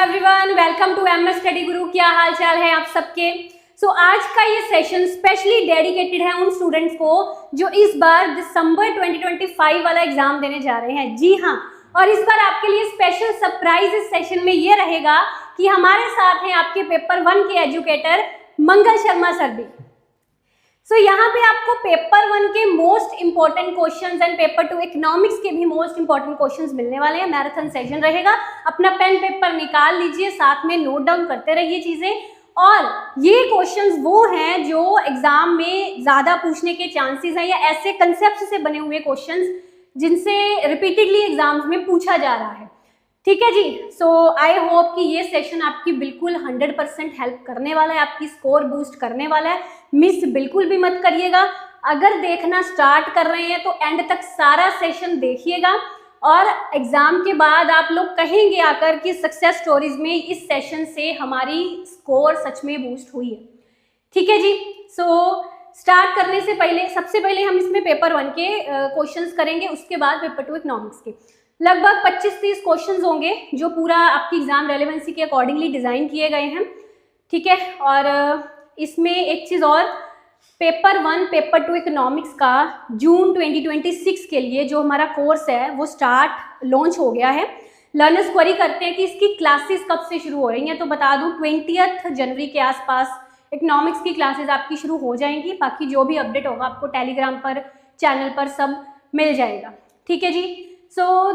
Everyone, welcome to MS study Guru. क्या हाल चाल है आप सबके। आज का ये सेशन स्पेशली डेडिकेटेड है उन स्टूडेंट्स को जो इस बार दिसंबर 2025 वाला एग्जाम देने जा रहे हैं। जी हाँ, और इस बार आपके लिए स्पेशल सरप्राइज इस सेशन में ये रहेगा कि हमारे साथ हैं आपके पेपर 1 के एजुकेटर मंगल शर्मा सर भी। यहाँ पे आपको पेपर 1 के most important questions and paper 2 economics के भी मोस्ट इंपॉर्टेंट क्वेश्चंस मिलने वाले हैं। मैराथन सेशन रहेगा, अपना पेन पेपर निकाल लीजिए, साथ में नोट डाउन करते रहिए चीजें। और ये क्वेश्चंस वो हैं जो एग्जाम में ज्यादा पूछने के चांसेस हैं, या ऐसे कंसेप्ट से बने हुए क्वेश्चंस जिनसे रिपीटेडली एग्जाम्स में पूछा जा रहा है। ठीक है जी। आई होप कि ये सेशन आपकी बिल्कुल 100% हेल्प करने वाला है, आपकी स्कोर बूस्ट करने वाला है। मिस बिल्कुल भी मत करिएगा। अगर देखना स्टार्ट कर रहे हैं तो एंड तक सारा सेशन देखिएगा, और एग्जाम के बाद आप लोग कहेंगे आकर कि सक्सेस स्टोरीज में इस सेशन से हमारी स्कोर सच में बूस्ट हुई है। ठीक है जी। स्टार्ट करने से पहले सबसे पहले हम इसमें पेपर 1 के क्वेश्चंस करेंगे, उसके बाद पेपर 2 इकोनॉमिक्स के। लगभग 25-30 क्वेश्चंस होंगे जो पूरा आपकी एग्जाम रेलेवेंसी के अकॉर्डिंगली डिजाइन किए गए हैं। ठीक है। और इसमें एक चीज और, पेपर 1 पेपर 2 इकोनॉमिक्स का जून 2026 के लिए जो हमारा कोर्स है वो लॉन्च हो गया है। लर्नर्स क्वेरी करते हैं कि इसकी क्लासेस कब से शुरू हो रही हैं, तो बता दूं 20 जनवरी के आसपास इकोनॉमिक्स की क्लासेस आपकी शुरू हो जाएंगी। बाकी जो भी अपडेट होगा आपको टेलीग्राम पर, चैनल पर सब मिल जाएगा। ठीक है जी।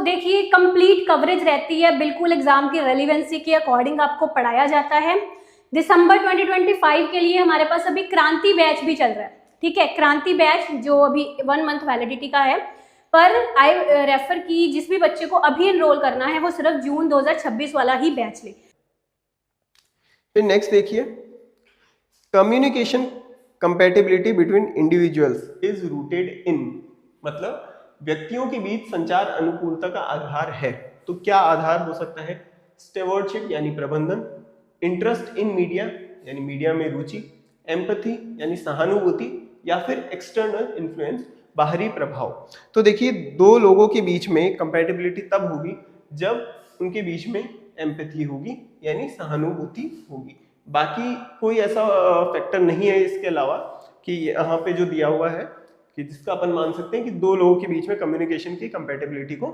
देखिए, कंप्लीट कवरेज रहती है, बिल्कुल एग्जाम की रेलिवेंसी के अकॉर्डिंग आपको पढ़ाया जाता है। दिसंबर 2025 के लिए हमारे पास अभी क्रांति बैच भी चल रहा है। ठीक है, क्रांति बैच जो अभी 1 मंथ वैलिडिटी का है, पर आई रेफर की जिस भी बच्चे को अभी एनरोल करना है वो सिर्फ जून 2026 वाला ही बैच ले। फिर नेक्स्ट देखिए, communication compatibility between individuals is rooted in, मतलब व्यक्तियों के बीच संचार अनुकूलता का आधार है। तो क्या आधार हो सकता है? स्टेवर्डशिप यानी प्रबंधन, इंटरेस्ट इन मीडिया यानी मीडिया में रुचि, एम्पैथी यानी सहानुभूति, या फिर एक्सटर्नल इन्फ्लुएंस बाहरी प्रभाव। तो देखिए, दो लोगों के बीच में कंपैटिबिलिटी तब होगी जब उनके बीच में एम्पैथी होगी यानी सहानुभूति होगी। बाकी कोई ऐसा फैक्टर नहीं है इसके अलावा कि यहाँ पे जो दिया हुआ है कि जिसका अपन मान सकते हैं कि दो लोगों के बीच में कम्युनिकेशन की कंपैटिबिलिटी को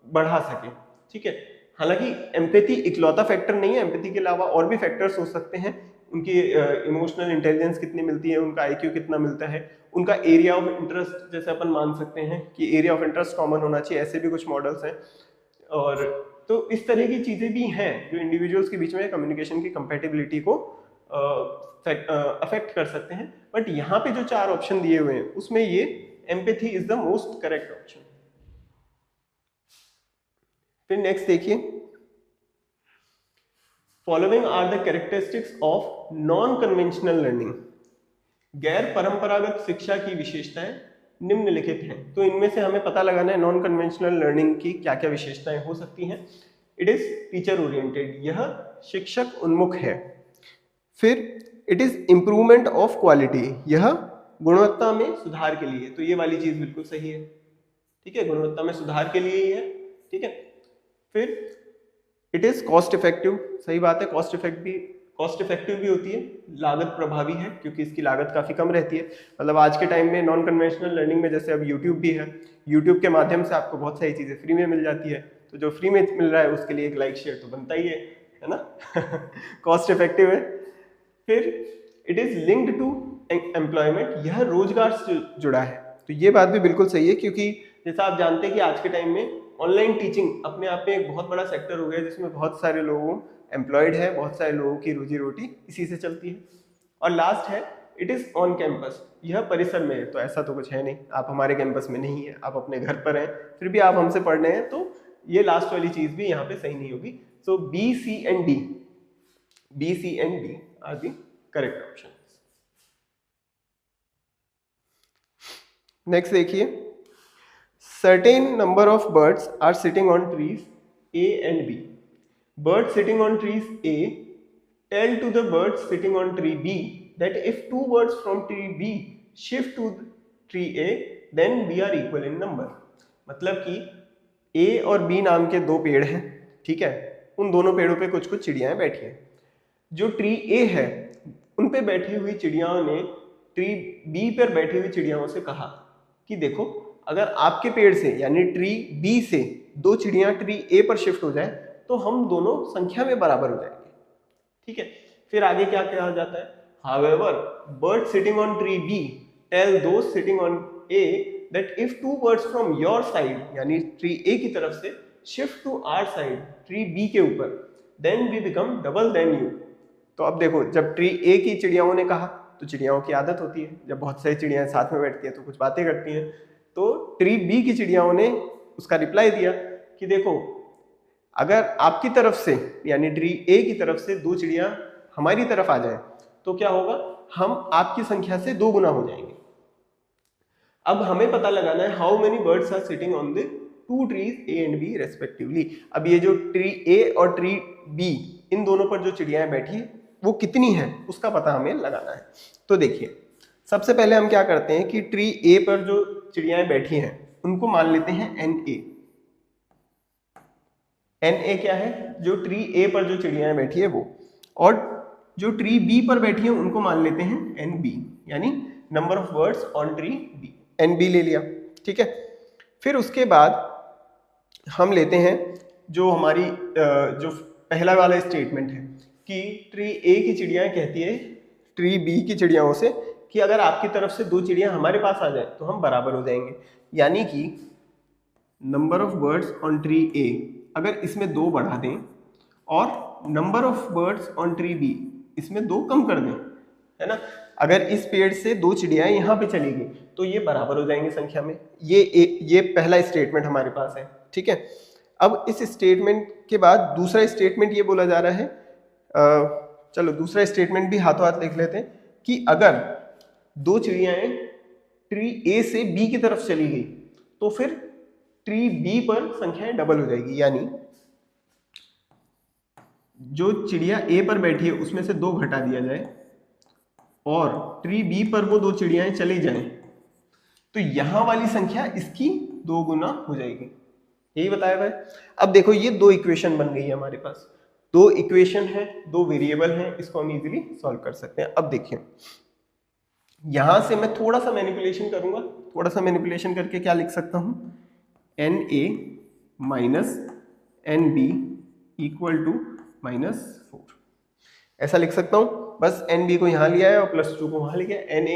बढ़ा सके। ठीक है। हालांकि एम्पैथी इकलौता फैक्टर नहीं है, एम्पैथी के अलावा और भी फैक्टर्स हो सकते हैं। उनकी इमोशनल इंटेलिजेंस कितनी मिलती है, उनका आईक्यू कितना मिलता है, उनका एरिया ऑफ इंटरेस्ट जैसे अपन मान सकते हैं कि एरिया ऑफ इंटरेस्ट कॉमन होना चाहिए, ऐसे भी कुछ मॉडल्स हैं। और तो इस तरह की चीजें भी हैं जो इंडिविजुअल्स के बीच में कम्युनिकेशन की कंपैटिबिलिटी को अफेक्ट कर सकते हैं। बट यहाँ पे जो 4 ऑप्शन दिए हुए हैं उसमें ये empathy is the most correct option. फिर नेक्स्ट देखिए, following are the characteristics of non conventional learning. गैर परंपरागत शिक्षा की विशेषताएं निम्नलिखित हैं। तो इनमें से हमें पता लगाना है नॉन कन्वेंशनल लर्निंग की क्या क्या विशेषताएं हो सकती हैं। इट इज टीचर ओरिएंटेड, यह शिक्षक उन्मुख है। फिर it is improvement of quality, यह गुणवत्ता में सुधार के लिए। तो ये वाली चीज बिल्कुल सही है। ठीक है, गुणवत्ता में सुधार के लिए ही है। ठीक है। फिर इट इज कॉस्ट इफेक्टिव, सही बात है, कॉस्ट इफेक्टिव भी होती है, लागत प्रभावी है क्योंकि इसकी लागत काफी कम रहती है। मतलब आज के टाइम में नॉन कन्वेंशनल लर्निंग में जैसे अब यूट्यूब भी है, यूट्यूब के माध्यम से आपको बहुत सारी चीजें फ्री में मिल जाती है। तो जो फ्री में मिल रहा है उसके लिए एक लाइक शेयर तो बनता ही है ना। कॉस्ट इफेक्टिव है। फिर it is linked to employment, यह रोजगार से जुड़ा है। तो ये बात भी बिल्कुल सही है क्योंकि जैसा आप जानते हैं कि आज के टाइम में ऑनलाइन टीचिंग अपने आप में एक बहुत बड़ा सेक्टर हो गया है जिसमें बहुत सारे लोगों एम्प्लॉयड है, बहुत सारे लोगों की रोजी रोटी इसी से चलती है। और लास्ट है इट इज ऑन कैंपस, यह परिसर में है। तो ऐसा तो कुछ है नहीं, आप हमारे कैंपस में नहीं है, आप अपने घर पर हैं, फिर भी आप हमसे पढ़ रहे हैं, तो ये लास्ट वाली चीज भी यहाँ पे सही नहीं होगी। So B C and D are the correct option. Next देखिए, certain number of birds are sitting on trees A and B. Birds sitting on trees A tell to the birds sitting on tree B that if 2 birds from tree B shift to tree A then we are equal in number. मतलब कि A और B नाम के 2 पेड़ हैं, ठीक है, उन दोनों पेड़ों पे कुछ कुछ चिड़ियाएं बैठी हैं। जो ट्री ए है उन पे बैठी हुई चिड़ियाओं ने ट्री बी पर बैठी हुई चिड़ियाओं से कहा कि देखो, अगर आपके पेड़ से यानी ट्री बी से दो चिड़ियां ट्री ए पर शिफ्ट हो जाए तो हम दोनों संख्या में बराबर हो जाएंगे। ठीक है, फिर आगे क्या कहा जाता है, however birds sitting on tree B tell those sitting on A that if two birds from your side यानी ट्री A की तरफ से shift to our side tree B के ऊपर then we become double than you। तो अब देखो, जब ट्री A की चिड़ियाओं ने कहा तो चिड़ियाओं की आदत होती है, जब बहुत सारी चिड़ियाएं साथ में बैठती हैं तो कुछ बातें करती हैं, तो ट्री बी की चिड़ियाओं ने उसका रिप्लाई दिया कि देखो, अगर आपकी तरफ से यानी ट्री ए की तरफ से दो चिड़ियां हमारी तरफ आ जाए तो क्या होगा, हम आपकी संख्या से 2 गुना हो जाएंगे। अब हमें पता लगाना है how many birds are sitting on the two trees A and B respectively. अब ये जो ट्री ए और ट्री बी इन दोनों पर जो चिड़ियाएं बैठी वो कितनी है उसका पता हमें लगाना है। तो देखिए, सबसे पहले हम क्या करते हैं कि ट्री ए पर जो चिड़ियाएं बैठी हैं उनको मान लेते हैं एन ए। एन ए क्या है, जो ट्री ए पर जो चिड़ियाएं बैठी है वो, और जो ट्री बी पर बैठी है उनको मान लेते हैं एन बी, यानी number of birds on tree B, n B ले लिया। ठीक है, फिर उसके बाद हम लेते हैं जो हमारी जो पहला वाला स्टेटमेंट है कि ट्री ए की चिड़ियाएं कहती है ट्री बी की चिड़ियाओं से कि अगर आपकी तरफ से दो चिड़ियां हमारे पास आ जाए तो हम बराबर हो जाएंगे, यानी कि number of birds on tree A अगर इसमें 2 बढ़ा दें और number of birds on tree B इसमें 2 कम कर दें, है ना, अगर इस पेड़ से 2 चिड़ियाएं यहाँ पे चली गई तो ये बराबर हो जाएंगे संख्या में। ये पहला स्टेटमेंट हमारे पास है। ठीक है, अब इस स्टेटमेंट के बाद दूसरा स्टेटमेंट ये बोला जा रहा है, चलो दूसरा स्टेटमेंट भी हाथों हाथ लिख लेते हैं कि अगर 2 चिड़ियाएं ट्री ए से बी की तरफ चली गई तो फिर ट्री बी पर संख्याएं डबल हो जाएगी, यानी जो चिड़िया ए पर बैठी है उसमें से 2 घटा दिया जाए और ट्री बी पर वो 2 चिड़ियाएं चली जाएं तो यहां वाली संख्या इसकी 2 गुना हो जाएगी। यही बताया भाई। अब देखो, ये 2 इक्वेशन बन गई है हमारे पास, 2 इक्वेशन है, 2 वेरिएबल हैं, इसको हम इजीली सॉल्व कर सकते हैं। अब देखिए, यहां से मैं थोड़ा सा मैनिपुलेशन करूंगा, थोड़ा सा मैनिपुलेशन करके क्या लिख सकता हूं, n A minus N B equal to -4, ऐसा लिख सकता हूं। बस एन बी को यहां लिया है और +2 को वहां लिया, n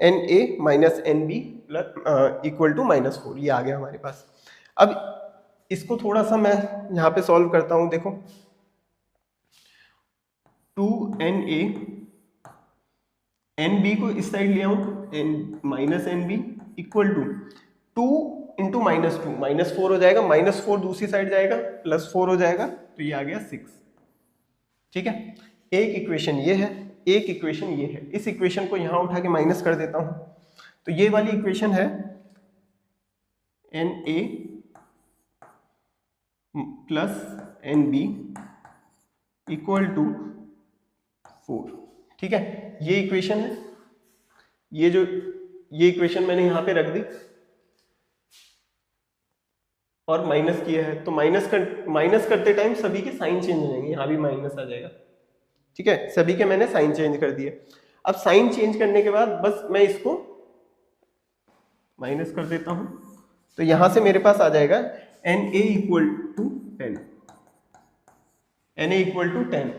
A minus N B equal to -4, ये आ गया हमारे पास। अब इसको थोड़ा सा मैं यहां पे सॉल्व करता हूं। देखो, 2na एन बी को इस साइड ले आऊं, N minus N B equal to 2 into -2, -4 हो जाएगा, -4 दूसरी साइड जाएगा, +4 हो जाएगा, तो ये आ गया 6। ठीक है, एक इक्वेशन ये है, एक इक्वेशन ये है। इस इक्वेशन को यहां उठा के माइनस कर देता हूं, तो ये वाली इक्वेशन है N A plus N B equal to 4। ठीक है, ये इक्वेशन है। ये इक्वेशन मैंने यहां पे रख दी और माइनस किया है, तो माइनस करते टाइम सभी के साइन चेंज हो जाएंगे, यहां भी माइनस आ जाएगा। ठीक है, सभी के मैंने साइन चेंज कर दिए। अब साइन चेंज करने के बाद बस मैं इसको माइनस कर देता हूं, तो यहां से मेरे पास आ जाएगा N A equal to 10, N A equal to 10,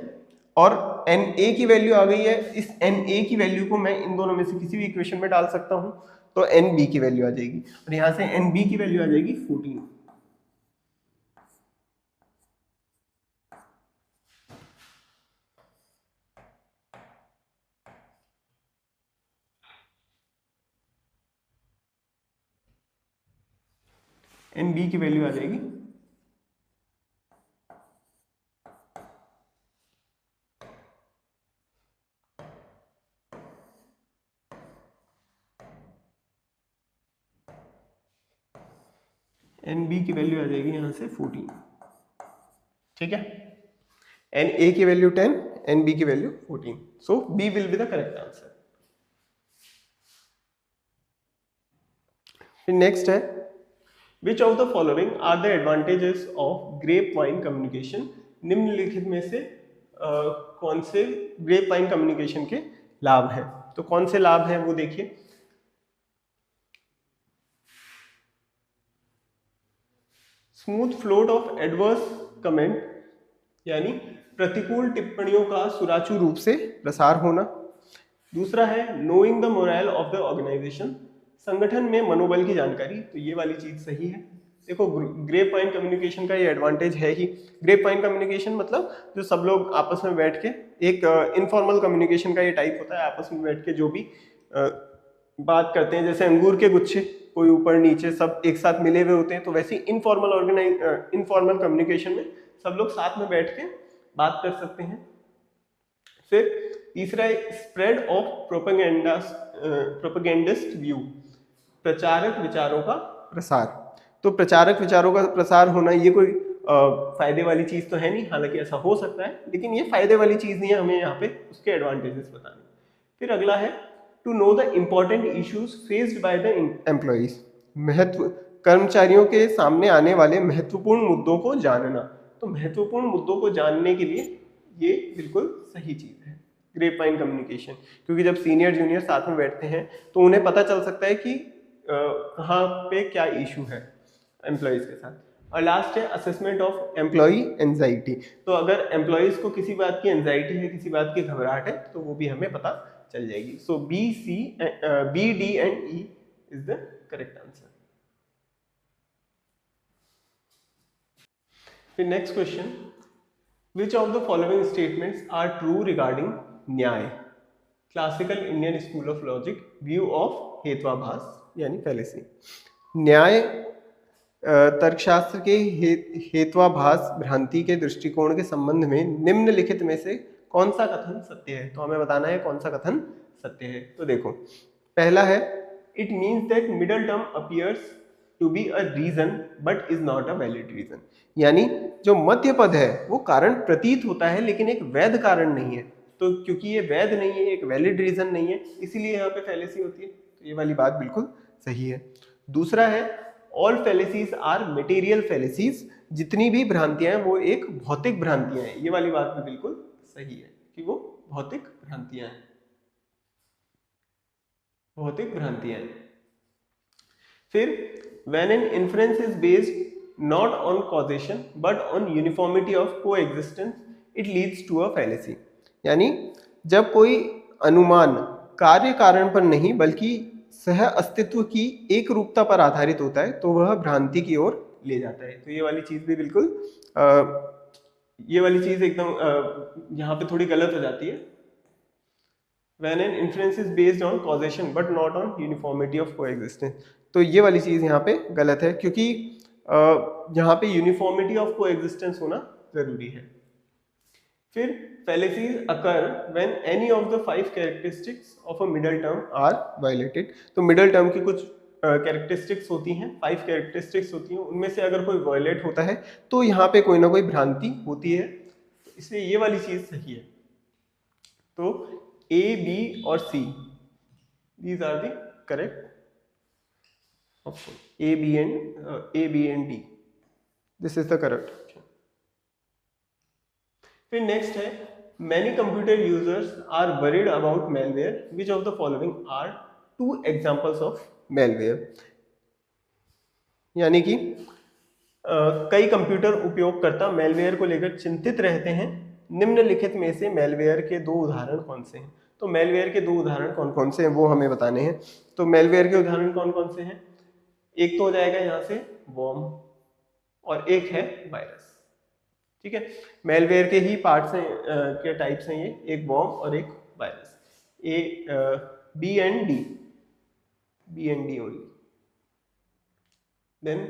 और एन ए की वैल्यू आ गई है। इस एन ए की वैल्यू को मैं इन दोनों में से किसी भी इक्वेशन में डाल सकता हूं, तो एन बी की वैल्यू आ जाएगी, और यहां से एन बी की वैल्यू आ जाएगी 14। एन बी की वैल्यू आ जाएगी एन बी की वैल्यू आ जाएगी यहां से 14। ठीक है, एन ए की वैल्यू 10, एन बी की value 14, so B will be the correct answer. फिर नेक्स्ट है, which of the following are the advantages of grapevine communication निम्नलिखित में से कौन से ग्रेप वाइन कम्युनिकेशन के लाभ हैं? तो कौन से लाभ हैं वो देखिए। Smooth float of adverse comment, यानी प्रतिकूल टिप्पणियों का सुचारू रूप से प्रसार होना। दूसरा है knowing the moral of the organisation, संगठन में मनोबल की जानकारी। तो ये वाली चीज सही है। देखो ग्रेप वाइन कम्युनिकेशन का ये एडवांटेज है ही। ग्रेप वाइन कम्युनिकेशन मतलब जो सब लोग आपस में बैठ के एक इनफॉर्मल कम्युनिकेशन का ये टाइप होता है, आपस में बैठ के जो भी बात करते हैं, जैसे अंगूर के गुच्छे कोई ऊपर नीचे सब एक साथ मिले हुए होते हैं, तो वैसे इनफॉर्मल कम्युनिकेशन में सब लोग साथ में बैठ के बात कर सकते हैं। फिर तीसरा है स्प्रेड ऑफ प्रोपेगेंडिस्ट व्यू, प्रचारक विचारों का प्रसार। तो प्रचारक विचारों का प्रसार होना ये कोई फायदे वाली चीज तो है नहीं, हालांकि ऐसा हो सकता है, लेकिन ये फायदे वाली चीज नहीं है, हमें यहाँ पे उसके एडवांटेजेस बताने। फिर अगला है to know the important issues faced by the employees, महत्व कर्मचारियों के सामने आने वाले महत्वपूर्ण मुद्दों को जानना। तो महत्वपूर्ण मुद्दों को जानने के लिए ये बिल्कुल सही चीज है ग्रेप वाइन कम्युनिकेशन, क्योंकि जब सीनियर जूनियर साथ में बैठते हैं तो उन्हें पता चल सकता है कि कहाँ पे क्या इशू है एम्प्लॉयज के साथ। और लास्ट है असेसमेंट ऑफ एम्प्लॉय एंजाइटी। तो अगर एम्प्लॉयज को किसी बात की एंजाइटी है, किसी बात की घबराहट है, तो वो भी हमें पता चल जाएगी। So B D and E is the correct answer. फिर next question, which of the following statements are true regarding Nyaya, classical Indian school of logic view of hetvabhasa यानी फैलेसी। न्याय तर्कशास्त्र के हेत्वाभास भ्रांति के दृष्टिकोण के संबंध में निम्नलिखित में से कौन सा कथन सत्य है? तो हमें बताना है कौन सा कथन सत्य है। तो देखो पहला है it means that middle term appears to be a reason but is not a valid reason, यानी जो मध्य पद है वो कारण प्रतीत होता है लेकिन एक वैध कारण नहीं है। तो क्योंकि ये वैध नहीं है, एक वैलिड रीजन नहीं है, इसीलिए यहाँ पे फैलेसी होती है। तो ये वाली बात बिल्कुल सही है। दूसरा है all fallacies are material fallacies, जितनी भी भ्रांतियां हैं वो एक भौतिक भ्रांतियां हैं। ये वाली बात भी बिल्कुल सही है कि वो भौतिक भ्रांतियां हैं, भौतिक भ्रांतियां हैं। फिर when an inference is based not on causation but on uniformity of coexistence it leads to a fallacy, यानी जब कोई अनुमान कार्य कारण पर नहीं बल्कि सह अस्तित्व की एक रूपता पर आधारित होता है तो वह भ्रांति की ओर ले जाता है। तो ये वाली चीज भी बिल्कुल ये वाली चीज एकदम यहाँ पे थोड़ी गलत हो जाती है। When an inference is based on causation but not on uniformity of coexistence, तो ये वाली चीज यहाँ पे गलत है क्योंकि यहाँ पे यूनिफॉर्मिटी ऑफ कोएग्जिस्टेंस होना जरूरी है। फिर fallacies occur when any of the 5 characteristics of a middle term are violated। तो मिडल टर्म की कुछ कैरेक्टरिस्टिक्स होती हैं, 5 कैरेक्टरिस्टिक्स होती हैं, उनमें से अगर कोई वायलेट होता है तो यहाँ पे कोई ना कोई भ्रांति होती है, इसलिए ये वाली चीज सही है। तो A, B और C, these are the correct option. A, B and D. This is the correct option. फिर next है many computer users are worried about malware. Which of the following are 2 examples of malware? यानी कि कई computer उपयोगकर्ता malware को लेकर चिंतित रहते हैं। निम्नलिखित में से मेलवेयर के 2 उदाहरण कौन से हैं? तो मेलवेयर के 2 उदाहरण कौन कौन से हैं वो हमें बताने हैं। तो मेलवेयर के उदाहरण कौन कौन से हैं? एक तो हो जाएगा यहाँ से वॉर्म और एक है वायरस। ठीक है, मेलवेयर के ही पार्ट्स हैं, के टाइप्स हैं ये, एक वॉर्म और एक virus. B and D only. Then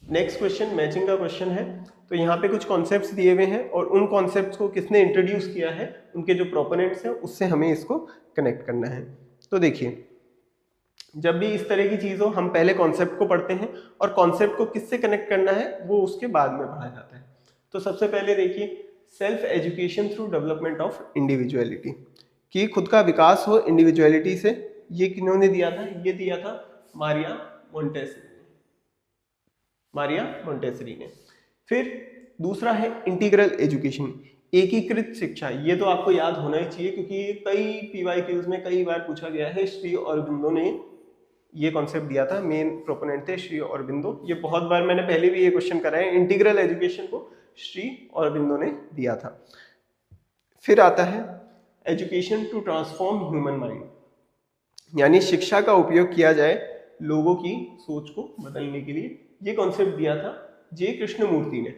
next question matching का क्वेश्चन है। तो यहाँ पे कुछ कॉन्सेप्ट्स दिए हुए हैं और उन कॉन्सेप्ट्स को किसने इंट्रोड्यूस किया है, उनके जो प्रोपोनेंट्स हैं उससे हमें इसको कनेक्ट करना है। तो देखिए जब भी इस तरह की चीज़ हो हम पहले कॉन्सेप्ट को पढ़ते हैं और कॉन्सेप्ट को किससे कनेक्ट करना है वो उसके बाद में पढ़ा जाता है। तो सबसे पहले देखिए self education through development of individuality, कि खुद का विकास हो इंडिविजुअलिटी से। ये किन्होंने दिया था? ये दिया था मारिया मोंटेसरी ने। फिर दूसरा है इंटीग्रल एजुकेशन, एकीकृत शिक्षा। ये तो आपको याद होना ही चाहिए क्योंकि ये कई पीवाईक्यूज में कई बार पूछा गया है। श्री अरबिंदो ने ये कॉन्सेप्ट दिया था, मेन प्रोपोनेंट थे श्री अरबिंदो। ये बहुत बार मैंने पहले भी ये क्वेश्चन करा है, इंटीग्रल एजुकेशन को श्री अरबिंदो ने दिया था। फिर आता है education to transform human mind, यानी शिक्षा का उपयोग किया जाए लोगों की सोच को बदलने के लिए। ये कॉन्सेप्ट दिया था जे कृष्णमूर्ति ने।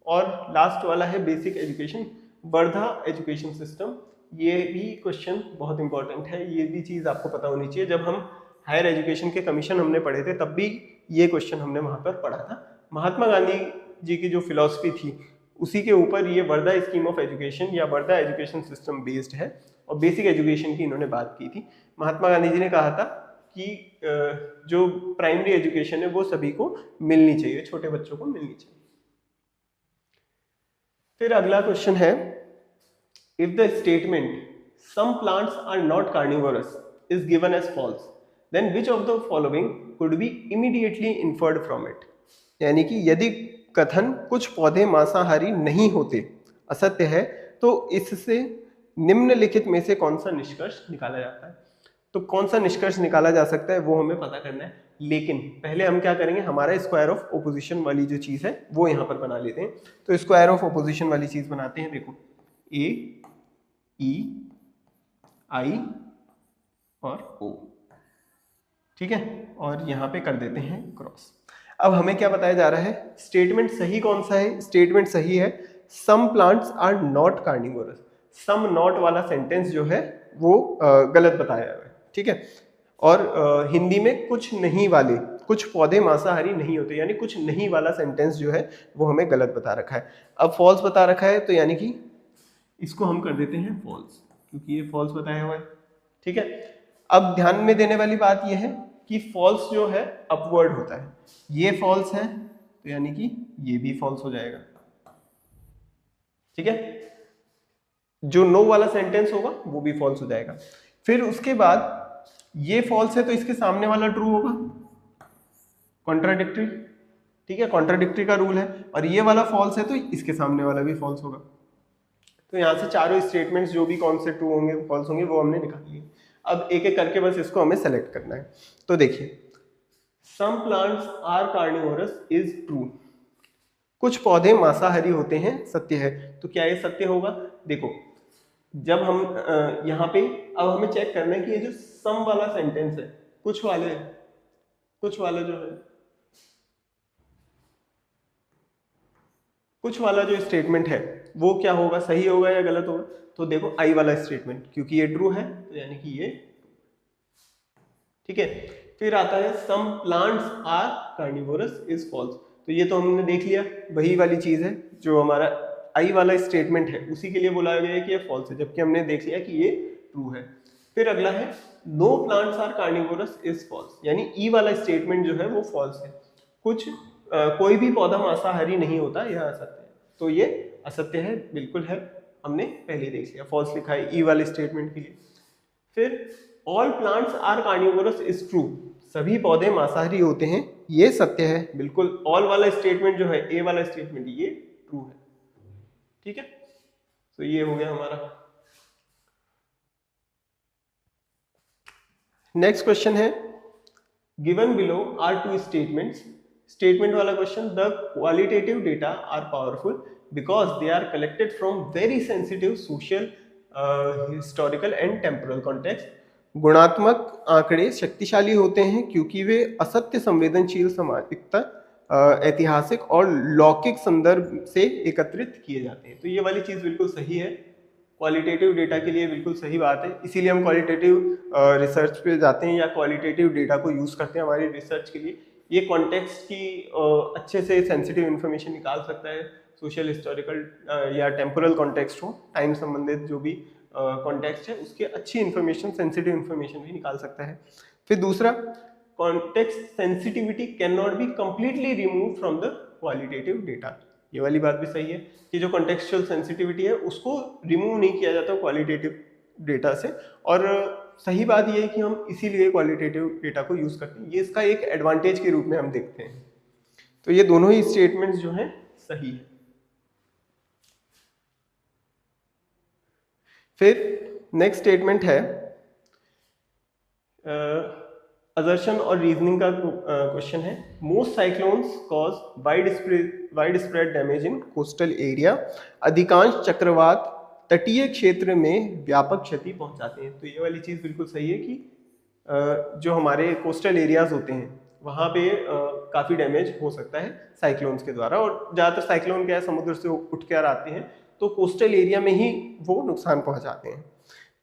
और लास्ट वाला है basic education, Wardha education system. ये भी क्वेश्चन बहुत इंपॉर्टेंट है, ये भी चीज़ आपको पता होनी चाहिए। जब हम हायर एजुकेशन के कमीशन हमने पढ़े थे तब भी ये क्वेश्चन हमने वहाँ पर पढ़ा था। महात्मा गांधी जी की जो फिलॉसफी थी उसी के ऊपर ये वर्धा स्कीम ऑफ एजुकेशन या वर्धा एजुकेशन सिस्टम बेस्ड है। और बेसिक एजुकेशन की इन्होंने बात की थी। महात्मा गांधी जी ने कहा था कि जो प्राइमरी एजुकेशन है वो सभी को मिलनी चाहिए, छोटे बच्चों को मिलनी चाहिए। फिर अगला क्वेश्चन है, if the statement some plants are not carnivorous is given as false then which of the following could be immediately inferred from it. यानी कि यदि कथन कुछ पौधे मांसाहारी नहीं होते असत्य है तो इससे निम्नलिखित में से कौन सा निष्कर्ष निकाला जाता है। तो कौन सा निष्कर्ष निकाला जा सकता है वो हमें पता करना है, लेकिन पहले हम क्या करेंगे, हमारा स्क्वायर ऑफ ओपोजिशन वाली जो चीज़ है वो यहाँ पर बना लेते हैं। तो स्क्वायर ऑफ ओपोजिशन वाली चीज़ बनाते हैं। देखो ए ई आई और ओ, ठीक है, और यहाँ पे कर देते हैं क्रॉस। अब हमें क्या बताया जा रहा है, स्टेटमेंट सही कौन सा है। स्टेटमेंट सही है some plants are not carnivorous. Some not वाला सेंटेंस जो है वो गलत बताया हुआ है, ठीक है। और हिंदी में कुछ नहीं वाले, कुछ पौधे मांसाहारी नहीं होते, यानी कुछ नहीं वाला सेंटेंस जो है वो हमें गलत बता रखा है। अब फॉल्स बता रखा है तो यानी कि इसको हम कर देते हैं फॉल्स, क्योंकि ये फॉल्स बताया हुआ है, ठीक है। अब ध्यान में देने वाली बात ये है कि फॉल्स जो है अपवर्ड होता है। ये फॉल्स है तो यानी कि ये भी फॉल्स हो जाएगा, ठीक है। जो नो वाला सेंटेंस होगा वो भी फॉल्स हो जाएगा। फिर उसके बाद ये फॉल्स है तो इसके सामने वाला ट्रू होगा, कॉन्ट्राडिक्टरी, ठीक है, कॉन्ट्राडिक्टरी का रूल है। और ये वाला फॉल्स है तो इसके सामने वाला भी फॉल्स होगा। तो यहाँ से चारों स्टेटमेंट्स जो भी कौन से ट्रू होंगे फॉल्स होंगे वो हमने निकाल लिए। अब एक एक करके बस इसको हमें सेलेक्ट करना है। तो देखिए, some plants are carnivorous is true, कुछ पौधे मांसाहारी होते हैं, सत्य है। तो क्या ये सत्य होगा। देखो जब हम यहाँ पे अब हमें चेक करना है कि ये जो सम वाला सेंटेंस है, कुछ वाला जो है, कुछ वाला जो स्टेटमेंट है वो क्या होगा, सही होगा या गलत होगा। तो देखो आई वाला स्टेटमेंट, क्योंकि ये ट्रू है तो यानी कि ये, ठीक है। फिर आता है some plants are carnivorous is false. तो ये तो हमने देख लिया, वही वाली चीज है जो हमारा आई वाला स्टेटमेंट है उसी के लिए बोला गया है कि ये फॉल्स है, जबकि हमने देख लिया कि ये ट्रू है। फिर अगला है no plants are carnivorous is false, यानी ई वाला स्टेटमेंट जो है वो फॉल्स है। कुछ कोई भी पौधा मांसाहारी नहीं होता, यह असत्य है। तो ये असत्य है, बिल्कुल है, हमने पहले देख लिया, फॉल्स लिखा है ई वाले स्टेटमेंट के लिए। फिर all plants are carnivorous is true, सभी पौधे मांसाहारी होते हैं, ये सत्य है, बिल्कुल। ऑल वाला स्टेटमेंट जो है, ए वाला स्टेटमेंट, ये ट्रू है, ठीक है। तो ये हो गया हमारा। नेक्स्ट क्वेश्चन है, given below are two statements. Statement वाला क्वेश्चन, the qualitative data are powerful because they are collected from very sensitive social, historical and temporal context. गुणात्मक आंकड़े शक्तिशाली होते हैं क्योंकि वे असत्य, संवेदनशील, सामाजिकता, ऐतिहासिक और लौकिक संदर्भ से एकत्रित किए जाते हैं। तो ये वाली चीज़ बिल्कुल सही है, क्वालिटेटिव डेटा के लिए बिल्कुल सही बात है। इसीलिए हम क्वालिटेटिव रिसर्च पे जाते हैं या क्वालिटेटिव डेटा को यूज़ करते हैं हमारी रिसर्च के लिए। ये कॉन्टेक्स्ट की अच्छे से सेंसिटिव इन्फॉर्मेशन निकाल सकता है, सोशल, हिस्टोरिकल या टेम्पोरल कॉन्टेक्स्ट हो, टाइम संबंधित जो भी कॉन्टेक्स्ट है उसके अच्छी इन्फॉर्मेशन, सेंसिटिव इन्फॉर्मेशन भी निकाल सकता है। फिर दूसरा, context sensitivity can not be completely remove from the qualitative data. ये वाली बात भी सही है कि जो कॉन्टेक्सचुअल सेंसिटिविटी है उसको रिमूव नहीं किया जाता क्वालिटेटिव डेटा से। और सही बात ये है कि हम इसीलिए क्वालिटेटिव डेटा को यूज़ करते हैं, ये इसका एक एडवांटेज के रूप में हम देखते हैं। तो ये दोनों ही स्टेटमेंट्स जो हैं सही है। फिर नेक्स्ट स्टेटमेंट है असर्शन और रीजनिंग का क्वेश्चन है। Most cyclones cause wide spread damage in coastal area. अधिकांश चक्रवात तटीय क्षेत्र में व्यापक क्षति पहुंचाते हैं। तो ये वाली चीज बिल्कुल सही है कि जो हमारे कोस्टल एरियाज होते हैं वहाँ पे काफ़ी डैमेज हो सकता है साइक्लोन्स के द्वारा, और ज़्यादातर साइक्लोन क्या है समुद्र से उठ कर आते हैं तो कोस्टल एरिया में ही वो नुकसान पहुँचाते हैं।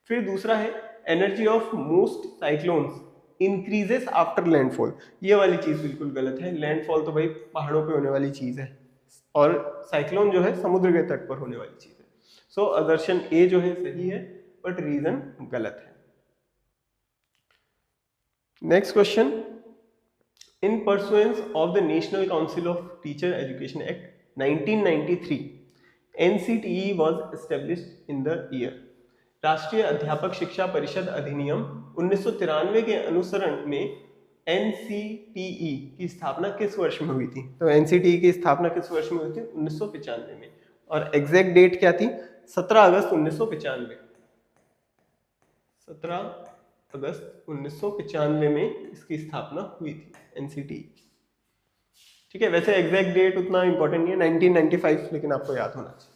फिर दूसरा है energy of most cyclones increases after landfall. ये वाली चीज़ बिल्कुल गलत है। लैंडफॉल तो भाई पहाड़ों पे होने वाली चीज़ है और साइक्लोन जो है समुद्र के तट पर होने वाली चीज़ है। सो असर्शन ए जो है सही है बट रीजन गलत है। Next question, in pursuance of the national council of teacher education act 1993 NCTE was established in the year। राष्ट्रीय अध्यापक शिक्षा परिषद अधिनियम 1993 के अनुसरण में NCTE की स्थापना किस वर्ष में हुई थी? तो NCTE की स्थापना किस वर्ष में हुई थी? 1995 में। और एग्जैक्ट डेट क्या थी? 17 अगस्त 1995। 17 अगस्त 1995 में इसकी स्थापना हुई थी NCTE। ठीक है, वैसे एग्जैक्ट डेट उतना इंपॉर्टेंट नहीं है, 1995, लेकिन आपको याद होना चाहिए।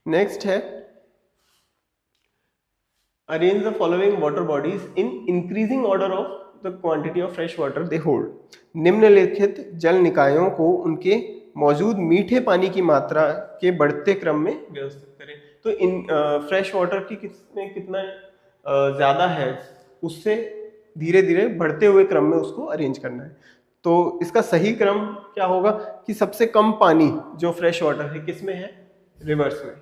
नेक्स्ट है arrange the following water bodies in increasing order of the quantity of fresh water they hold. निम्नलिखित जल निकायों को उनके मौजूद मीठे पानी की मात्रा के बढ़ते क्रम में व्यवस्थित करें। तो इन फ्रेश वाटर की कितना ज़्यादा है उससे धीरे धीरे बढ़ते हुए क्रम में उसको अरेंज करना है। तो इसका सही क्रम क्या होगा कि सबसे कम पानी जो फ्रेश वाटर है किसमें है? रिवर्स में।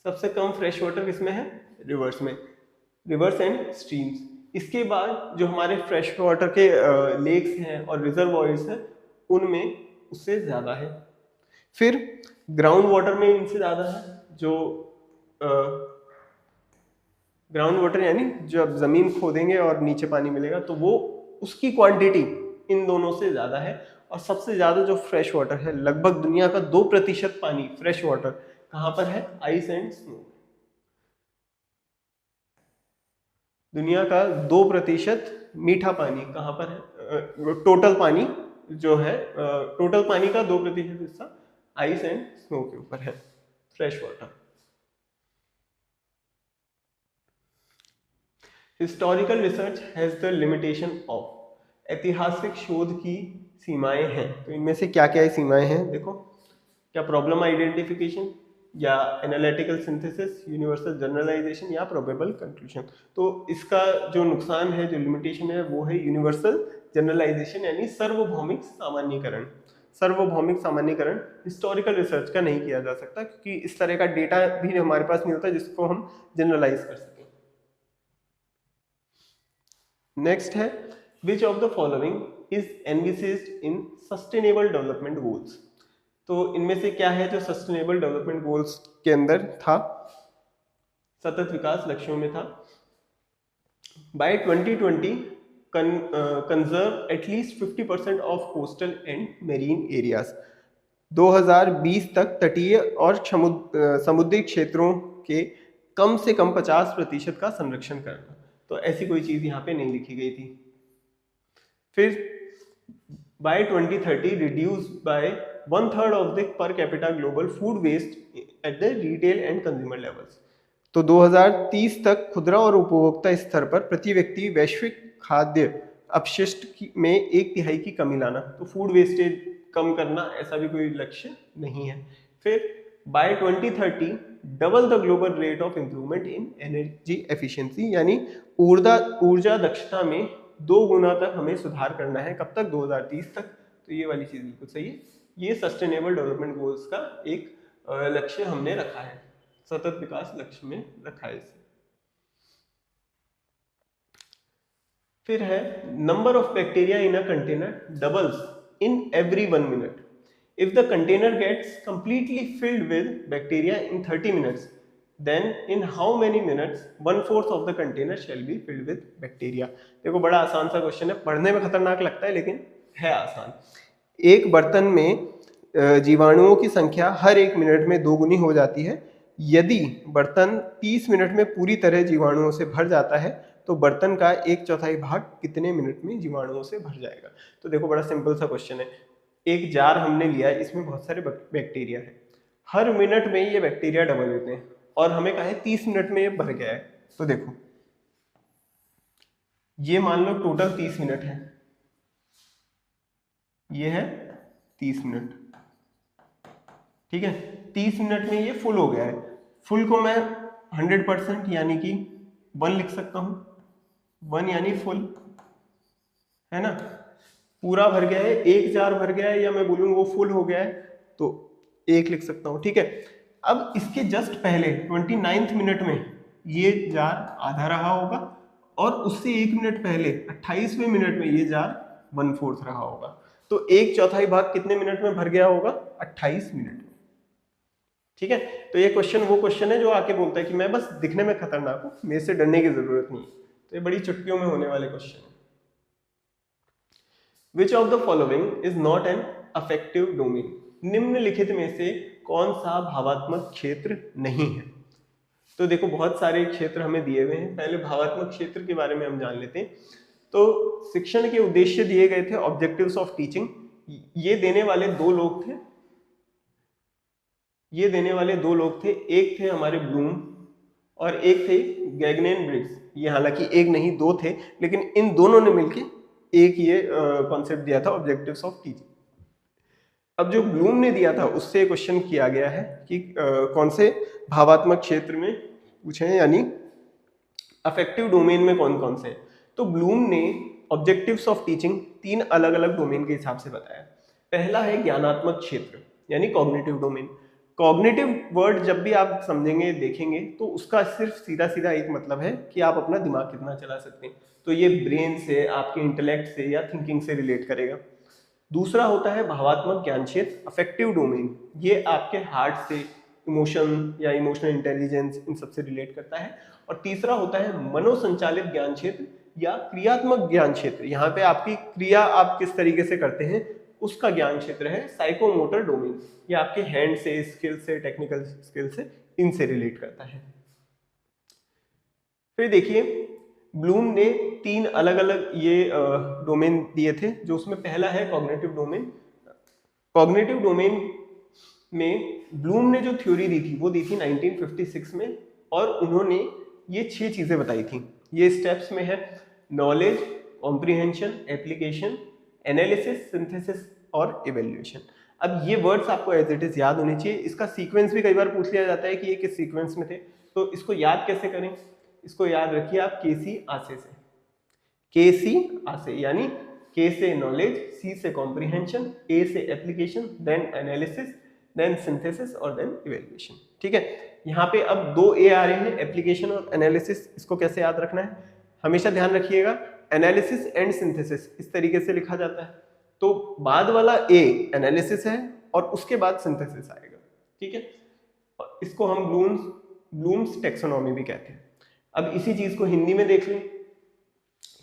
सबसे कम फ्रेश वाटर किसमें है? रिवर्स में, रिवर्स एंड स्ट्रीम्स। इसके बाद जो हमारे फ्रेश वाटर के लेक्स हैं और रिजर्वॉयर्स हैं उनमें उससे ज़्यादा है। फिर ग्राउंड वाटर में इनसे ज़्यादा है। जो ग्राउंड वाटर यानी जब जमीन खोदेंगे और नीचे पानी मिलेगा तो वो उसकी क्वांटिटी इन दोनों से ज़्यादा है। और सबसे ज़्यादा जो फ्रेश वाटर है, लगभग दुनिया का 2% पानी फ्रेश वाटर कहाँ पर है? Ice and snow. दुनिया का 2% मीठा पानी कहाँ पर है? टोटल पानी जो है, टोटल पानी का 2% हिस्सा आइस एंड स्नो के ऊपर है, fresh water. Historical research has the limitation of. ऐतिहासिक शोध की सीमाएं हैं। तो इनमें से क्या क्या सीमाएं हैं? देखो, क्या प्रॉब्लम आइडेंटिफिकेशन या एनालिटिकल सिंथेसिस, यूनिवर्सल जनरलाइजेशन या प्रोबेबल कंक्लूजन। तो इसका जो नुकसान है, जो लिमिटेशन है, वो है यूनिवर्सल जनरलाइजेशन यानी सार्वभौमिक सामान्यीकरण। सार्वभौमिक सामान्यीकरण हिस्टोरिकल रिसर्च का नहीं किया जा सकता क्योंकि इस तरह का डेटा भी हमारे पास नहीं होता जिसको हम जनरलाइज कर सकें। नेक्स्ट है which of the following is envisaged in sustainable development goals. तो इनमें से क्या है जो सस्टेनेबल डेवलपमेंट गोल्स के अंदर था? सतत विकास लक्ष्यों में था। By 2020 conserve at least 50% of coastal and marine areas. 2020 तक तटीय और समुद्री क्षेत्रों के कम से कम 50% का संरक्षण करना। तो ऐसी कोई चीज यहाँ पे नहीं लिखी गई थी। फिर by 2030 reduce by 1/3 of the per capita global food waste at the retail and consumer levels. तो 2030 तक खुदरा और उपभोक्ता स्तर पर प्रति व्यक्ति वैश्विक खाद्य अपशिष्ट में 1/3 की कमी लाना। तो फूड वेस्टेज कम करना ऐसा भी कोई लक्ष्य नहीं है। फिर by 2030 double the global rate of improvement in energy efficiency, यानी ऊर्जा दक्षता में 2 गुना तक हमें सुधार करना है। कब तक? 2030 तक। तो ये वाली चीज बिल्कुल सही है। ये सस्टेनेबल डेवलपमेंट गोल्स का एक लक्ष्य हमने रखा है, सतत विकास लक्ष्य में रखा है इसे। फिर है number of bacteria in a container doubles in every 1 minute. If the container gets completely filled with bacteria in 30 minutes, then in how many minutes 1/4 of the container shall be filled with bacteria? देखो, बड़ा आसान सा question है, पढ़ने में खतरनाक लगता है लेकिन है आसान। एक बर्तन में जीवाणुओं की संख्या हर 1 मिनट में 2 गुनी हो जाती है। यदि बर्तन 30 मिनट में पूरी तरह जीवाणुओं से भर जाता है तो बर्तन का 1/4 भाग कितने मिनट में जीवाणुओं से भर जाएगा। तो देखो बड़ा सिंपल सा क्वेश्चन है। एक जार हमने लिया, इसमें बहुत सारे बैक्टीरिया है, हर मिनट में ये बैक्टीरिया डबल होते हैं और हमें कहा है 30 मिनट में ये भर गया है। तो देखो ये मान लो टोटल 30 मिनट है, ये है 30 मिनट, ठीक है। 30 मिनट में ये फुल हो गया है। फुल को मैं 100% यानी कि 1 लिख सकता हूं, 1 यानी फुल, है ना। पूरा भर गया है, एक जार भर गया है, या मैं बोलूँ वो फुल हो गया है तो 1 लिख सकता हूं, ठीक है। अब इसके जस्ट पहले 29th मिनट में ये जार आधा रहा होगा और उससे 1 मिनट पहले 28वें मिनट में ये जार 1/4 रहा होगा। तो 1/4 भाग कितने मिनट में भर गया होगा? 28 मिनट में, ठीक है। तो ये क्वेश्चन वो क्वेश्चन है जो आके बोलता है कि मैं बस दिखने में खतरनाक हूं, मेरे से डरने की जरूरत नहीं है। तो ये बड़ी चुटकियों में होने वाले क्वेश्चन है। Which of the following is not an affective domain? निम्नलिखित में से कौन सा भावात्मक क्षेत्र नहीं है? तो देखो बहुत सारे क्षेत्र हमें दिए हुए हैं, पहले भावात्मक क्षेत्र के बारे में हम जान लेते हैं। तो शिक्षण के उद्देश्य दिए गए थे, ऑब्जेक्टिव्स ऑफ टीचिंग, ये देने वाले दो लोग थे, एक थे हमारे ब्लूम और एक थे गैगनेन ब्रिग्स। ये हालांकि एक नहीं दो थे, लेकिन इन दोनों ने मिलकर एक ये कॉन्सेप्ट दिया था, ऑब्जेक्टिव्स ऑफ टीचिंग। अब जो ब्लूम ने दिया था उससे क्वेश्चन किया गया है कि कौन से भावात्मक क्षेत्र में पूछे, यानी अफेक्टिव डोमेन में कौन कौन से। तो ब्लूम ने ऑब्जेक्टिव्स ऑफ टीचिंग 3 अलग अलग डोमेन के हिसाब से बताया। पहला है ज्ञानात्मक क्षेत्र यानी कॉग्निटिव डोमेन। कॉग्निटिव वर्ड जब भी आप समझेंगे देखेंगे तो उसका सिर्फ सीधा सीधा एक मतलब है कि आप अपना दिमाग कितना चला सकते हैं। तो ये ब्रेन से, आपके इंटेलेक्ट से या थिंकिंग से रिलेट करेगा। दूसरा होता है भावात्मक ज्ञान क्षेत्र, अफेक्टिव डोमेन। ये आपके हार्ट से, इमोशन या इमोशनल इंटेलिजेंस, इन सबसे रिलेट करता है। और तीसरा होता है मनोसंचालित ज्ञान क्षेत्र या क्रियात्मक ज्ञान क्षेत्र। यहाँ पे आपकी क्रिया आप किस तरीके से करते हैं उसका ज्ञान क्षेत्र है। साइकोमोटर डोमेन, ये आपके हैंड से, स्किल से, टेक्निकल स्किल से, इनसे रिलेट करता है। फिर देखिए ब्लूम ने 3 अलग अलग ये डोमेन दिए थे, जो उसमें पहला है कॉग्निटिव डोमेन। कॉग्निटिव डोमेन में ब्लूम ने जो थ्योरी दी थी वो दी थी 1956 में, और उन्होंने ये 6 चीजें बताई थी। ये स्टेप्स में है knowledge, comprehension, application, analysis, synthesis और इवेल्युएशन। अब ये वर्ड्स आपको एज इट इज याद होने चाहिए। इसका सीक्वेंस भी कई बार पूछ लिया जाता है कि ये किस सीक्वेंस में थे, तो इसको याद कैसे करें? इसको याद रखिए आप केसी आसे से। केसी आसे यानी के से नॉलेज, सी से कॉम्प्रिहेंशन, ए से application, then analysis, then synthesis और देन इवेल्युएशन, ठीक है। यहाँ पे अब 2 ए आ रहे हैं, एप्लीकेशन और एनालिसिस। इसको कैसे याद रखना है? हमेशा ध्यान रखिएगा, एनालिसिस एंड सिंथेसिस इस तरीके से लिखा जाता है। तो बाद वाला ए एनालिसिस है और उसके बाद सिंथेसिस आएगा, ठीक है। और इसको हम ब्लूम्स टैक्सोनॉमी भी कहते हैं। अब इसी चीज को हिंदी में देख लें।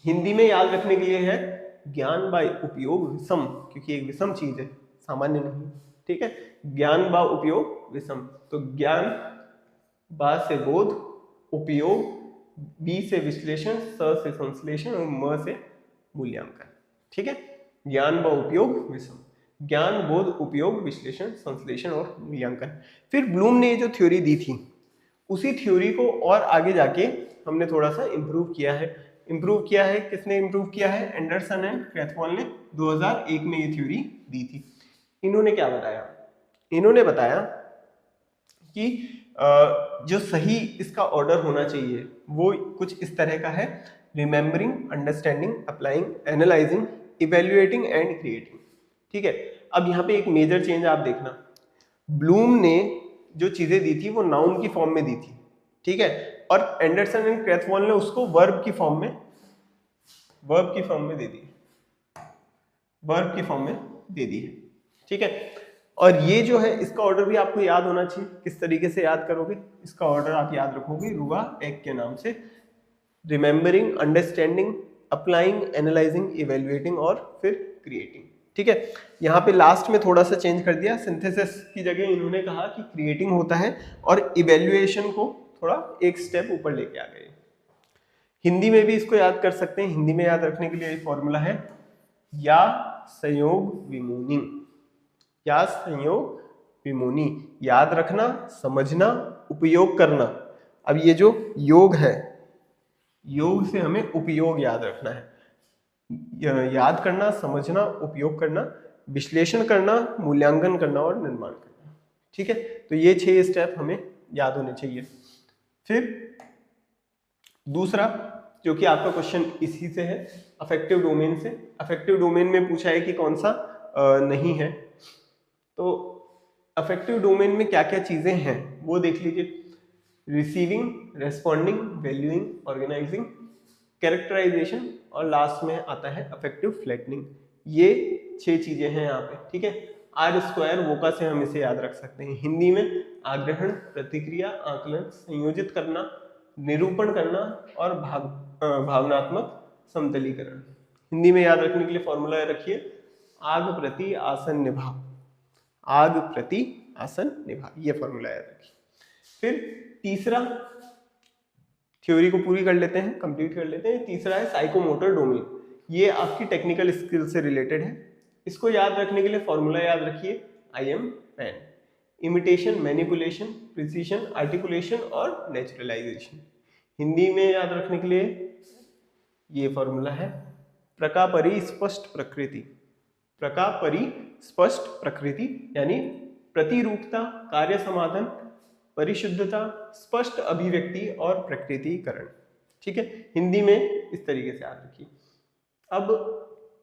हिंदी में याद रखने के लिए है ज्ञान बाय उपयोग विषम, क्योंकि एक विषम चीज है, सामान्य नहीं, ठीक है। ज्ञान बा उपयोग विषम, तो ज्ञान, बा से बोध, उपयोग, बी से विश्लेषण, स से संश्लेषण और म से मूल्यांकन, ठीक है। ज्ञान व उपयोग विषम, ज्ञान, बोध, उपयोग, विश्लेषण, संश्लेषण और मूल्यांकन। फिर ब्लूम ने जो थ्योरी दी थी उसी थ्योरी को और आगे जाके हमने थोड़ा सा इम्प्रूव किया है। किसने इम्प्रूव किया है? एंडरसन एंड क्रैथवॉल ने 2001 में ये थ्योरी दी थी। इन्होंने क्या बताया? इन्होंने बताया कि जो सही इसका ऑर्डर होना चाहिए वो कुछ इस तरह का है: remembering, understanding, applying, analysing, evaluating and creating, ठीक है। अब यहाँ पे एक मेजर चेंज आप देखना, ब्लूम ने जो चीजें दी थी वो नाउन की फॉर्म में दी थी, ठीक है, और एंडरसन एंड क्रैथवॉल ने उसको वर्ब की फॉर्म में दे दी है, ठीक है। और ये जो है इसका ऑर्डर भी आपको याद होना चाहिए। किस तरीके से याद करोगे? इसका ऑर्डर आप याद रखोगे रुआ एक के नाम से: remembering, understanding, applying, analysing, evaluating और फिर क्रिएटिंग, ठीक है। यहाँ पे लास्ट में थोड़ा सा चेंज कर दिया, सिंथेसिस की जगह इन्होंने कहा कि क्रिएटिंग होता है, और इवेल्युएशन को थोड़ा एक स्टेप ऊपर लेके आ गए। हिंदी में भी इसको याद कर सकते हैं। हिंदी में याद रखने के लिए ये फॉर्मूला है, या संयोग विमोनी। या संयोग विमोनी, याद रखना, समझना, उपयोग करना। अब ये जो योग है, योग से हमें उपयोग याद रखना है। याद करना, समझना, उपयोग करना, विश्लेषण करना, मूल्यांकन करना और निर्माण करना। ठीक है, तो ये 6 स्टेप हमें याद होने चाहिए। फिर दूसरा जो कि आपका क्वेश्चन इसी से है, अफेक्टिव डोमेन से। अफेक्टिव डोमेन में पूछा है कि कौन सा नहीं है। तो अफेक्टिव डोमेन में क्या क्या चीजें हैं वो देख लीजिए। Receiving, responding, valuing, organising, characterisation, और लास्ट में आता है अफेक्टिव फ्लैटनिंग। ये 6 चीजें हैं यहाँ पे। ठीक है, R² वोका से हम इसे याद रख सकते हैं। हिंदी में आग्रहण, प्रतिक्रिया, आकलन, संयोजित करना, निरूपण करना और भावनात्मक समतलीकरण। हिंदी में याद रखने के लिए फॉर्मूला रखिए, आग प्रति आसन निभा। आग प्रति आसन निभा, ये फॉर्मूला याद रखिए। फिर तीसरा, थ्योरी को पूरी कर लेते हैं, कंप्लीट कर लेते हैं। तीसरा है साइकोमोटर डोमेन। ये आपकी टेक्निकल स्किल से रिलेटेड है। इसको याद रखने के लिए फॉर्मूला याद रखिए, I M pen. Imitation, manipulation, precision, articulation और नेचुरलाइजेशन। हिंदी में याद रखने के लिए ये फॉर्मूला है, प्रकापरिस्पष्ट प्रकृति। प्रकापरिस्पष्ट प्रकृति यानी प्रतिरूपता, कार्य समाधान, परिशुद्धता, स्पष्ट अभिव्यक्ति और प्रकृतिकरण। ठीक है, हिंदी में इस तरीके से याद रखिए। अब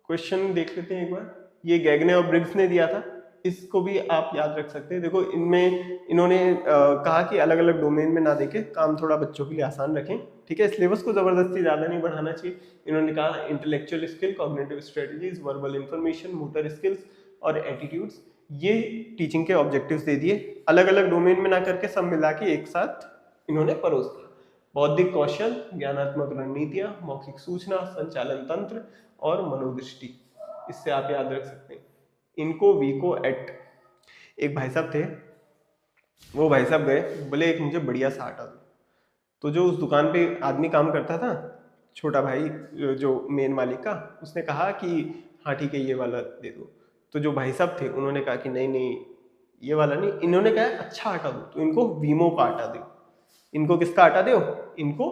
क्वेश्चन देख लेते हैं एक बार। ये गैगने और ब्रिग्स ने दिया था, इसको भी आप याद रख सकते हैं। देखो इनमें इन्होंने कहा कि अलग अलग डोमेन में ना देके काम थोड़ा बच्चों के लिए आसान रखें। ठीक है, सिलेबस को जबरदस्ती ज़्यादा नहीं बढ़ाना चाहिए। इन्होंने कहा intellectual skill, cognitive strategies, verbal information, motor skills और एटीट्यूड्स, ये टीचिंग के ऑब्जेक्टिव्स दे दिए। अलग अलग डोमेन में ना करके सब मिला के एक साथ इन्होंने परोस दिया। बौद्धिक कौशल, ज्ञानात्मक रणनीतियां, मौखिक सूचना, संचालन तंत्र और मनोदृष्टि, इससे आप याद रख सकते हैं। इनको वीको एट। एक भाई साहब थे, वो भाई साहब गए, बोले एक मुझे बढ़िया सा आटा दो। तो जो उस दुकान पे आदमी काम करता था, छोटा भाई जो मेन मालिक का, उसने कहा कि हाँ ठीक है ये वाला दे दो। तो जो भाई साहब थे उन्होंने कहा कि नहीं नहीं ये वाला नहीं। इन्होंने कहा अच्छा आटा दो, तो इनको वीमो का आटा दो। इनको किसका आटा दो? इनको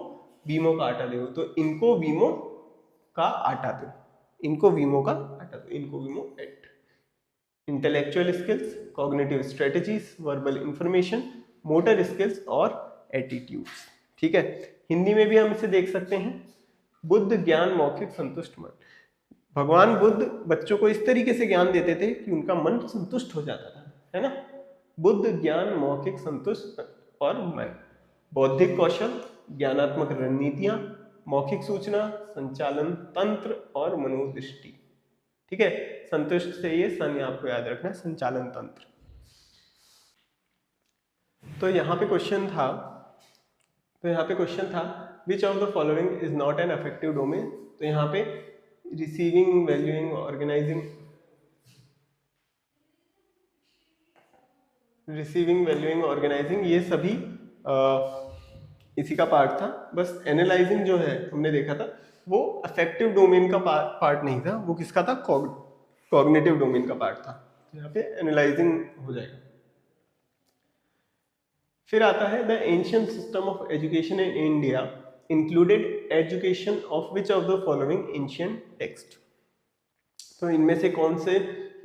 वीमो का आटा दो। तो इनको वीमो का आटा दो, इनको वीमो का आटा दो, इनको वीमो एट। Intellectual skills, cognitive strategies, verbal information, motor skills और एटीट्यूड्स। ठीक है, हिंदी में भी हम इसे देख सकते हैं, बुद्ध ज्ञान मौखिक संतुष्ट मन। भगवान बुद्ध बच्चों को इस तरीके से ज्ञान देते थे कि उनका मन संतुष्ट हो जाता था, है ना। बुद्ध ज्ञान मौखिक संतुष्ट और मन। बौद्धिक कौशल, ज्ञानात्मक रणनीतियां, मौखिक सूचना, संचालन तंत्र और मनोदृष्टि। ठीक है, संतुष्ट से ये सन आपको याद रखना है, संचालन तंत्र। तो यहाँ पे क्वेश्चन था विच of the following is not an effective domain. तो यहाँ पे रिसीविंग, वैल्यूइंग, ऑर्गेनाइजिंग, ये सभी इसी का पार्ट था। बस एनालाइजिंग जो है हमने देखा था वो अफेक्टिव डोमेन का पार्ट नहीं था, वो किसका था? कॉग्निटिव डोमेन का पार्ट था। यहाँ पे एनालाइजिंग हो जाएगा। फिर आता है the ancient system of education in India included education of which of the following ancient text. तो इनमें से कौन से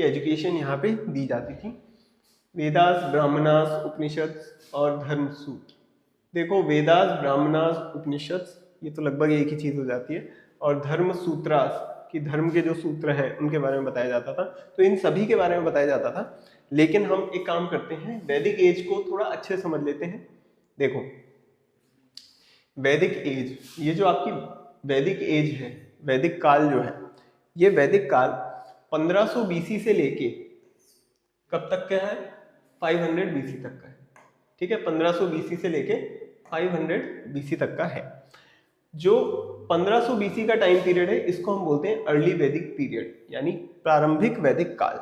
एजुकेशन यहाँ पे दी जाती थी? वेदास, ब्राह्मणास, उपनिषद और धर्मसूत्र। देखो वेदास, ब्राह्मणास, उपनिषद ये तो लगभग एक ही चीज हो जाती है, और धर्म सूत्रास कि धर्म के जो सूत्र हैं उनके बारे में बताया जाता था। तो इन सभी के बारे में बताया जाता था। लेकिन हम एक काम करते हैं, वैदिक एज को थोड़ा अच्छे समझ लेते हैं। देखो वैदिक एज, ये जो आपकी वैदिक एज है, वैदिक काल जो है, ये वैदिक काल 1500 बीसी से लेके कब तक का है? 500 बीसी तक का है। ठीक है, 1500 बीसी से लेके 500 बीसी तक का है। जो 1500 बीसी का टाइम पीरियड है इसको हम बोलते हैं अर्ली वैदिक पीरियड, यानी प्रारंभिक वैदिक काल।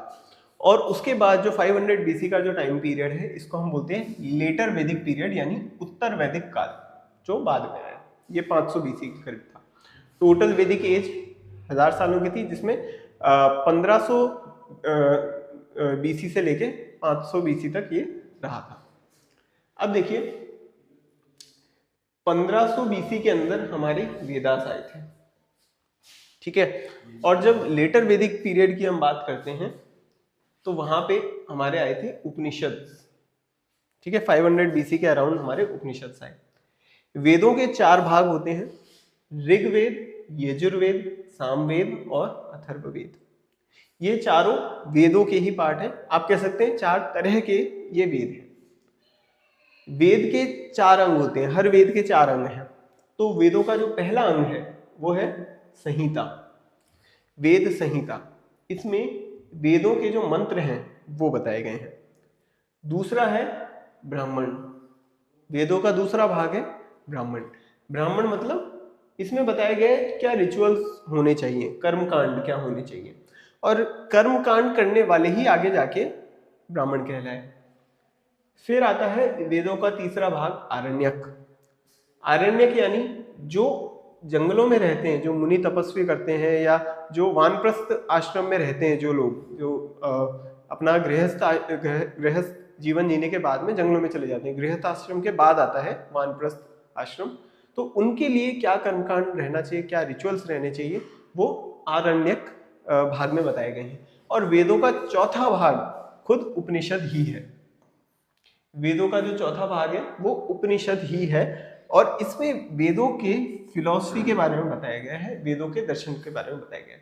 और उसके बाद जो 500 बीसी का जो टाइम पीरियड है इसको हम बोलते हैं लेटर वैदिक पीरियड, यानी उत्तर वैदिक काल, जो बाद में आया। ये 500 बीसी के करीब था। टोटल वैदिक एज 1000 सालों की थी, जिसमें 1500 बीसी से लेके 500 बीसी तक ये रहा था। अब देखिए 1500 बीसी के अंदर हमारे वेदास आए थे, ठीक है। और जब लेटर वैदिक पीरियड की हम बात करते हैं तो वहां पे हमारे आए थे उपनिषद, ठीक है। 500 बीसी के अराउंड हमारे उपनिषद आए। वेदों के 4 भाग होते हैं, ऋग्वेद, यजुर्वेद, सामवेद और अथर्ववेद। ये चारों वेदों के ही पार्ट हैं। आप कह सकते हैं 4 तरह के ये वेद हैं। वेद के 4 अंग होते हैं, हर वेद के 4 अंग हैं। तो वेदों का जो पहला अंग है वो है संहिता, वेद संहिता। इसमें वेदों के जो मंत्र हैं वो बताए गए हैं। दूसरा है ब्राह्मण, वेदों का दूसरा भाग है ब्राह्मण। ब्राह्मण मतलब इसमें बताया गया है क्या रिचुअल्स होने चाहिए, कर्मकांड क्या होने चाहिए, और कर्मकांड करने वाले ही आगे जाके ब्राह्मण कहलाए। फिर आता है वेदों का तीसरा भाग आरण्यक। आरण्यक यानी जो जंगलों में रहते हैं, जो मुनि तपस्वी करते हैं, या जो वानप्रस्थ आश्रम में रहते हैं, जो लोग जो अपना गृहस्थ जीवन जीने के बाद में जंगलों में चले जाते हैं। गृहस्थ आश्रम के बाद आता है वानप्रस्थ आश्रम। तो उनके लिए क्या कर्मकांड रहना चाहिए, क्या रिचुअल्स रहने चाहिए, वो आरण्यक भाग में बताए गए हैं। और वेदों का चौथा भाग खुद उपनिषद ही है। वेदों का जो चौथा भाग है वो उपनिषद ही है, और इसमें वेदों के फिलॉसफी के बारे में बताया गया है, वेदों के दर्शन के बारे में बताया गया है।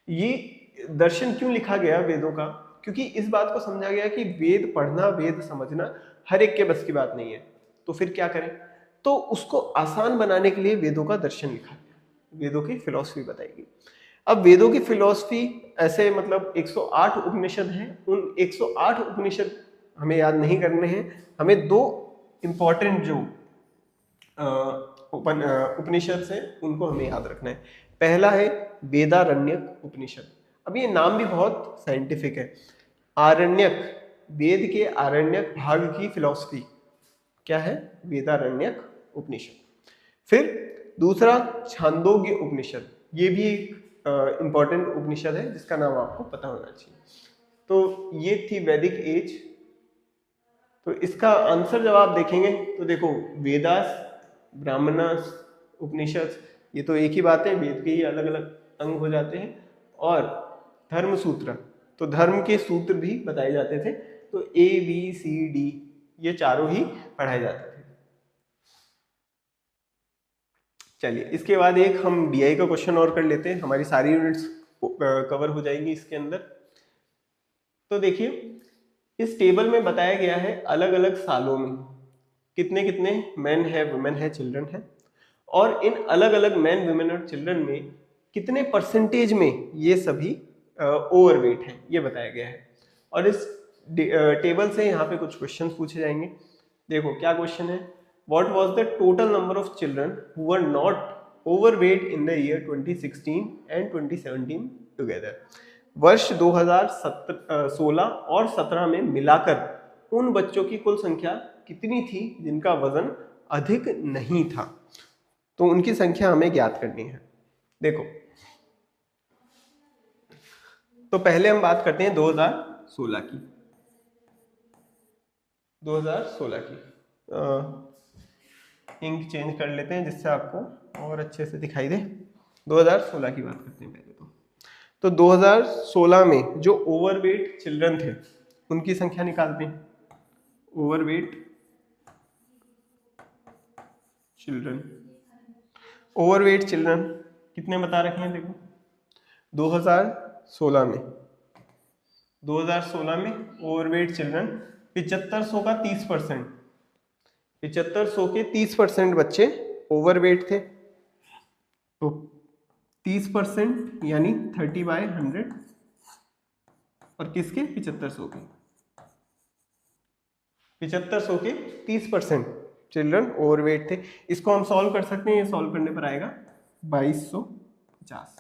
ये दर्शन क्यों लिखा गया वेदों का? क्योंकि इस बात को समझा गया कि वेद पढ़ना, वेद समझना हर एक के बस की बात नहीं है। तो फिर क्या करें? तो उसको आसान बनाने के लिए वेदों का दर्शन लिखा गया, वेदों की फिलॉसफी बताई गई। अब वेदों की फिलॉसफी ऐसे मतलब 108 उपनिषद हैं। उन 108 उपनिषद हमें याद नहीं करने हैं, हमें 2 इंपॉर्टेंट जो उपनिषद से उनको हमें याद रखना है। पहला है वेदारण्यक उपनिषद। अब ये नाम भी बहुत साइंटिफिक है। आरण्यक, वेद के आरण्यक भाग की फिलॉसफी क्या है? वेदारण्यक उपनिषद। फिर दूसरा छांदोग्य उपनिषद, ये भी एक इंपॉर्टेंट उपनिषद है जिसका नाम आपको पता होना चाहिए। तो ये थी वैदिक एज। तो इसका आंसर जब आप देखेंगे तो देखो वेदास, ब्राह्मणास, उपनिषद, ये तो एक ही बात है, वेद के ही अलग अलग अंग हो जाते हैं। और धर्म सूत्र, तो धर्म के सूत्र भी बताए जाते थे। तो ABCD ये चारों ही पढ़ाए जाते थे। चलिए इसके बाद एक हम DI का क्वेश्चन और कर लेते हैं, हमारी सारी यूनिट्स कवर हो जाएंगी इसके अंदर। तो देखिए इस टेबल में बताया गया है अलग अलग सालों में कितने कितने मैन है, वुमेन है, चिल्ड्रन है, और इन अलग अलग मैन, वुमेन और चिल्ड्रन में कितने परसेंटेज में ये सभी ओवरवेट हैं, ये बताया गया है। और इस टेबल से यहाँ पे कुछ क्वेश्चंस पूछे जाएंगे। देखो क्या क्वेश्चन है, what was the total number of children who were not overweight in the year 2016 and 2017 together. वर्ष 2016 और 17 में मिलाकर उन बच्चों की कुल संख्या कितनी थी जिनका वजन अधिक नहीं था। तो उनकी संख्या हमें ज्ञात करनी है। देखो तो पहले हम बात करते हैं 2016 की। 2016 की इंक चेंज कर लेते हैं जिससे आपको और अच्छे से दिखाई दे। 2016 की बात करते हैं पहले तो 2016 में जो ओवरवेट चिल्ड्रन थे उनकी संख्या निकालते हैं। ओवरवेट चिल्ड्रन, ओवरवेट चिल्ड्रन कितने बता रखे हैं? देखो 2016 में ओवरवेट चिल्ड्रन 7500 का 30%, 7500 के 30% बच्चे ओवरवेट थे। तो 30% यानी 30/100, और किसके? 7500 के। 7500 के 30% चिल्ड्रन ओवरवेट थे। इसको हम सॉल्व कर सकते हैं, ये सॉल्व करने पर आएगा 2250।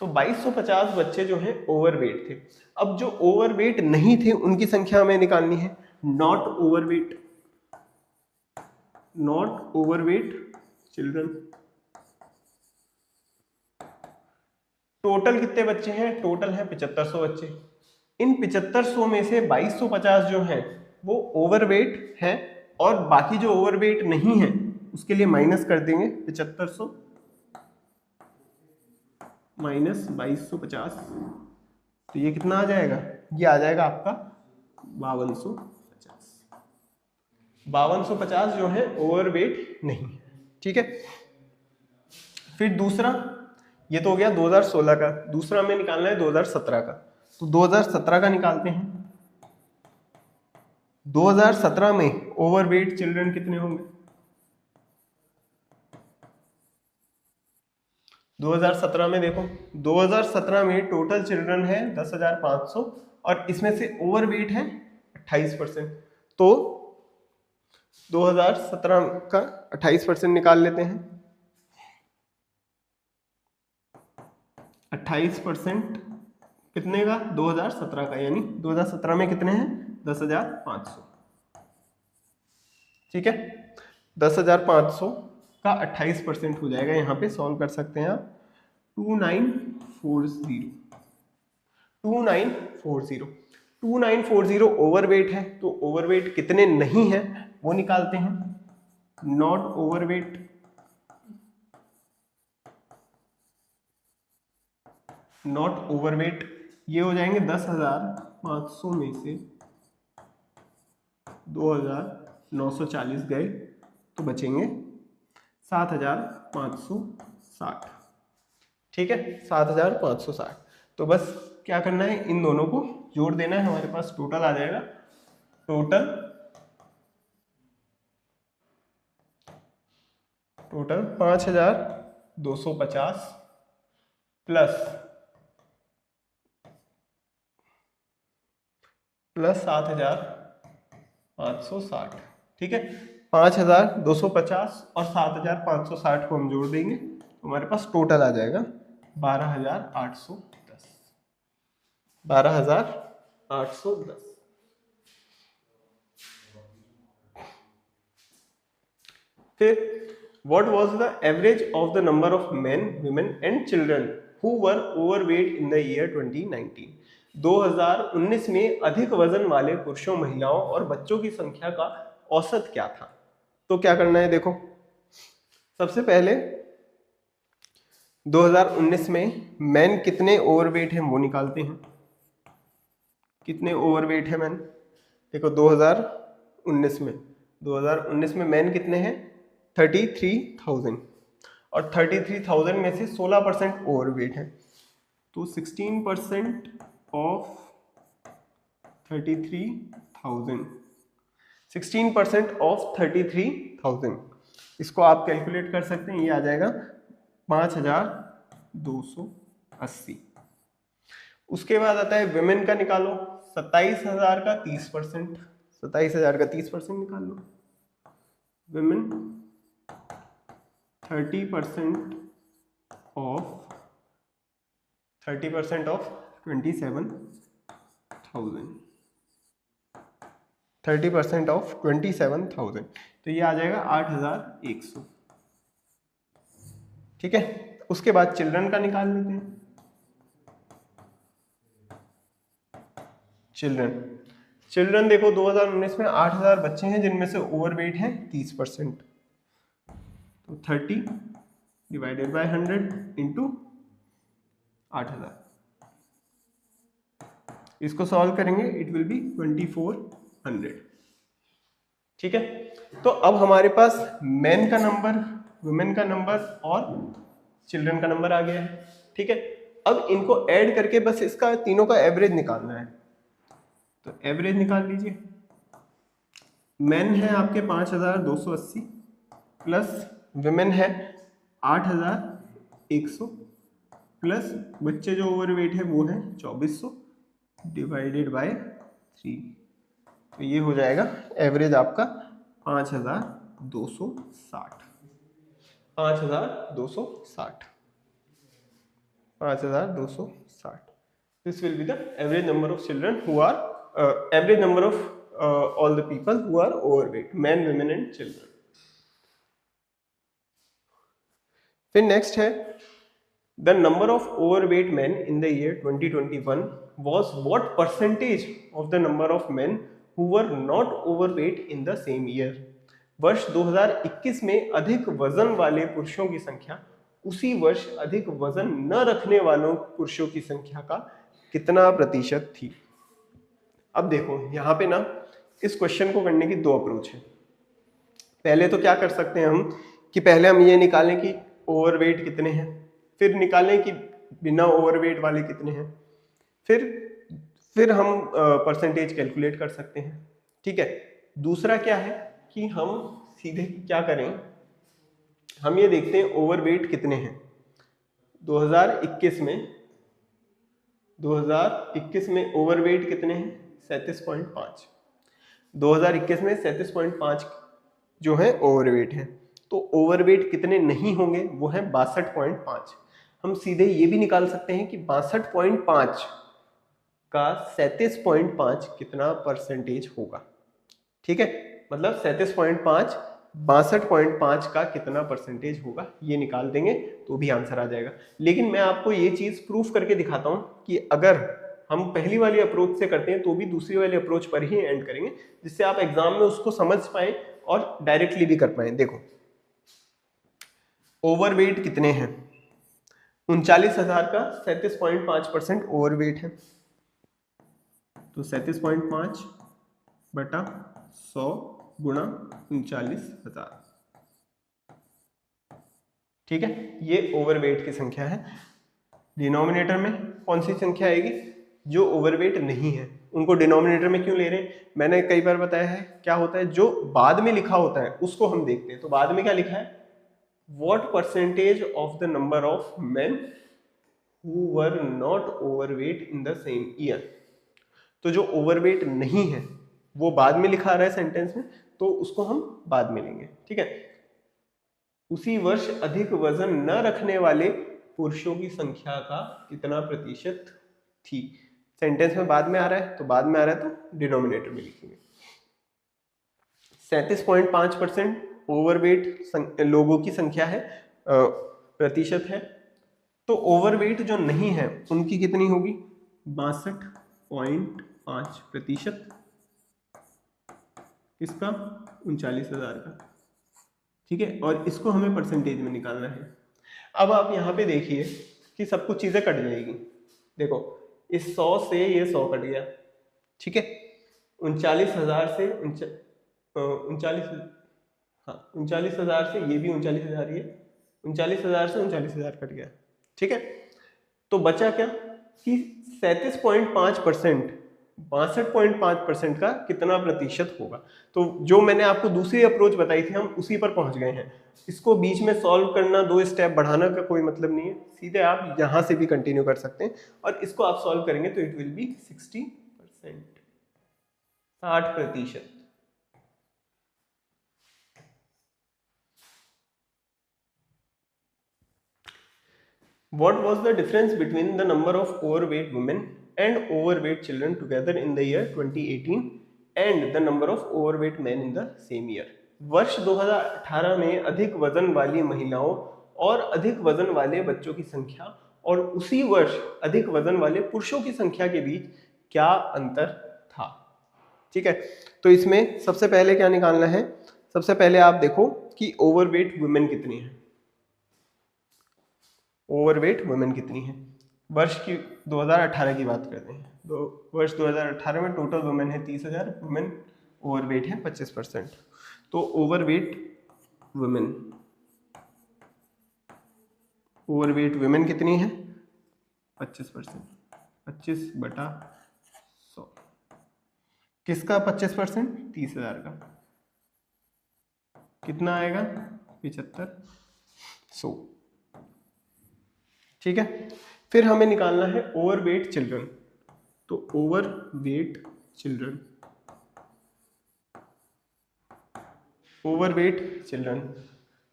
तो 2250 बच्चे जो हैं ओवरवेट थे। अब जो ओवरवेट नहीं थे उनकी संख्या हमें निकालनी है। Not overweight children. टोटल कितने बच्चे हैं? टोटल है 7500 बच्चे। इन 7500 में से 2250 जो हैं वो ओवरवेट हैं, और बाकी जो ओवरवेट नहीं है उसके लिए माइनस कर देंगे 7500 माइनस 2250। तो ये कितना आ जाएगा? ये आ जाएगा आपका 5250। 5250 जो है ओवरवेट नहीं है, ठीक है। फिर दूसरा, ये तो हो गया 2016 का। दूसरा हमें निकालना है 2017 का। तो 2017 का निकालते हैं। 2017 में ओवरवेट चिल्ड्रन कितने होंगे? 2017 में देखो, 2017 में टोटल चिल्ड्रन है 10,500 और इसमें से ओवरवेट है 28%। तो 2017 का 28% निकाल लेते हैं। 28% कितने का? 2017 का, यानी 2017 में कितने हैं? 10,500, ठीक है। 10,500 का 28% हो जाएगा, यहाँ पे सॉल्व कर सकते हैं आप। 2940 ओवरवेट है, तो ओवरवेट कितने नहीं है वो निकालते हैं। नॉट ओवरवेट ये हो जाएंगे 10,500 में से 2,940 गए तो बचेंगे 7,560, ठीक है। 7,560। तो बस क्या करना है, इन दोनों को जोड़ देना है, हमारे पास टोटल आ जाएगा। टोटल 5,250 प्लस 7,560, ठीक है। 5,250 और 7,560 को हम जोड़ देंगे तो हमारे पास टोटल आ जाएगा 12,810। 12,810। फिर what was the average of the number of men, women and children who were overweight in the year 2019? 2019 में अधिक वजन वाले पुरुषों, महिलाओं और बच्चों की संख्या का औसत क्या था? तो क्या करना है, देखो सबसे पहले 2019 में मैन कितने ओवरवेट हैं वो निकालते हैं। कितने ओवरवेट है मैन? देखो 2019 में मैन कितने हैं? 33,000, और 33,000 में से 16% ओवरवेट है, तो 16% ऑफ 33,000, 16% ऑफ 33,000, इसको आप कैलकुलेट कर सकते हैं, ये आ जाएगा 5,280। उसके बाद आता है विमेन का, निकालो 27,000 का 30%, 27,000 का 30% निकाल लो। विमेन 30% ऑफ 27,000, 30% ऑफ 27,000, तो ये आ जाएगा 8,100, ठीक है। उसके बाद चिल्ड्रन का निकाल लेते हैं। चिल्ड्रन देखो 2019 में 8,000 बच्चे हैं जिनमें से ओवरवेट है 30%, तो 30 डिवाइडेड बाय 100 इंटू 8,000, इसको सॉल्व करेंगे इट विल बी 2400, ठीक है। तो अब हमारे पास मैन का नंबर, वुमेन का नंबर और चिल्ड्रन का नंबर आ गया है, ठीक है। अब इनको ऐड करके बस इसका तीनों का एवरेज निकालना है, तो एवरेज निकाल लीजिए। मैन है आपके 5,280 प्लस विमेन है 8,100 प्लस बच्चे जो ओवरवेट है वो है 2,400 डिवाइडेड बाय 3, तो ये हो जाएगा एवरेज आपका 5,000 5260 5260 5260. This will be the average number of children who are average number of all the people who are overweight, men, women and children. फिर नेक्स्ट है the number of overweight men in the year 2021 was what percentage of the number of men who were not overweight in the same year. वर्ष 2021 में अधिक वजन वाले पुरुषों की संख्या उसी वर्ष अधिक वजन न रखने वालों पुरुषों की संख्या का कितना प्रतिशत थी. अब देखो यहाँ पे ना इस क्वेश्चन को करने की दो अप्रोच है. पहले तो क्या कर सकते हैं हम कि पहले हम ये निकालें कि ओवरवेट कितने हैं, फिर निकालें कि बिना ओवरवेट वाले कितने हैं, फिर हम परसेंटेज कैलकुलेट कर सकते हैं. ठीक है. दूसरा क्या है कि हम सीधे क्या करें, हम ये देखते हैं ओवरवेट कितने हैं. 2021 में ओवरवेट कितने हैं, 37.5. 2021 में 37.5 जो है ओवरवेट है. तो ओवरवेट कितने नहीं होंगे, वो है 62.5. हम सीधे ये भी निकाल सकते हैं कि 62.5 का 37.5 कितना परसेंटेज होगा. ठीक है. मतलब 37.5 62.5 का कितना परसेंटेज होगा ये निकाल देंगे तो भी आंसर आ जाएगा. लेकिन मैं आपको ये चीज प्रूफ करके दिखाता हूं कि अगर हम पहली वाली अप्रोच से करते हैं तो भी दूसरी वाली अप्रोच पर ही एंड करेंगे, जिससे आप एग्जाम में उसको समझ पाए और डायरेक्टली भी कर पाए. देखो ओवरवेट कितने हैं, 39,000 का 37.5% ओवरवेट है. तो 37.5 बटा 100 गुणा 39,000. ठीक है. ये ओवरवेट की संख्या है. डिनोमिनेटर में कौन सी संख्या आएगी, जो ओवरवेट नहीं है उनको डिनोमिनेटर में क्यों ले रहे हैं, मैंने कई बार बताया है. क्या होता है, जो बाद में लिखा होता है उसको हम देखते हैं. तो बाद में क्या लिखा है, what percentage of the number of men who were not overweight in the same year. तो जो ओवरवेट नहीं है वो बाद में लिखा आ रहा है सेंटेंस में, तो उसको हम बाद में लेंगे. ठीक है. उसी वर्ष अधिक वजन न रखने वाले पुरुषों की संख्या का कितना प्रतिशत थी. सेंटेंस में बाद में आ रहा है तो बाद में आ रहा है तो डिनोमिनेटर में लिखेंगे. 37.5% ओवरवेट लोगों की संख्या है, प्रतिशत है. तो ओवरवेट जो नहीं है उनकी कितनी होगी, 62.5%. इसका 39,000 का. ठीक है. और इसको हमें परसेंटेज में निकालना है. अब आप यहाँ पे देखिए कि सब कुछ चीजें कट जाएगी. देखो इस 100 से ये 100 कट गया. ठीक है. 39,000 से 39,000 से ये भी 39,000, ये 39,000 से 39,000 कट गया. ठीक है. तो बचा क्या कि 37.5% 62.5% का कितना प्रतिशत होगा. तो जो मैंने आपको दूसरी अप्रोच बताई थी हम उसी पर पहुंच गए हैं. इसको बीच में सॉल्व करना, 2 स्टेप बढ़ाना का कोई मतलब नहीं है. सीधे आप यहां से भी कंटिन्यू कर सकते हैं और इसको आप सॉल्व करेंगे तो it will be 60%, 60%. What was the difference between the number of overweight women and overweight children together in the year 2018 and the number of overweight men in the same year? वर्ष 2018 में अधिक वजन वाली महिलाओं और अधिक वजन वाले बच्चों की संख्या और उसी वर्ष अधिक वजन वाले पुरुषों की संख्या के बीच क्या अंतर था. ठीक है. तो इसमें सबसे पहले क्या निकालना है, सबसे पहले आप देखो कि ओवरवेट वुमेन कितनी है. ओवरवेट वुमेन कितनी है, वर्ष की 2018 की बात करते हैं. तो वर्ष 2018 में टोटल वुमेन है 30,000, वुमेन ओवरवेट है 25%. तो ओवरवेट वुमेन कितनी है, 25%. 25 बटा 100. किसका 25%, 30,000 का. कितना आएगा, 7500. ठीक है. फिर हमें निकालना है ओवरवेट चिल्ड्रन. तो ओवरवेट चिल्ड्रन ओवरवेट चिल्ड्रन।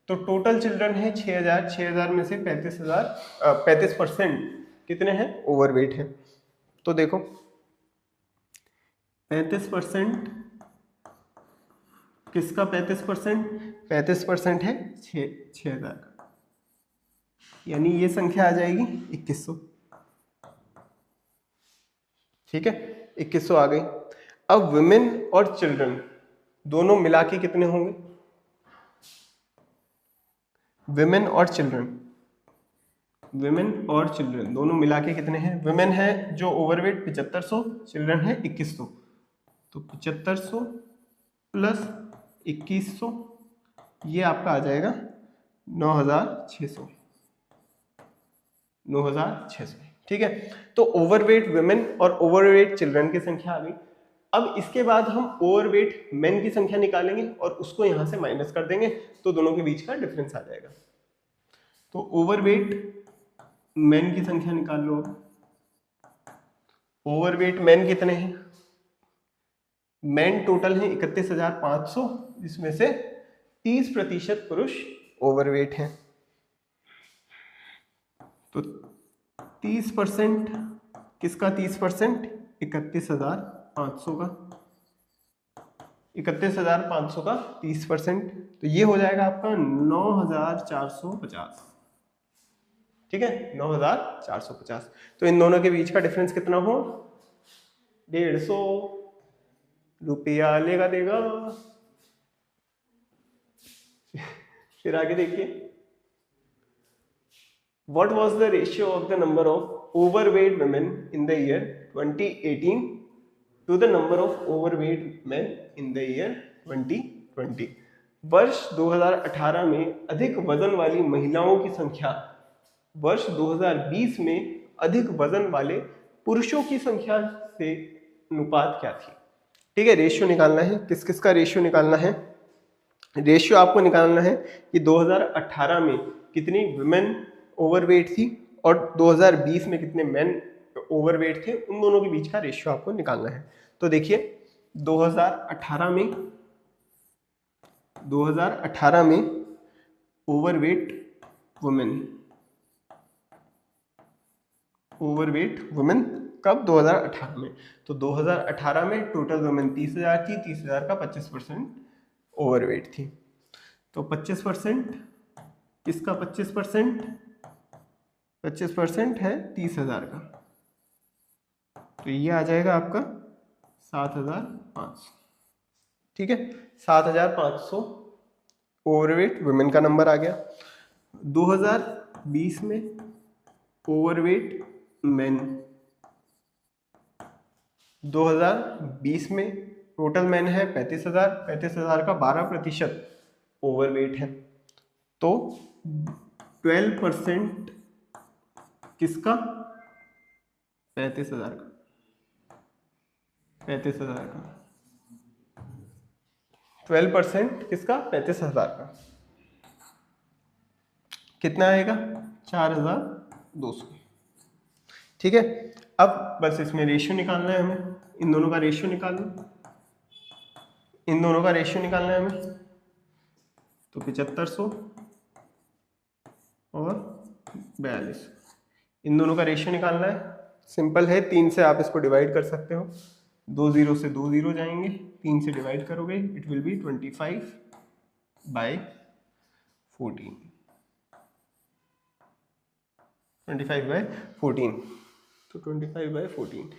तो टोटल चिल्ड्रन है 6000, 6000 में से 35% कितने हैं? ओवरवेट है। तो देखो 35% किसका? 35% है 6000 का, यानी ये संख्या आ जाएगी 2100। ठीक है, 2100 आ गई। अब वुमेन और चिल्ड्रन दोनों मिला के कितने होंगे? विमेन और चिल्ड्रन दोनों मिला के कितने हैं? विमेन है जो ओवरवेट 7500, चिल्ड्रन है 2100। तो 7500 प्लस 2100 ये आपका आ जाएगा 9600। 9600। ठीक है, तो ओवरवेट विमेन और ओवरवेट चिल्ड्रन की संख्या आ गई। अब इसके बाद हम ओवरवेट मेन की संख्या निकालेंगे और उसको यहां से माइनस कर देंगे, तो दोनों के बीच का डिफरेंस आ जाएगा। तो ओवरवेट मेन की संख्या निकाल लो। ओवरवेट मेन कितने हैं? मेन टोटल है 31,500, जिसमें से 30% पुरुष ओवरवेट हैं। तो 30% किसका? 30% 31,500 का। 31,500 का 30%, तो ये हो जाएगा आपका 9,450। ठीक है, 9,450। तो इन दोनों के बीच का डिफरेंस कितना हो? 150 रुपया देगा। फिर आगे देखिए, what was the ratio of the number of overweight women in the year 2018 to the number of overweight men in the year 2020? वर्ष 2018 में अधिक वजन वाली महिलाओं की संख्या वर्ष 2020 में अधिक वजन वाले पुरुषों की संख्या से अनुपात क्या थी? ठीक है, रेशियो निकालना है। किस किस का रेशियो निकालना है? रेशियो आपको निकालना है कि 2018 में कितनी विमेन ओवरवेट थी और 2020 में कितने मेन ओवरवेट थे, उन दोनों के बीच का रेशियो आपको निकालना है। तो देखिए 2018 में ओवरवेट वुमेन कब? 2018 में। तो 2018 में टोटल वुमेन 30,000 थी, 30,000 का 25% ओवरवेट थी। तो 25% किसका? 25% है 30,000 का, तो ये आ जाएगा आपका 7,500। ठीक है, 7,500 ओवरवेट वुमेन का नंबर आ गया। 2020 में ओवरवेट मेन, 2020 में टोटल मैन है 35,000, 35,000 का 12% ओवरवेट है। तो 12% किसका? 35,000 का। 12% किसका? 35,000 का। कितना आएगा? 4,200। ठीक है, अब बस इसमें रेशियो निकालना है हमें। इन दोनों का रेशियो निकालना है हमें। तो 7500 और 4200, इन दोनों का रेशियो निकालना है। सिंपल है, 3 से आप इसको डिवाइड कर सकते हो। 2 0 से 2 0 जाएंगे, 3 से डिवाइड करोगे, इट विल बी 25/14। 25/14, तो 25/14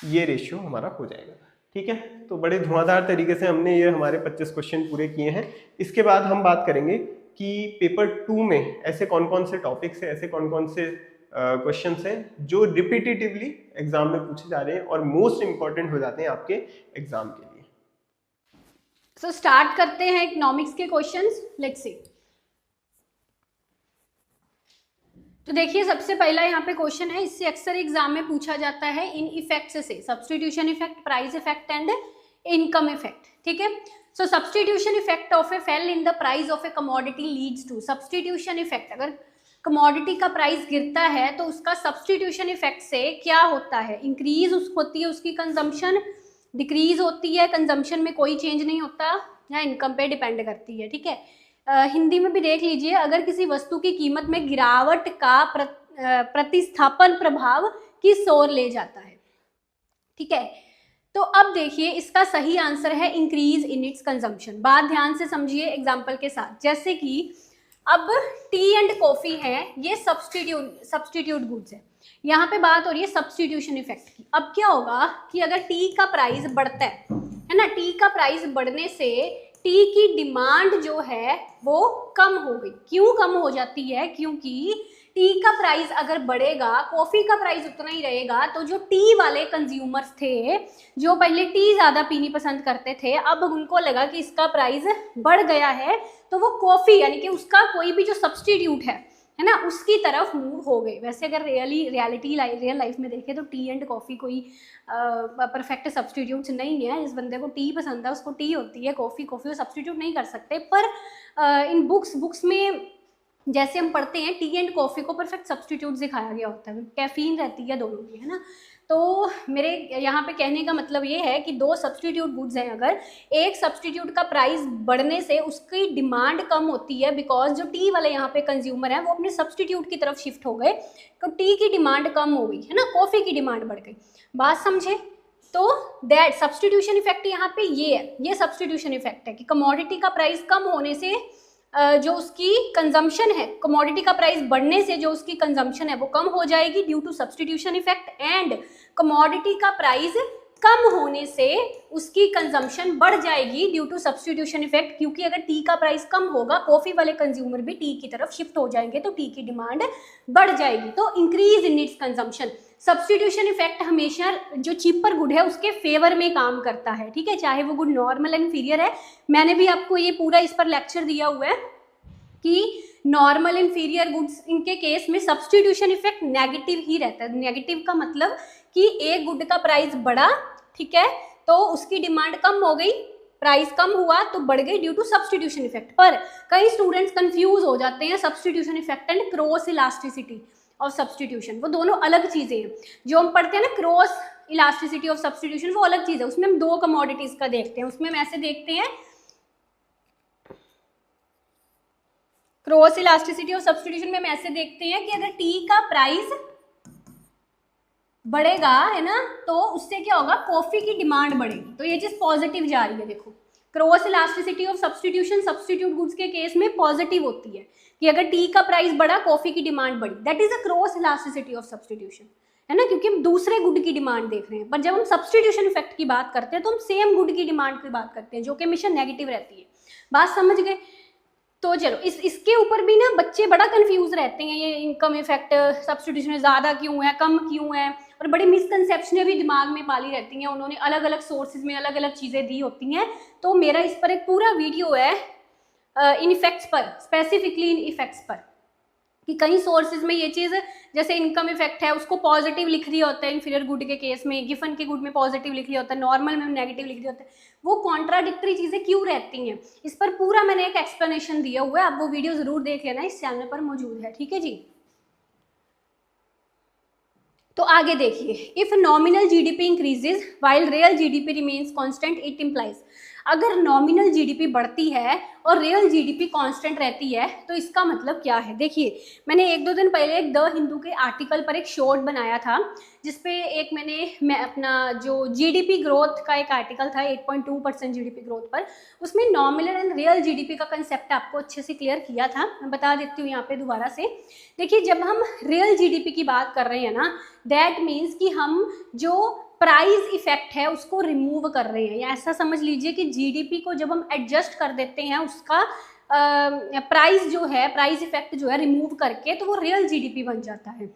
ये रेशियो हमारा हो जाएगा। ठीक है, तो बड़े धुआंधार तरीके से हमने ये हमारे 25 क्वेश्चन पूरे किए हैं। इसके बाद हम बात करेंगे कि पेपर 2 में ऐसे कौन कौन से टॉपिक्स हैं, ऐसे कौन कौन से क्वेश्चंस हैं जो रिपीटेटिवली एग्जाम में पूछे जा रहे हैं और मोस्ट इंपॉर्टेंट हो जाते हैं आपके एग्जाम के लिए। सो स्टार्ट करते हैं इकोनॉमिक्स के क्वेश्चंस। Let's see. तो देखिए सबसे पहला यहाँ पे क्वेश्चन है, इससे अक्सर एग्जाम में पूछा जाता है इन इफेक्ट्स से, substitution effect, price effect and income effect. ठीक है, so substitution effect of a fail in the price of a commodity leads to. Substitution effect, अगर कमोडिटी का प्राइस गिरता है तो उसका सब्स्टिट्यूशन इफेक्ट से क्या होता है? इंक्रीज होती है उसकी कंजम्पशन डिक्रीज होती है, कंजम्पशन में कोई चेंज नहीं होता, या इनकम पे डिपेंड करती है, ठीक है। हिंदी में भी देख लीजिए, अगर किसी वस्तु की कीमत में गिरावट का प्रतिस्थापन प्रभाव किस ओर ले जाता है, ठीक है। तो अब देखिए इसका सही आंसर है इंक्रीज इन इट्स कंजम्पशन। बात ध्यान से समझिए एग्जांपल के साथ, जैसे कि अब टी एंड कॉफी है, ये सब्सटीट्यूट गुड्स है, यहाँ पे बात हो रही है सब्सटीट्यूशन इफेक्ट की। अब क्या होगा कि अगर टी का प्राइस बढ़ता है ना, टी का प्राइस बढ़ने से टी की डिमांड जो है वो कम हो गई। क्यों कम हो जाती है? क्योंकि टी का प्राइस अगर बढ़ेगा, कॉफी का प्राइस उतना ही रहेगा, तो जो टी वाले कंज्यूमर्स थे, जो पहले टी ज़्यादा पीनी पसंद करते थे, अब उनको लगा कि इसका प्राइस बढ़ गया है, तो वो कॉफ़ी यानी कि उसका कोई भी जो सब्सटीट्यूट है ना, उसकी तरफ मूव हो गए। वैसे अगर रियल लाइफ में देखें तो टी एंड कॉफ़ी कोई परफेक्ट सब्सटीट्यूट नहीं है। जिस बंदे को टी पसंद है उसको टी होती है, कॉफ़ी वो सब्सटीट्यूट नहीं कर सकते। पर इन बुक्स में जैसे हम पढ़ते हैं टी एंड कॉफ़ी को परफेक्ट सब्सटीट्यूट दिखाया गया होता है, कैफीन रहती है दोनों की, है ना। तो मेरे यहाँ पे कहने का मतलब ये है कि दो सब्सटीट्यूट गुड्स हैं, अगर एक सब्सटीट्यूट का प्राइस बढ़ने से उसकी डिमांड कम होती है, बिकॉज जो टी वाले यहाँ पे कंज्यूमर हैं वो अपने सब्सटीट्यूट की तरफ शिफ्ट हो गए, तो टी की डिमांड कम हो गई, है ना, कॉफ़ी की डिमांड बढ़ गई। बात समझे? तो दैट सब्सटीट्यूशन इफेक्ट यहाँ पे ये है, ये सब्सटीट्यूशन इफेक्ट है कि कमोडिटी का प्राइस कम होने से जो उसकी कंजम्पशन है, कमोडिटी का प्राइस बढ़ने से जो उसकी कंजम्पशन है वो कम हो जाएगी due to substitution effect, and commodity का प्राइस कम होने से उसकी कंजम्पशन बढ़ जाएगी ड्यू टू सब्सटीट्यूशन इफेक्ट, क्योंकि अगर टी का प्राइस कम होगा, कॉफ़ी वाले कंज्यूमर भी टी की तरफ शिफ्ट हो जाएंगे, तो टी की डिमांड बढ़ जाएगी, तो increase in its consumption. Substitution effect हमेशा जो चीपर गुड है उसके फेवर में काम करता है, ठीक है, चाहे वो गुड नॉर्मल एंड इंफीरियर है। मैंने भी आपको ये पूरा इस पर लेक्चर दिया हुआ है कि नॉर्मल इंफीरियर गुड्स इनके केस में सब्सटीट्यूशन इफेक्ट नेगेटिव ही रहता है। नेगेटिव का मतलब कि एक गुड का प्राइस बढ़ा, ठीक है, तो उसकी डिमांड कम हो गई, प्राइस कम हुआ तो बढ़ गई ड्यू टू सब्सटीट्यूशन इफेक्ट। पर कई स्टूडेंट्स कंफ्यूज हो जाते हैं substitution effect and cross elasticity of substitution, वो दोनों अलग चीज़ें हैं। जो हम पढ़ते हैं ना क्रॉस इलास्टिसिटी ऑफ सब्सटीट्यूशन, वो अलग चीज़ है, उसमें हम दो कमोडिटीज़ का देखते हैं। उसमें हम ऐसे देखते हैं, क्रॉस इलास्टिसिटी ऑफ सब्सटीट्यूशन में हम ऐसे देखते हैं कि अगर टी का प्राइस बढ़ेगा, है ना, तो उससे क्या होगा, कॉफ़ी की डिमांड बढ़ेगी, तो ये चीज़ पॉजिटिव जा रही है। देखो cross elasticity of substitution substitute goods के केस में पॉजिटिव होती है कि अगर टी का प्राइस बढ़ा, कॉफ़ी की डिमांड बढ़ी, that is a cross elasticity of substitution, है ना, क्योंकि हम दूसरे गुड की डिमांड देख रहे हैं। पर जब हम सब्सटीट्यूशन इफेक्ट की बात करते हैं तो हम सेम गुड की डिमांड की बात करते हैं, जो कि हमेशा नेगेटिव रहती है। बात समझ गए? तो चलो इसके ऊपर भी ना बच्चे बड़ा कंफ्यूज रहते हैं, ये इनकम इफेक्ट सब्सटीट्यूशन ज़्यादा क्यों है, कम क्यों है, और बड़ी मिसकंसेप्शनें भी दिमाग में पाली रहती हैं। उन्होंने अलग अलग सोर्सेज में अलग अलग चीज़ें दी होती हैं, तो मेरा इस पर एक पूरा वीडियो है इन इफेक्ट्स पर, स्पेसिफिकली इन इफेक्ट्स पर, कि कई सोर्सेज में ये चीज़, जैसे इनकम इफेक्ट है उसको पॉजिटिव लिख दिया होता है इंफीरियर गुड के केस में, गिफन के गुड में पॉजिटिव लिख दिया होता है, नॉर्मल में नेगेटिव लिख दिया होता है। वो कॉन्ट्राडिक्टरी चीज़ें क्यों रहती हैं, इस पर पूरा मैंने एक एक्सप्लेनेशन दिया हुआ है, आप वो वीडियो ज़रूर देख लेना, इस चैनल पर मौजूद है, ठीक है जी। तो आगे देखिए, if nominal GDP increases while real GDP remains constant, it implies, अगर नॉमिनल जीडीपी बढ़ती है और रियल जीडीपी कांस्टेंट रहती है तो इसका मतलब क्या है। देखिए मैंने एक दो दिन पहले एक द हिंदू के आर्टिकल पर एक शॉर्ट बनाया था, जिसपे एक मैं अपना जो जीडीपी ग्रोथ का एक आर्टिकल था 8.2% जीडीपी ग्रोथ पर, उसमें नॉमिनल एंड रियल जीडीपी का कंसेप्ट आपको अच्छे से क्लियर किया था। मैं बता देती हूँ यहाँ पे दोबारा से। देखिए जब हम रियल जीडीपी की बात कर रहे हैं ना, दैट मीन्स कि हम जो प्राइस इफेक्ट है उसको रिमूव कर रहे हैं, या ऐसा समझ लीजिए कि जीडीपी को जब हम एडजस्ट कर देते हैं उसका प्राइस जो है, प्राइस इफेक्ट जो है रिमूव करके, तो वो रियल जीडीपी बन जाता है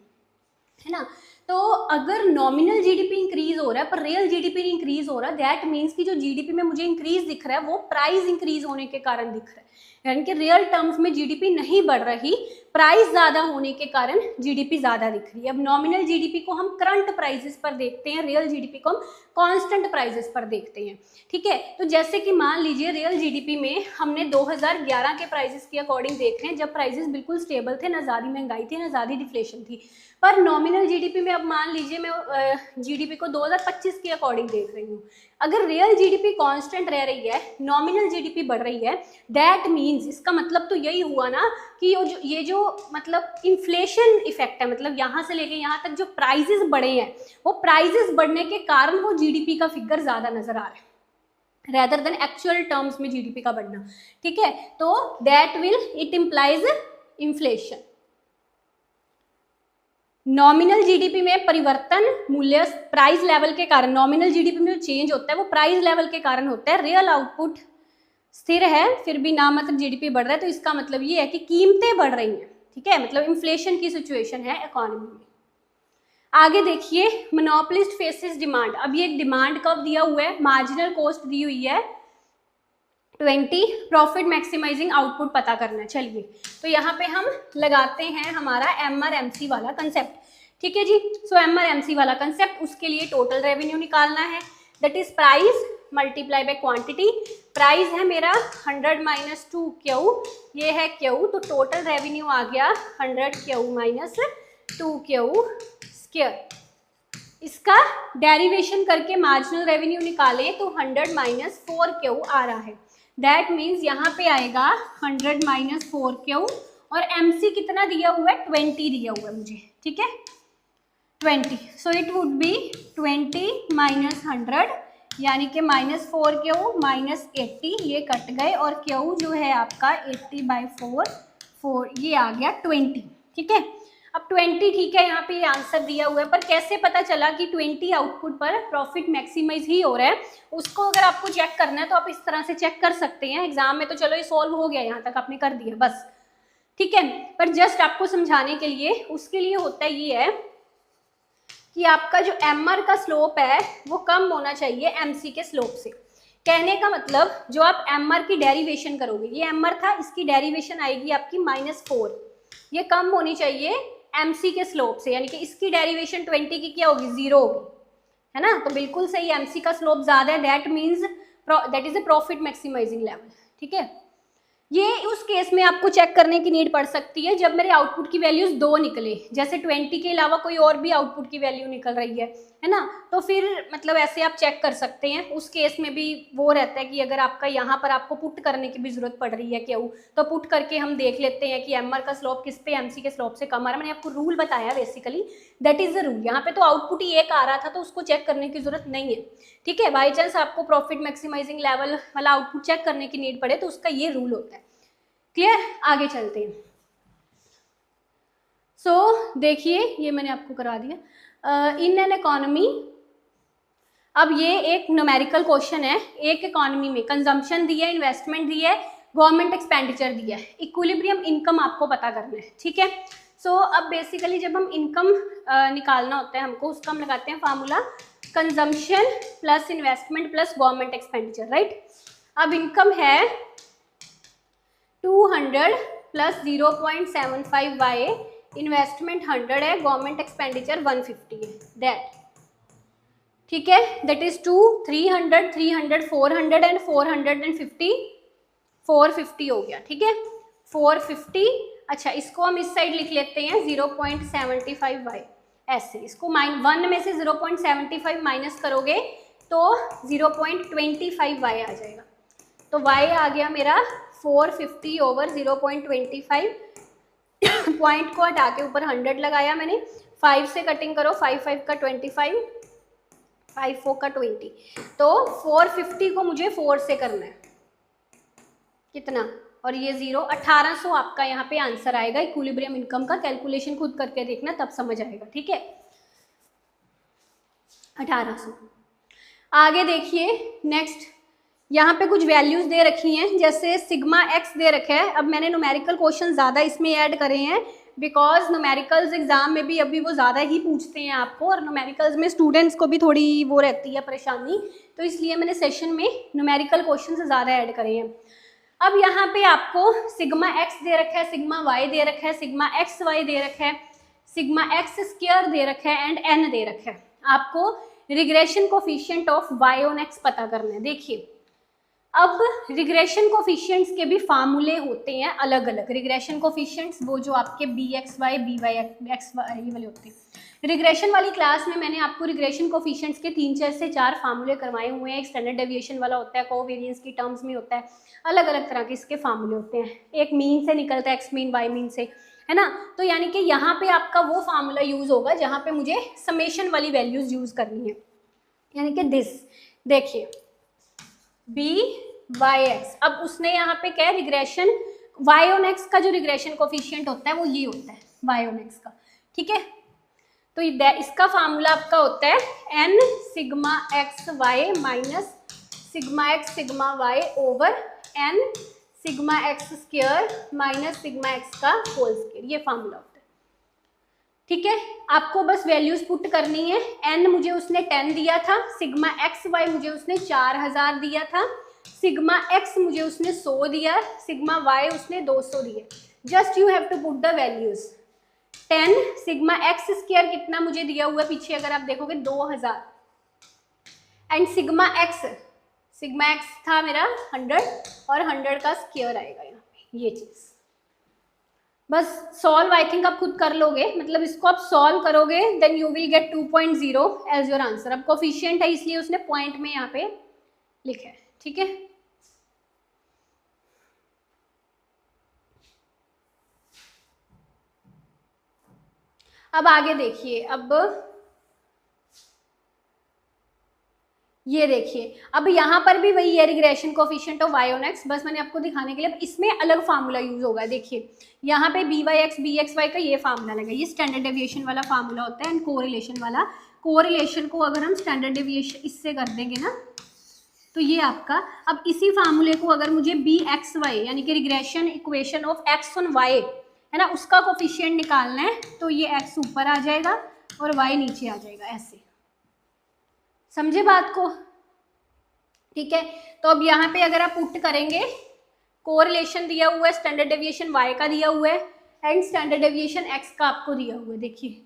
ना। तो अगर नॉमिनल जीडीपी इंक्रीज हो रहा है पर रियल जीडीपी नहीं इंक्रीज हो रहा, दैट मीन्स कि जो जीडीपी में मुझे इंक्रीज दिख रहा है वो प्राइस इंक्रीज होने के कारण दिख रहा है, यानी कि रियल टर्म्स में जीडीपी नहीं बढ़ रही, प्राइस ज़्यादा होने के कारण जीडीपी ज़्यादा दिख रही है। अब नॉमिनल जीडीपी को हम करंट प्राइसेस पर देखते हैं, रियल जीडीपी को हम कांस्टेंट प्राइसेस पर देखते हैं, ठीक है। तो जैसे कि मान लीजिए रियल जीडीपी में हमने 2011 के प्राइसेस के अकॉर्डिंग देख रहे हैं, जब प्राइसेस बिल्कुल स्टेबल थे, ना ज़्यादा महंगाई थी ना ज़्यादा डिफ्लेशन थी। पर नॉमिनल जीडीपी में अब मान लीजिए मैं जीडीपी को 2025 के अकॉर्डिंग देख रही हूँ, अगर रियल जीडीपी कांस्टेंट रह रही है, नॉमिनल जीडीपी बढ़ रही है, दैट मीन्स इसका मतलब तो यही हुआ ना कि ये जो मतलब इन्फ्लेशन इफेक्ट है, मतलब यहाँ से लेके यहाँ तक जो प्राइजेस बढ़े हैं, वो प्राइजेस बढ़ने के कारण वो जीडीपी का फिगर ज़्यादा नजर आ रहा है rather than एक्चुअल टर्म्स में जीडीपी का बढ़ना, ठीक है। तो that will it implies inflation. Nominal GDP में परिवर्तन मूल्य प्राइस लेवल के कारण, नॉमिनल जीडीपी में जो चेंज होता है वो प्राइस लेवल के कारण होता है। रियल आउटपुट स्थिर है फिर भी नामात्र जीडीपी बढ़ रहा है, तो इसका मतलब ये है कि कीमतें बढ़ रही हैं, ठीक है, मतलब इन्फ्लेशन की सिचुएशन है इकोनॉमी में। आगे देखिए, मोनोपोलिस्ट फेसेस डिमांड। अब ये डिमांड कब दिया हुआ है, मार्जिनल कॉस्ट दी हुई है 20, प्रॉफिट मैक्सिमाइजिंग आउटपुट पता करना है। चलिए तो यहाँ पे हम लगाते हैं हमारा MRMC वाला कंसेप्ट, ठीक है जी। सो MRMC वाला कंसेप्ट, उसके लिए टोटल रेवेन्यू निकालना है, that is price multiply by quantity. Price है मेरा 100 माइनस 2Q, ये है Q, तो टोटल रेवेन्यू आ गया 100Q माइनस 2Q स्क्वायर। इसका डेरिवेशन करके मार्जिनल रेवेन्यू निकालें तो 100 माइनस 4Q आ रहा है। दैट मीन्स यहाँ पे आएगा 100 माइनस 4Q, और MC कितना दिया हुआ है, 20 दिया हुआ है मुझे, ठीक है, 20। So it would B 20 minus 100, यानी कि माइनस 4Q माइनस 80, ये कट गए, और Q जो है आपका 80/4, ये आ गया 20, ठीक है। अब 20 ठीक है, यहाँ पे ये आंसर दिया हुआ है, पर कैसे पता चला कि 20 आउटपुट पर प्रॉफिट मैक्सिमाइज ही हो रहा है। उसको अगर आपको चेक करना है तो आप इस तरह से चेक कर सकते हैं। एग्जाम में तो चलो ये सॉल्व हो गया, यहाँ तक आपने कर दिया बस, ठीक है, पर जस्ट आपको समझाने के लिए, उसके लिए होता ये है कि आपका जो MR का स्लोप है वो कम होना चाहिए MC के स्लोप से। कहने का मतलब जो आप MR की डेरिवेशन करोगे, ये MR था, इसकी डेरिवेशन आएगी आपकी -4, ये कम होनी चाहिए MC के स्लोप से, यानी कि इसकी डेरिवेशन 20 की क्या होगी, 0 होगी, है ना। तो बिल्कुल सही, MC का स्लोप ज्यादा है, that means that is a profit maximising level, ठीक है। ये उस केस में आपको चेक करने की नीड पड़ सकती है जब मेरे आउटपुट की वैल्यूज 2 निकले, जैसे 20 के अलावा कोई और भी आउटपुट की वैल्यू निकल रही है ना, तो फिर मतलब ऐसे आप चेक कर सकते हैं। उस केस में भी वो रहता है कि अगर आपका यहाँ पर आपको पुट करने की भी जरूरत पड़ रही है क्यों, तो पुट करके हम देख लेते हैं कि MR का स्लोप किस पे MC के स्लोप से कम आ रहा है। मैंने आपको रूल बताया basically, that is the rule. यहाँ पे तो आउटपुट ही एक आ रहा था तो उसको चेक करने की जरूरत नहीं है, ठीक है। बाई चांस आपको प्रॉफिट मैक्सिमाइजिंग लेवल वाला आउटपुट चेक करने की नीड पड़े तो उसका ये रूल होता है, क्लियर। आगे चलते हैं। सो देखिए, ये मैंने आपको करा दिया। इन एन इकोनॉमी, अब ये एक न्यूमेरिकल क्वेश्चन है। एक इकोनॉमी में कंजम्पशन दी है, इन्वेस्टमेंट दी है, गवर्नमेंट एक्सपेंडिचर दिया है, इक्विलिब्रियम इनकम आपको पता करना है, ठीक है। सो अब बेसिकली जब हम इनकम निकालना होता है हमको, उसका हम लगाते हैं formula consumption plus investment plus government expenditure, right. अब इनकम है 200 प्लस 0.75y, इन्वेस्टमेंट 100 है, गवर्नमेंट एक्सपेंडिचर 150 है, दैट, ठीक है, दैट इज 2, 300, 300, 400 एंड 450, 450 हो गया, ठीक है, 450। अच्छा, इसको हम इस साइड लिख लेते हैं 0.75y, ऐसे। इसको 1 में से 0.75 माइनस करोगे तो 0.25y आ जाएगा, तो y आ गया मेरा 450 ओवर 0.25, पॉइंट को हटा के ऊपर 100 लगाया मैंने, 5 से कटिंग करो, 5 5 का 25, 5 4 का 20, तो 450 को मुझे 4 से करना है, कितना, और ये 0, 1800 आपका यहाँ पे आंसर आएगा। इक्विलिब्रियम इनकम का कैलकुलेशन खुद करके देखना, तब समझ आएगा, ठीक है, 1800। आगे देखिए नेक्स्ट, यहाँ पे कुछ वैल्यूज दे रखी हैं, जैसे सिग्मा x दे रखा है। अब मैंने न्यूमेरिकल क्वेश्चन ज़्यादा इसमें ऐड करे हैं बिकॉज न्यूमेरिकल्स एग्जाम में भी अभी वो ज़्यादा ही पूछते हैं आपको, और न्यूमेरिकल्स में स्टूडेंट्स को भी थोड़ी वो रहती है परेशानी, तो इसलिए मैंने सेशन में न्यूमेरिकल क्वेश्चन ज़्यादा ऐड करे हैं। अब यहाँ पे आपको सिग्मा x दे रखा है, सिग्मा y दे रखा है, सिग्मा xy दे रखा है, सिग्मा x स्क्वायर दे रखा है एंड n दे रखा है। आपको regression coefficient of y on x पता करना है। देखिए अब रिग्रेशन कोफिशिएंट्स के भी फार्मूले होते हैं अलग अलग। रिग्रेशन कोफिशिएंट्स वो जो आपके बी एक्स वाई ये वाले होते हैं। रिग्रेशन वाली क्लास में मैंने आपको रिग्रेशन कोफिशिएंट्स के 3 से 4 फार्मूले करवाए हुए हैं। एक स्टैंडर्ड डेविएशन वाला होता है, कोवेरिएंस की टर्म्स में होता है, अलग अलग तरह के इसके फार्मूले होते हैं। एक मीन से निकलता है, एक्स मीन वाई मीन से, है ना। तो यानी कि यहाँ पे आपका वो फार्मूला यूज होगा जहाँ पे मुझे समेशन वाली वैल्यूज यूज करनी है, यानी कि दिस देखिए बी वाई एक्स। अब उसने यहाँ पे क्या है, रिग्रेशन वाई ऑन एक्स का जो रिग्रेशन कोफिशिएंट होता है वो ये होता है वाई ऑन एक्स का, ठीक है। तो इसका फार्मूला आपका होता है N sigma X Y minus sigma X sigma Y over N sigma X square minus sigma X का होल स्क्वायर, ये फार्मूला होता है, ठीक है। आपको बस वैल्यूज पुट करनी है। एन मुझे उसने 10 दिया था, सिग्मा एक्स वाई मुझे उसने 4000 दिया था, सिग्मा एक्स मुझे उसने 100 दिया, सिग्मा वाई उसने 200 दिए। Just you have to put the values. 10 sigma X square कितना मुझे दिया हुआ है पीछे अगर आप देखोगे 2000, एंड सिग्मा एक्स था मेरा 100 और 100 का स्क्वायर आएगा यहाँ पे, ये चीज। बस सॉल्व आई थिंक आप खुद कर लोगे, मतलब इसको आप सॉल्व करोगे then you will get 2.0 as your answer. अब कोफिशिएंट है इसलिए उसने पॉइंट में यहाँ पे लिखा है, ठीक है। अब आगे देखिए, अब ये देखिए, अब यहाँ पर भी वही है regression coefficient of Y on X, बस मैंने आपको दिखाने के लिए। अब इसमें अलग फार्मूला यूज होगा। देखिए यहाँ पे बी वाई एक्स वाई का ये फार्मूला लगा, ये स्टैंडर्ड डेविएशन वाला फार्मूला होता है एंड कोरिलेशन वाला। कोरिलेशन को अगर हम स्टैंडर्ड डेविएशन इससे कर देंगे ना तो ये आपका, अब इसी फार्मूले को अगर मुझे बी एक्स वाई यानी कि regression equation of X on Y है ना, उसका कोफिशिएंट निकालना है, तो ये एक्स ऊपर आ जाएगा और वाई नीचे आ जाएगा, ऐसे। समझे बात को, ठीक है। तो अब यहाँ पे अगर आप पुट करेंगे, कोरिलेशन दिया हुआ है, स्टैंडर्ड डेविएशन वाई का दिया हुआ है एंड स्टैंडर्ड डेविएशन एक्स का आपको दिया हुआ है। देखिए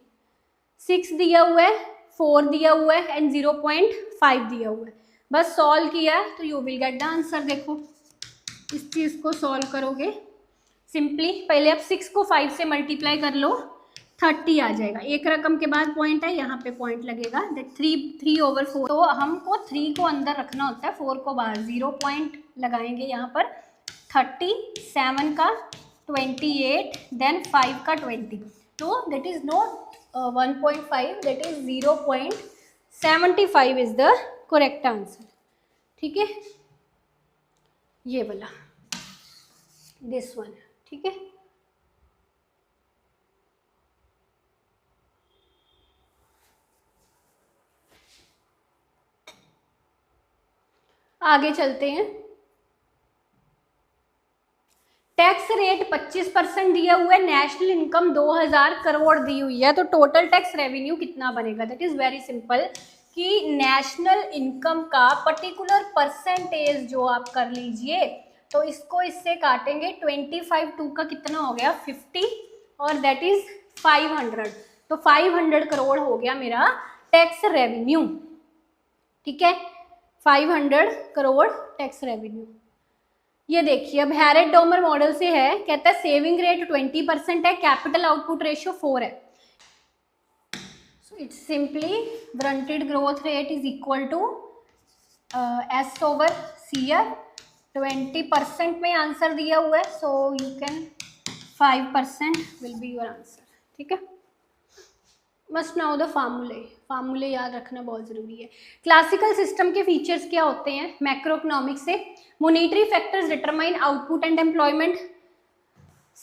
6 दिया हुआ है, 4 दिया हुआ है एंड 0.5 दिया हुआ है। बस सॉल्व किया तो you will get the answer. देखो इस चीज़ को सॉल्व करोगे सिंपली, पहले आप 6 को 5 से मल्टीप्लाई कर लो, 30 आ जाएगा। एक रकम के बाद पॉइंट है, यहाँ पे पॉइंट लगेगा, दैट 3/4। तो हमको 3 को अंदर रखना होता है, 4 को बाहर। 0 पॉइंट लगाएंगे यहाँ पर, 30, 7 का 28, देन 5 का 20। तो that is not 1.5, that is 0.75 is the correct answer, ठीक है। ये वाला, दिस वन, ठीक है। आगे चलते हैं। टैक्स रेट 25% दिया हुआ है, नेशनल इनकम 2000 करोड़ दी हुई है, तो टोटल टैक्स रेवेन्यू कितना बनेगा? दैट इज वेरी सिंपल कि नेशनल इनकम का पर्टिकुलर परसेंटेज जो आप कर लीजिए, तो इसको इससे काटेंगे, 25 2 का कितना हो गया 50 और दैट इज 500। तो 500 करोड़ हो गया मेरा टैक्स रेवेन्यू, ठीक है। 500 करोड़ टैक्स रेवेन्यू। ये देखिए, अब हैरेट डोमर मॉडल से है, कहता है सेविंग रेट 20% है, कैपिटल आउटपुट रेशियो 4 है। So it's simply warranted growth rate is equal to S over CR. 20% में आंसर दिया हुआ है, so you can 5% will be your answer, ठीक है। मस्ट नाउ द फार्मूले याद रखना बहुत ज़रूरी है। क्लासिकल सिस्टम के फीचर्स क्या होते हैं मैक्रो इकोनॉमिक्स से? Monetary factors determine output and employment,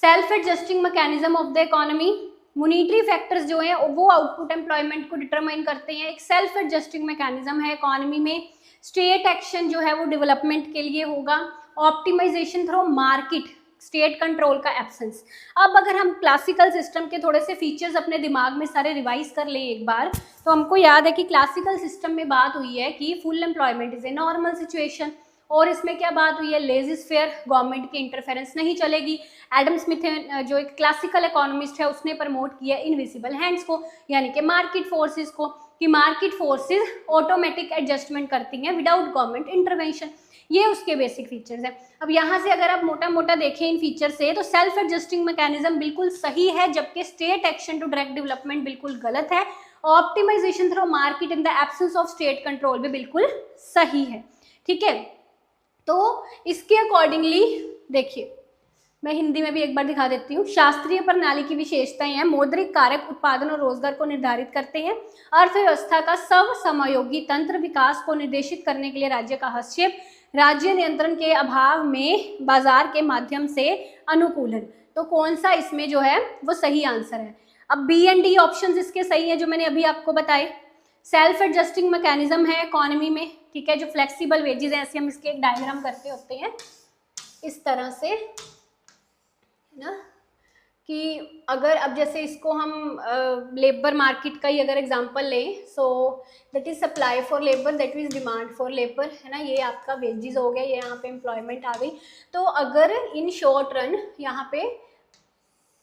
self adjusting mechanism of the economy. Monetary factors जो हैं वो आउटपुट एम्प्लॉयमेंट को डिटरमाइन करते हैं। एक सेल्फ एडजस्टिंग मैकेनिज्म है इकोनॉमी में। स्टेट एक्शन जो है वो डेवलपमेंट के लिए होगा। Optimisation through market, state control का एब्सेंस। अब अगर हम क्लासिकल सिस्टम के थोड़े से फीचर्स अपने दिमाग में सारे रिवाइज कर लें एक बार, तो हमको याद है कि क्लासिकल सिस्टम में बात हुई है कि full employment is a normal situation, और इसमें क्या बात हुई है, लेजिस्फेयर, गवर्नमेंट की इंटरफेरेंस नहीं चलेगी। एडम स्मिथ जो एक क्लासिकल इकोनॉमिस्ट है उसने प्रमोट किया इनविजिबल हैंड्स को, यानी कि मार्केट फोर्सेस को, कि मार्केट फोर्सेस ऑटोमेटिक एडजस्टमेंट करती हैं विदाउट गवर्नमेंट इंटरवेंशन। ये उसके बेसिक फीचर्स हैं। अब यहाँ से अगर आप मोटा मोटा देखें इन फीचर से, तो सेल्फ एडजस्टिंग मैकेनिज्म बिल्कुल सही है, जबकि state action to direct development बिल्कुल गलत है। Optimisation through market in the absence of state control भी बिल्कुल सही है। ठीक है, तो इसके अकॉर्डिंगली देखिए, मैं हिंदी में भी एक बार दिखा देती हूँ। शास्त्रीय प्रणाली की विशेषताएं हैं, मौद्रिक कारक उत्पादन और रोजगार को निर्धारित करते हैं। अर्थव्यवस्था का समयोगी तंत्र, विकास को निर्देशित करने के लिए राज्य का हस्तक्षेप, राज्य नियंत्रण के अभाव में बाजार के माध्यम से अनुकूलन। तो कौन सा इसमें जो है वो सही आंसर है? अब बी एंड डी ऑप्शन इसके सही है जो मैंने अभी आपको बताए। सेल्फ एडजस्टिंग मैकेनिज्म है इकोनॉमी में, ठीक है, जो फ्लेक्सिबल वेजेस है, ऐसे हम इसके एक डायग्राम करते होते हैं इस तरह से, है ना, कि अगर अब जैसे इसको हम लेबर मार्केट का ही अगर एग्जांपल लें, so that is supply for labour, that is demand for labour, है ना, ये आपका वेजेस हो गया, ये यहाँ पे एम्प्लॉयमेंट आ गई। तो अगर इन शॉर्ट रन यहाँ पे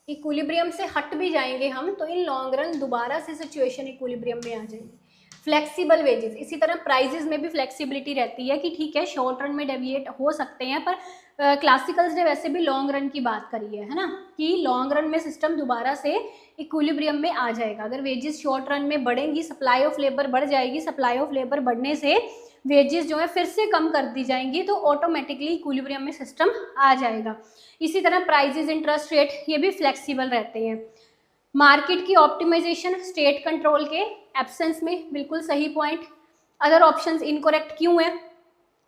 इक्विलिब्रियम से हट भी जाएंगे हम, तो इन लॉन्ग रन दोबारा से सिचुएशन इक्विलिब्रियम में आ जाएगी। फ्लेक्सिबल वेजेस, इसी तरह प्राइजेस में भी फ्लेक्सिबिलिटी रहती है कि ठीक है शॉर्ट रन में डेविएट हो सकते हैं, पर क्लासिकल्स ने वैसे भी लॉन्ग रन की बात करी है ना, कि लॉन्ग रन में सिस्टम दोबारा से इक्विलिब्रियम में आ जाएगा। अगर वेजेस शॉर्ट रन में बढ़ेंगी, सप्लाई ऑफ लेबर बढ़ जाएगी, सप्लाई ऑफ लेबर बढ़ने से वेजेस जो है फिर से कम कर दी जाएंगी, तो ऑटोमेटिकली इक्विलिब्रियम में सिस्टम आ जाएगा। इसी तरह प्राइजेस, इंटरेस्ट रेट, ये भी फ्लेक्सिबल रहते हैं। मार्केट की ऑप्टिमाइजेशन स्टेट कंट्रोल के एब्सेंस में, बिल्कुल सही पॉइंट। अदर ऑप्शंस इनकरेक्ट क्यों है?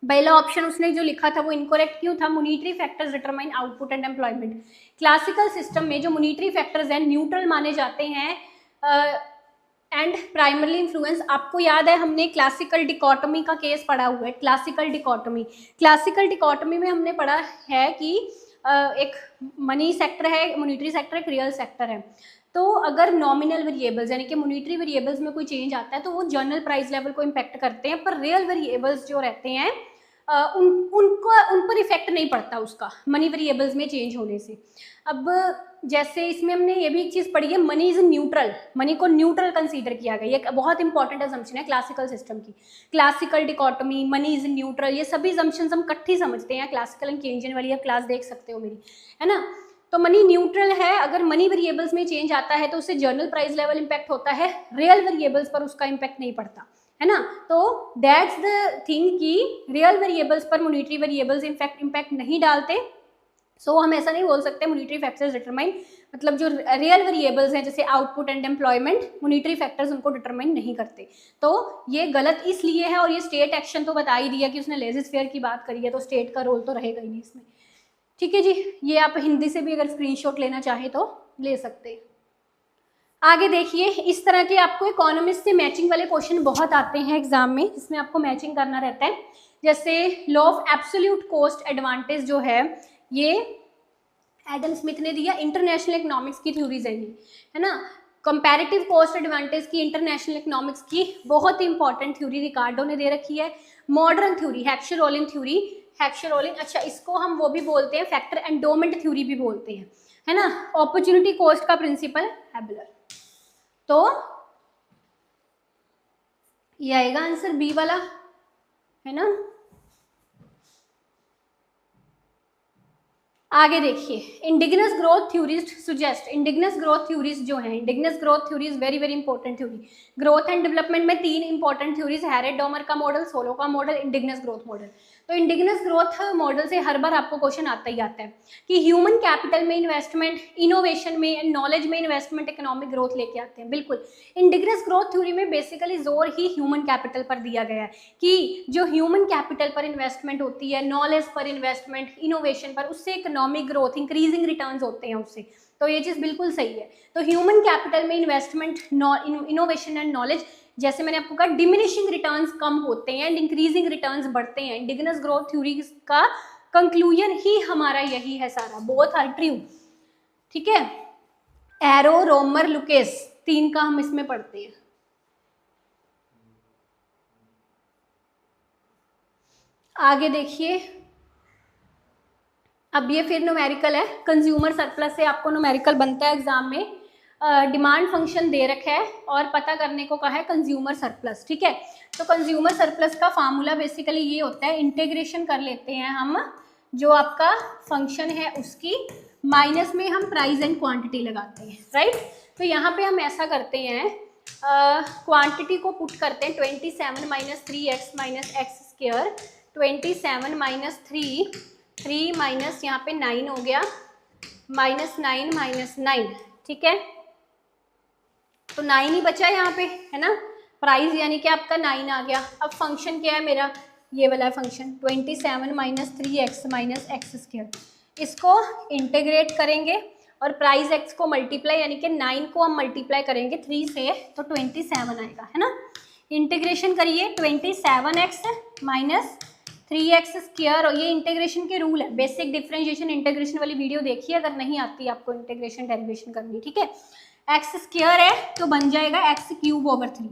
पहला ऑप्शन उसने जो लिखा था वो इनकरेक्ट क्यों था? Monetary factors determine output and employment. Classical system में जो मॉनिटरी फैक्टर्स हैं न्यूट्रल माने जाते हैं एंड प्राइमरली इन्फ्लुएंस। आपको याद है हमने क्लासिकल डिकोटमी का केस पढ़ा हुआ है। क्लासिकल डिकोटमी में हमने पढ़ा है कि एक मनी सेक्टर है, मॉनिटरी सेक्टर एक रियल सेक्टर है। तो अगर नॉमिनल वेरिएबल्स यानी कि मॉनिटरी वेरिएबल्स में कोई चेंज आता है तो वो जनरल प्राइस लेवल को इम्पैक्ट करते हैं, पर रियल वेरिएबल्स जो रहते हैं उन पर इफेक्ट नहीं पड़ता उसका मनी वेरिएबल्स में चेंज होने से। अब जैसे इसमें हमने ये भी एक चीज़ पढ़ी है, मनी इज न्यूट्रल, मनी को न्यूट्रल कंसीडर किया गया। ये बहुत इंपॉर्टेंट असम्पशन है क्लासिकल सिस्टम की। क्लासिकल डिकोटमी, मनी इज न्यूट्रल, ये सभी असम्पशंस हम इकट्ठी समझते हैं। क्लासिकल एंड केंजियन वाली आप क्लास देख सकते हो मेरी, है ना। तो मनी न्यूट्रल है, अगर मनी वेरिएबल्स में चेंज आता है तो उससे जनरल प्राइस लेवल इम्पैक्ट होता है, रियल वेरिएबल्स पर उसका इम्पैक्ट नहीं पड़ता, है ना। तो दैट्स द थिंग कि रियल वेरिएबल्स पर मॉनिटरी वेरिएबल्स इम्पैक्ट नहीं डालते। सो हम ऐसा नहीं बोल सकते मॉनिटरी फैक्टर्स डिटरमाइन, मतलब जो रियल वेरिएबल्स हैं जैसे output and employment, monetary factors उनको डिटरमाइन नहीं करते। तो ये गलत इसलिए है, और ये स्टेट एक्शन तो बता ही दिया कि उसने लेजिस फेयर की बात करी है, तो स्टेट का रोल तो रहेगा ही नहीं इसमें। ठीक है जी, ये आप हिंदी से भी अगर स्क्रीनशॉट लेना चाहें तो ले सकते हैं। आगे देखिए, इस तरह के आपको इकोनॉमिक्स से मैचिंग वाले क्वेश्चन बहुत आते हैं एग्जाम में, जिसमें आपको मैचिंग करना रहता है। जैसे law of absolute cost advantage जो है, ये एडम स्मिथ ने दिया, इंटरनेशनल इकोनॉमिक्स की थ्योरीज है ये, है ना। कंपैरेटिव कॉस्ट एडवांटेज की इंटरनेशनल इकोनॉमिक्स की बहुत ही इंपॉर्टेंट थ्योरी रिकार्डो ने दे रखी है। मॉडर्न थ्योरी हैक्सर-ओलिन थ्योरी, हैक्सर-ओलिन, अच्छा इसको हम वो भी बोलते हैं फैक्टर एंडोमेंट थ्योरी भी बोलते हैं, है ना। अपॉर्चुनिटी कॉस्ट का प्रिंसिपल हैबलर। तो ये आएगा आंसर बी वाला, है ना। आगे देखिए, indigenous growth theories suggest, indigenous growth theories जो है, indigenous growth theories very very important theory. Growth and development में 3 इंपॉर्टेंट थ्योरीज, हैरेट डॉमर का मॉडल, सोलो का मॉडल, इंडिजिनस ग्रोथ मॉडल। तो इंडिजिनस ग्रोथ मॉडल से हर बार आपको क्वेश्चन आता ही आता है कि ह्यूमन कैपिटल में इन्वेस्टमेंट, इनोवेशन में, नॉलेज में इन्वेस्टमेंट इकोनॉमिक ग्रोथ लेके आते हैं। बिल्कुल, इंडिजिनस ग्रोथ थ्योरी में बेसिकली जोर ही ह्यूमन कैपिटल पर दिया गया है कि जो ह्यूमन कैपिटल पर इन्वेस्टमेंट होती है, नॉलेज पर इन्वेस्टमेंट, इनोवेशन पर, उससे इकोनॉमिक ग्रोथ, इंक्रीजिंग रिटर्न्स होते हैं उससे। तो ये चीज़ बिल्कुल सही है। तो ह्यूमन कैपिटल में इन्वेस्टमेंट, इनोवेशन एंड नॉलेज, जैसे मैंने आपको कहा डिमिनिशिंग रिटर्न्स कम होते हैं एंड इंक्रीजिंग रिटर्न्स बढ़ते हैं। इंडिजिनस ग्रोथ थ्योरी का कंक्लूजन ही हमारा यही है सारा, बोथ आर ट्रू। ठीक है, एरो, रोमर, लुकेस, 3 का हम इसमें पढ़ते हैं। आगे देखिए, अब ये फिर न्यूमेरिकल है, कंज्यूमर सरप्लस से आपको न्यूमेरिकल बनता है एग्जाम में। डिमांड फंक्शन दे रखा है और पता करने को कहा है कंज्यूमर सरप्लस, ठीक है। तो कंज्यूमर सरप्लस का फार्मूला बेसिकली ये होता है, इंटीग्रेशन कर लेते हैं हम जो आपका फंक्शन है उसकी, माइनस में हम प्राइस एंड क्वांटिटी लगाते हैं, राइट। तो यहाँ पे हम ऐसा करते हैं, क्वांटिटी को पुट करते हैं 27 minus 3x minus x square, 27 minus 3 minus यहाँ पे 9 हो गया, माइनस 9 माइनस 9, ठीक है। तो 9 ही बचा यहाँ पे, है ना, प्राइस यानी कि आपका 9 आ गया। अब फंक्शन क्या है मेरा, ये वाला function 27 minus 3x minus x square, इसको इंटीग्रेट करेंगे और प्राइस x को मल्टीप्लाई यानी कि 9 को हम मल्टीप्लाई करेंगे 3 से तो 27 आएगा, है ना। इंटीग्रेशन करिए 27x माइनस 3x स्क्वायर, और ये इंटीग्रेशन के रूल है, बेसिक डिफरेंशिएशन इंटीग्रेशन वाली वीडियो देखिए अगर नहीं आती आपको इंटीग्रेशन डेरिवेशन करनी, ठीक है। एक्स स्क्वायर है तो बन जाएगा एक्स क्यूब ओवर 3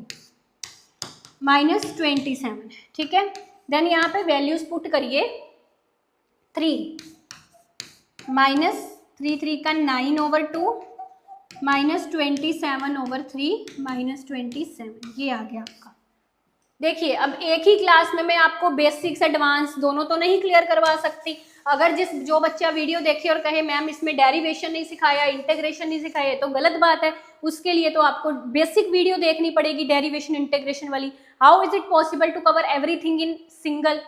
माइनस 27, ठीक है। देन यहाँ पे वैल्यूज पुट करिए, 3 माइनस 3 का 9 ओवर 2 माइनस 27 ओवर 3 माइनस 27, ये आ गया आपका। देखिए अब एक ही क्लास में मैं आपको बेसिक्स एडवांस दोनों तो नहीं क्लियर करवा सकती। अगर जो बच्चा वीडियो देखे और कहे मैम इसमें डेरिवेशन नहीं सिखाया, इंटीग्रेशन नहीं सिखाया, तो गलत बात है। उसके लिए तो आपको बेसिक वीडियो देखनी पड़ेगी डेरिवेशन इंटीग्रेशन वाली। How is it possible to cover everything in single,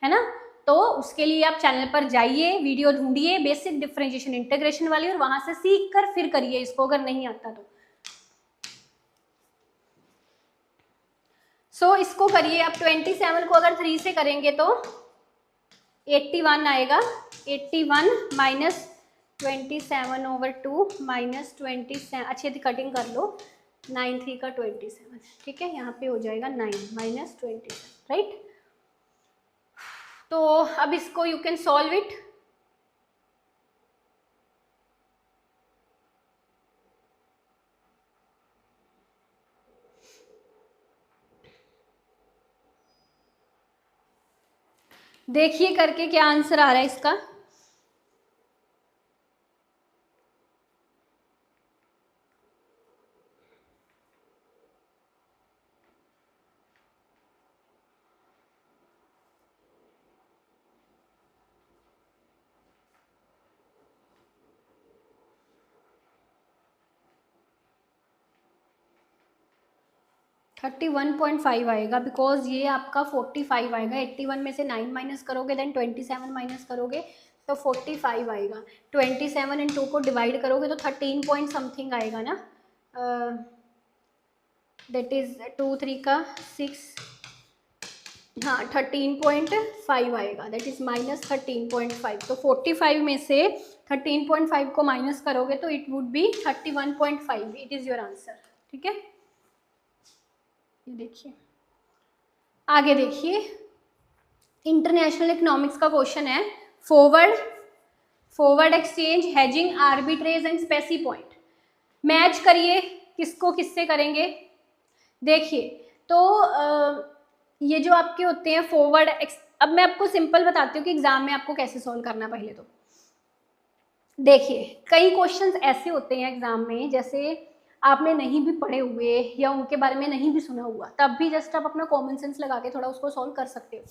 है ना। तो उसके लिए आप चैनल पर जाइए, वीडियो ढूंढिए बेसिक डिफरेंशिएशन इंटीग्रेशन वाली और वहां से सीख कर फिर करिए इसको अगर नहीं आता तो। सो इसको करिए अब 27 को अगर 3 से करेंगे तो 81 आएगा, 81 माइनस 27 ओवर 2 माइनस 27, अच्छे से कटिंग कर लो, 9 3 का 27, ठीक है। यहाँ पे हो जाएगा 9 माइनस 27, राइट। तो अब इसको यू कैन सॉल्व इट, देखिए करके क्या आंसर आ रहा है इसका। थर्टी 1.5 आएगा, बिकॉज ये आपका 45 आएगा। 81 में से 9 माइनस करोगे देन 27 माइनस करोगे तो 45 आएगा। 27 इन 2 को डिवाइड करोगे तो 13 पॉइंट समथिंग आएगा ना, दैट इज 2 3 का 6, हाँ 13.5 आएगा, दैट इज माइनस 13.5। तो 45 में से 13.5 को माइनस करोगे तो it would be 31.5, it is your answer, ठीक है। ये देखिए आगे देखिए, इंटरनेशनल इकोनॉमिक्स का क्वेश्चन है, forward exchange, hedging, arbitrage and specie point. Match करिए किसको किससे करेंगे। देखिए तो ये जो आपके होते हैं फॉरवर्ड, अब मैं आपको सिंपल बताती हूँ कि एग्जाम में आपको कैसे सॉल्व करना है। पहले तो देखिए कई क्वेश्चंस ऐसे होते हैं एग्जाम में जैसे आपने नहीं भी पढ़े हुए या उनके बारे में नहीं भी सुना हुआ, तब भी जस्ट आप अपना कॉमन सेंस लगा के थोड़ा उसको सॉल्व कर सकते हो,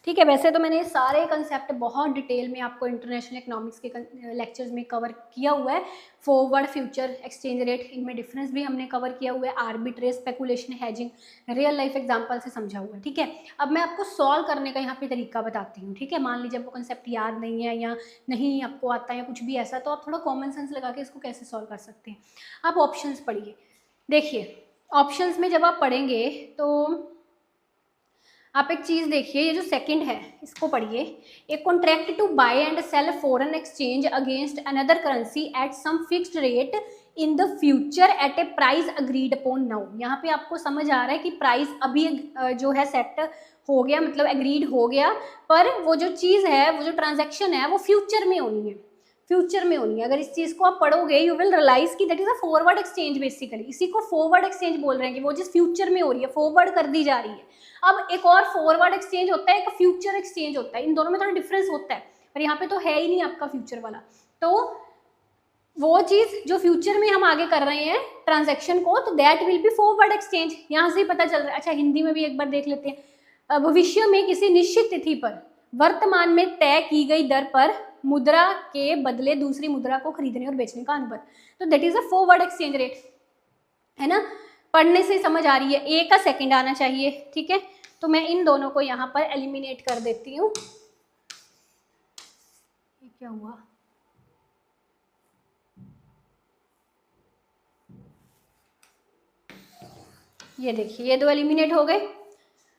ठीक है। वैसे तो मैंने सारे कंसेप्ट बहुत डिटेल में आपको इंटरनेशनल इकोनॉमिक्स के लेक्चर्स में कवर किया हुआ है। फॉरवर्ड, फ्यूचर, एक्सचेंज रेट, इनमें डिफरेंस भी हमने कवर किया हुआ है। Arbitrage, speculation, hedging real life example से समझा हुआ है, ठीक है। अब मैं आपको सॉल्व करने का यहाँ पे तरीका बताती हूँ, ठीक है। मान लीजिए आपको कंसेप्ट याद नहीं है या नहीं आपको आता है या कुछ भी ऐसा, तो आप थोड़ा कॉमन सेंस लगा के इसको कैसे सॉल्व कर सकते हैं। आप ऑप्शंस पढ़िए। देखिए ऑप्शंस में जब आप पढ़ेंगे तो आप एक चीज़ देखिए, ये जो सेकंड है इसको पढ़िए, a contract to buy and sell foreign exchange against another currency at some fixed rate in the future at a price agreed upon now. यहाँ पे आपको समझ आ रहा है कि प्राइस अभी जो है सेट हो गया, मतलब एग्रीड हो गया, पर वो जो चीज़ है, वो जो ट्रांजैक्शन है वो फ्यूचर में होनी है, फ्यूचर में होनी है। अगर इस चीज़ को आप पढ़ोगे यू विल रियलाइज कि that is a forward exchange, basically इसी को फॉरवर्ड एक्सचेंज बोल रहे हैं कि वो चीज़ फ्यूचर में हो रही है, फॉरवर्ड कर दी जा रही है। अब एक और फॉरवर्ड एक्सचेंज होता है, एक फ्यूचर एक्सचेंज होता है, इन दोनों में थोड़ा डिफरेंस होता है, पर यहाँ पे तो है ही नहीं आपका फ्यूचर वाला। तो वो चीज़ जो फ्यूचर में हम आगे कर रहे हैं ट्रांजैक्शन को, तो that will be forward exchange. यहाँ से ही पता चल रहा है। अच्छा, हिंदी में भी एक बार देख लेते हैं। भविष्य में किसी निश्चित तिथि पर वर्तमान में तय की गई दर पर मुद्रा के बदले दूसरी मुद्रा को खरीदने और बेचने का अनुबंध, तो that is a forward exchange rate, है ना। पढ़ने से समझ आ रही है। ए का सेकंड आना चाहिए, ठीक है। तो मैं इन दोनों को यहाँ पर एलिमिनेट कर देती हूँ। ये क्या हुआ? ये देखिए, ये दो एलिमिनेट हो गए।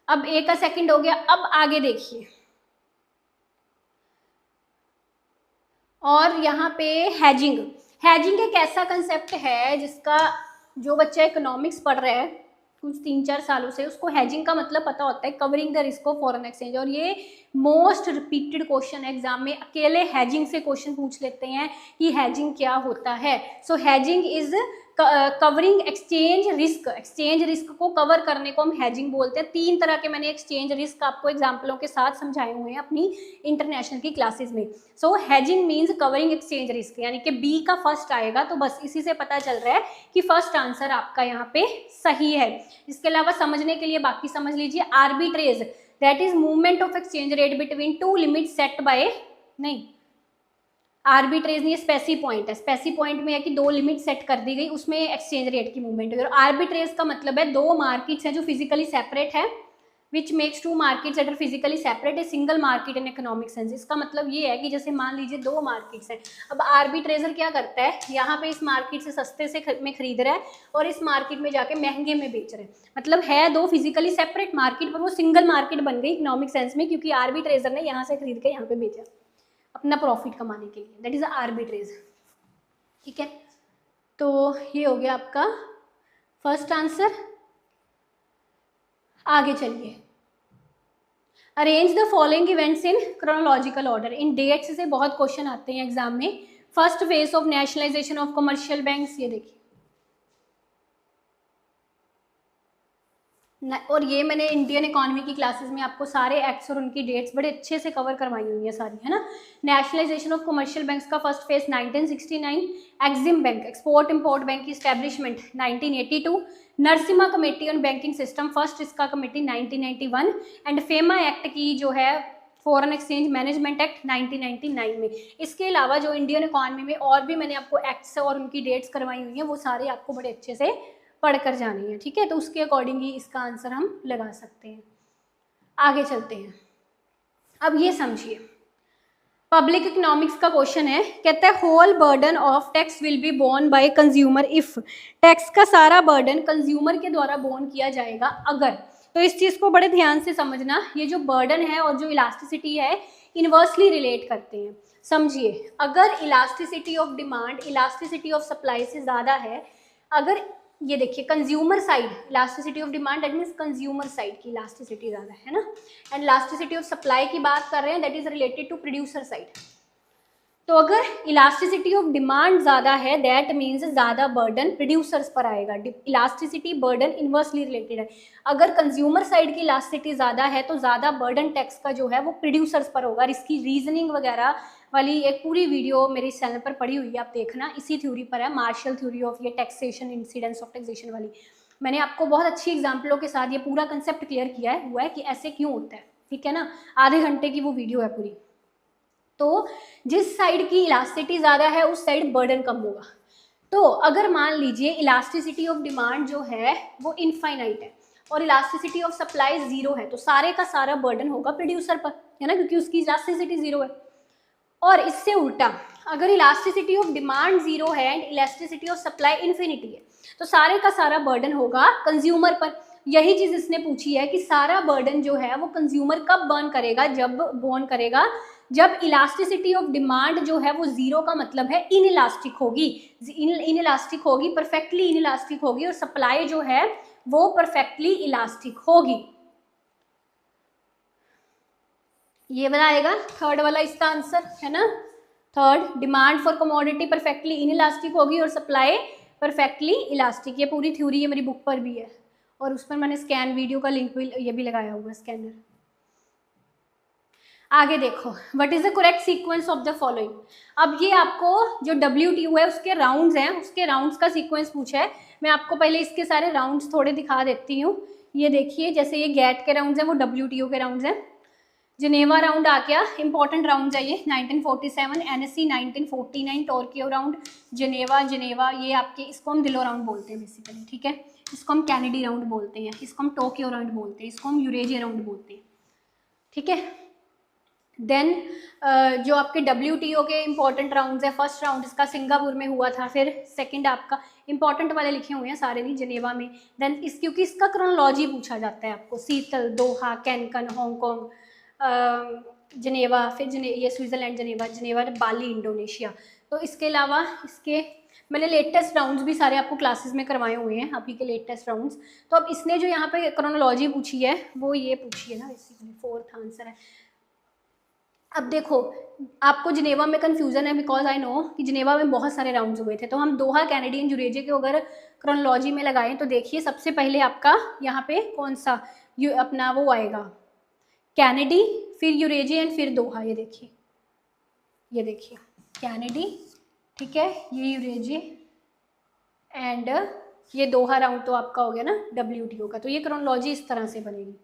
अब ए का सेकंड हो गया। अब आगे देखिए, और यहाँ पे हैजिंग। हैजिंग एक ऐसा कंसेप्ट है जिसका जो बच्चा इकोनॉमिक्स पढ़ रहा है कुछ 3-4 सालों से, उसको हैजिंग का मतलब पता होता है, covering the risk of foreign exchange. और ये मोस्ट रिपीटेड क्वेश्चन है एग्जाम में। अकेले हैजिंग से क्वेश्चन पूछ लेते हैं कि हैजिंग क्या होता है। So hedging is covering exchange risk. Exchange risk को कवर करने को हम हैजिंग बोलते हैं। 3 तरह के मैंने एक्सचेंज रिस्क आपको एग्जाम्पलों के साथ समझाए हुए हैं अपनी इंटरनेशनल की क्लासेस में। So hedging means covering exchange risk, यानी कि बी का फर्स्ट आएगा। तो बस इसी से पता चल रहा है कि फर्स्ट आंसर आपका यहाँ पे सही है। इसके अलावा समझने के लिए बाकी समझ लीजिए। Arbitrage that is movement of exchange rate between 2 limit set by, नहीं आर्बिट्रेज नहीं, स्पेसी पॉइंट है। स्पेसी पॉइंट में है कि 2 लिमिट सेट कर दी गई, उसमें एक्सचेंज रेट की मूवमेंट है। और आर्बिट्रेज का मतलब है 2 मार्केट्स हैं जो फिजिकली सेपरेट है, which makes 2 markets that are physically separate a single market in economic sense. इसका मतलब ये है कि जैसे मान लीजिए 2 मार्केट्स हैं। अब आर्बिट्रेजर क्या करता है, यहाँ पे इस मार्केट से सस्ते से में खरीद रहा है और इस मार्केट में जाके महंगे में बेच रहा है। मतलब है 2 फिजिकली सेपरेट मार्केट, पर वो सिंगल मार्केट बन गई इकोनॉमिक सेंस में, क्योंकि आर्बिट्रेजर ने यहाँ से खरीद के यहाँ पे बेचा अपना प्रॉफिट कमाने के लिए। दैट इज आर्बिट्रेज, ठीक है। तो ये हो गया आपका फर्स्ट आंसर। आगे चलिए, arrange the following events in chronological order. इन डेट्स से बहुत क्वेश्चन आते हैं एग्जाम में। First phase of nationalisation of commercial banks, ये देखिए, और ये मैंने इंडियन इकोनॉमी की क्लासेस में आपको सारे एक्ट्स और उनकी डेट्स बड़े अच्छे से कवर करवाई हुई है सारी, है ना। नेशनलाइजेशन ऑफ कमर्शियल बैंक्स का first phase 1969, EXIM bank export import bank की establishment 1982, Narasimham committee on banking system first इसका कमेटी 1991, एंड फेमा एक्ट की जो है फॉरेन एक्सचेंज मैनेजमेंट एक्ट 1999 में। इसके अलावा जो इंडियन इकोनॉमी में और भी मैंने आपको एक्ट्स और उनकी डेट्स करवाई हुई हैं, वो सारे आपको बड़े अच्छे से पढ़कर जानी है, ठीक है। तो उसके अकॉर्डिंग ही इसका आंसर हम लगा सकते हैं। आगे चलते हैं। अब ये समझिए, पब्लिक इकोनॉमिक्स का क्वेश्चन है, कहता है whole burden of tax will be borne by consumer if. Tax का सारा बर्डन कंज्यूमर के द्वारा बोर्न किया जाएगा अगर। तो इस चीज़ को बड़े ध्यान से समझना, ये जो बर्डन है और जो इलास्टिसिटी है इन्वर्सली रिलेट करते हैं। समझिए, अगर elasticity of demand elasticity of supply से ज़्यादा है, अगर ये देखिए consumer side elasticity of demand that means consumer side की इलास्टिसिटी ज़्यादा है ना, एंड इलास्टिसिटी ऑफ सप्लाई की बात कर रहे हैं that is related to producer side. तो अगर इलास्टिसिटी ऑफ डिमांड ज़्यादा है दैट मीन्स ज़्यादा बर्डन प्रोड्यूसर्स पर आएगा। इलास्टिसिटी बर्डन इन्वर्सली रिलेटेड है। अगर कंज्यूमर साइड की इलास्टिसिटी ज़्यादा है तो ज़्यादा बर्डन टैक्स का जो है वो प्रोड्यूसर्स पर होगा। और इसकी रीजनिंग वगैरह वाली एक पूरी वीडियो मेरे इस चैनल पर पड़ी हुई है, आप देखना, इसी थ्योरी पर है, मार्शल थ्योरी ऑफ ये टैक्सेशन इंसिडेंस ऑफ टैक्सेशन वाली। मैंने आपको बहुत अच्छी एग्जाम्पलों के साथ ये पूरा कंसेप्ट क्लियर किया है हुआ है कि ऐसे क्यों होता है, ठीक है ना। आधे घंटे की वो वीडियो है पूरी। तो जिस साइड की इलास्टिसिटी ज़्यादा है उस साइड बर्डन कम होगा। तो अगर मान लीजिए इलास्टिसिटी ऑफ डिमांड जो है वो इनफाइनाइट है और इलास्टिसिटी ऑफ सप्लाई 0 है, तो सारे का सारा बर्डन होगा प्रोड्यूसर पर, है ना, क्योंकि उसकी इलास्टिसिटी 0 है। और इससे उल्टा, अगर इलास्टिसिटी ऑफ डिमांड 0 है and elasticity of supply infinity है, तो सारे का सारा बर्डन होगा कंज्यूमर पर। यही चीज़ इसने पूछी है कि सारा बर्डन जो है वो कंज्यूमर कब बर्न करेगा, जब इलास्टिसिटी ऑफ डिमांड जो है वो 0 का मतलब है इनइलास्टिक होगी, इनइलास्टिक होगी, परफेक्टली इनइलास्टिक होगी, और सप्लाई जो है वो परफेक्टली इलास्टिक होगी। ये बनाएगा थर्ड वाला इसका आंसर, है ना। Third, demand for commodity perfectly inelastic होगी और सप्लाई परफेक्टली इलास्टिक। ये पूरी थ्योरी है, मेरी बुक पर भी है और उस पर मैंने स्कैन वीडियो का लिंक भी ये भी लगाया हुआ है, स्कैनर। आगे देखो, what is the correct sequence of the following. अब ये आपको जो WTO है उसके राउंड्स हैं, उसके राउंड्स का सीक्वेंस पूछा है। मैं आपको पहले इसके सारे राउंड्स थोड़े दिखा देती हूँ। ये देखिए, जैसे ये गैट के राउंड्स हैं वो WTO के राउंड्स हैं। जिनेवा राउंड आ गया, इंपॉर्टेंट राउंड है ये 1947, NSC 1949, टोक्यो राउंड, जिनेवा ये आपके, इसको हम दिलो राउंड बोलते हैं बेसिकली, ठीक है। इसको हम कैनेडी राउंड बोलते हैं, इसको हम टोक्यो राउंड बोलते हैं, इसको हम यूरेशिया राउंड बोलते हैं, ठीक है। देन जो आपके WTO के इंपॉर्टेंट राउंड्स है, फर्स्ट राउंड इसका सिंगापुर में हुआ था, फिर सेकंड आपका इंपॉर्टेंट वाले लिखे हुए हैं सारे नहीं, जिनेवा में। देन क्योंकि इसका क्रोनोलॉजी पूछा जाता है आपको, सीतल, दोहा, कैनकन, हांगकांग, जिनेवा, फिर ये स्विट्ज़रलैंड, जिनेवा बाली, इंडोनेशिया। तो इसके अलावा इसके मैंने लेटेस्ट राउंड्स भी सारे आपको क्लासेस में करवाए हुए हैं, अभी के लेटेस्ट राउंड्स। तो अब इसने जो यहाँ पे क्रोनोलॉजी पूछी है वो ये पूछी है ना, बेसिकली 4th आंसर है। अब देखो, आपको जिनेवा में कन्फ्यूजन है बिकॉज आई नो कि जिनेवा में बहुत सारे राउंड्स हुए थे। तो हम दोहा, कैनेडियन, यूरेशिया के अगर क्रोनोलॉजी में लगाएं तो देखिए, सबसे पहले आपका यहाँ पे कौन सा अपना वो आएगा, कैनेडी, फिर यूरेशिया एंड फिर दोहा। ये देखिए कैनेडी, ठीक है, ये यूरेशिया एंड ये दोहा राउंड तो आपका हो गया ना WTO का। तो ये क्रोनोलॉजी इस तरह से बनेगी,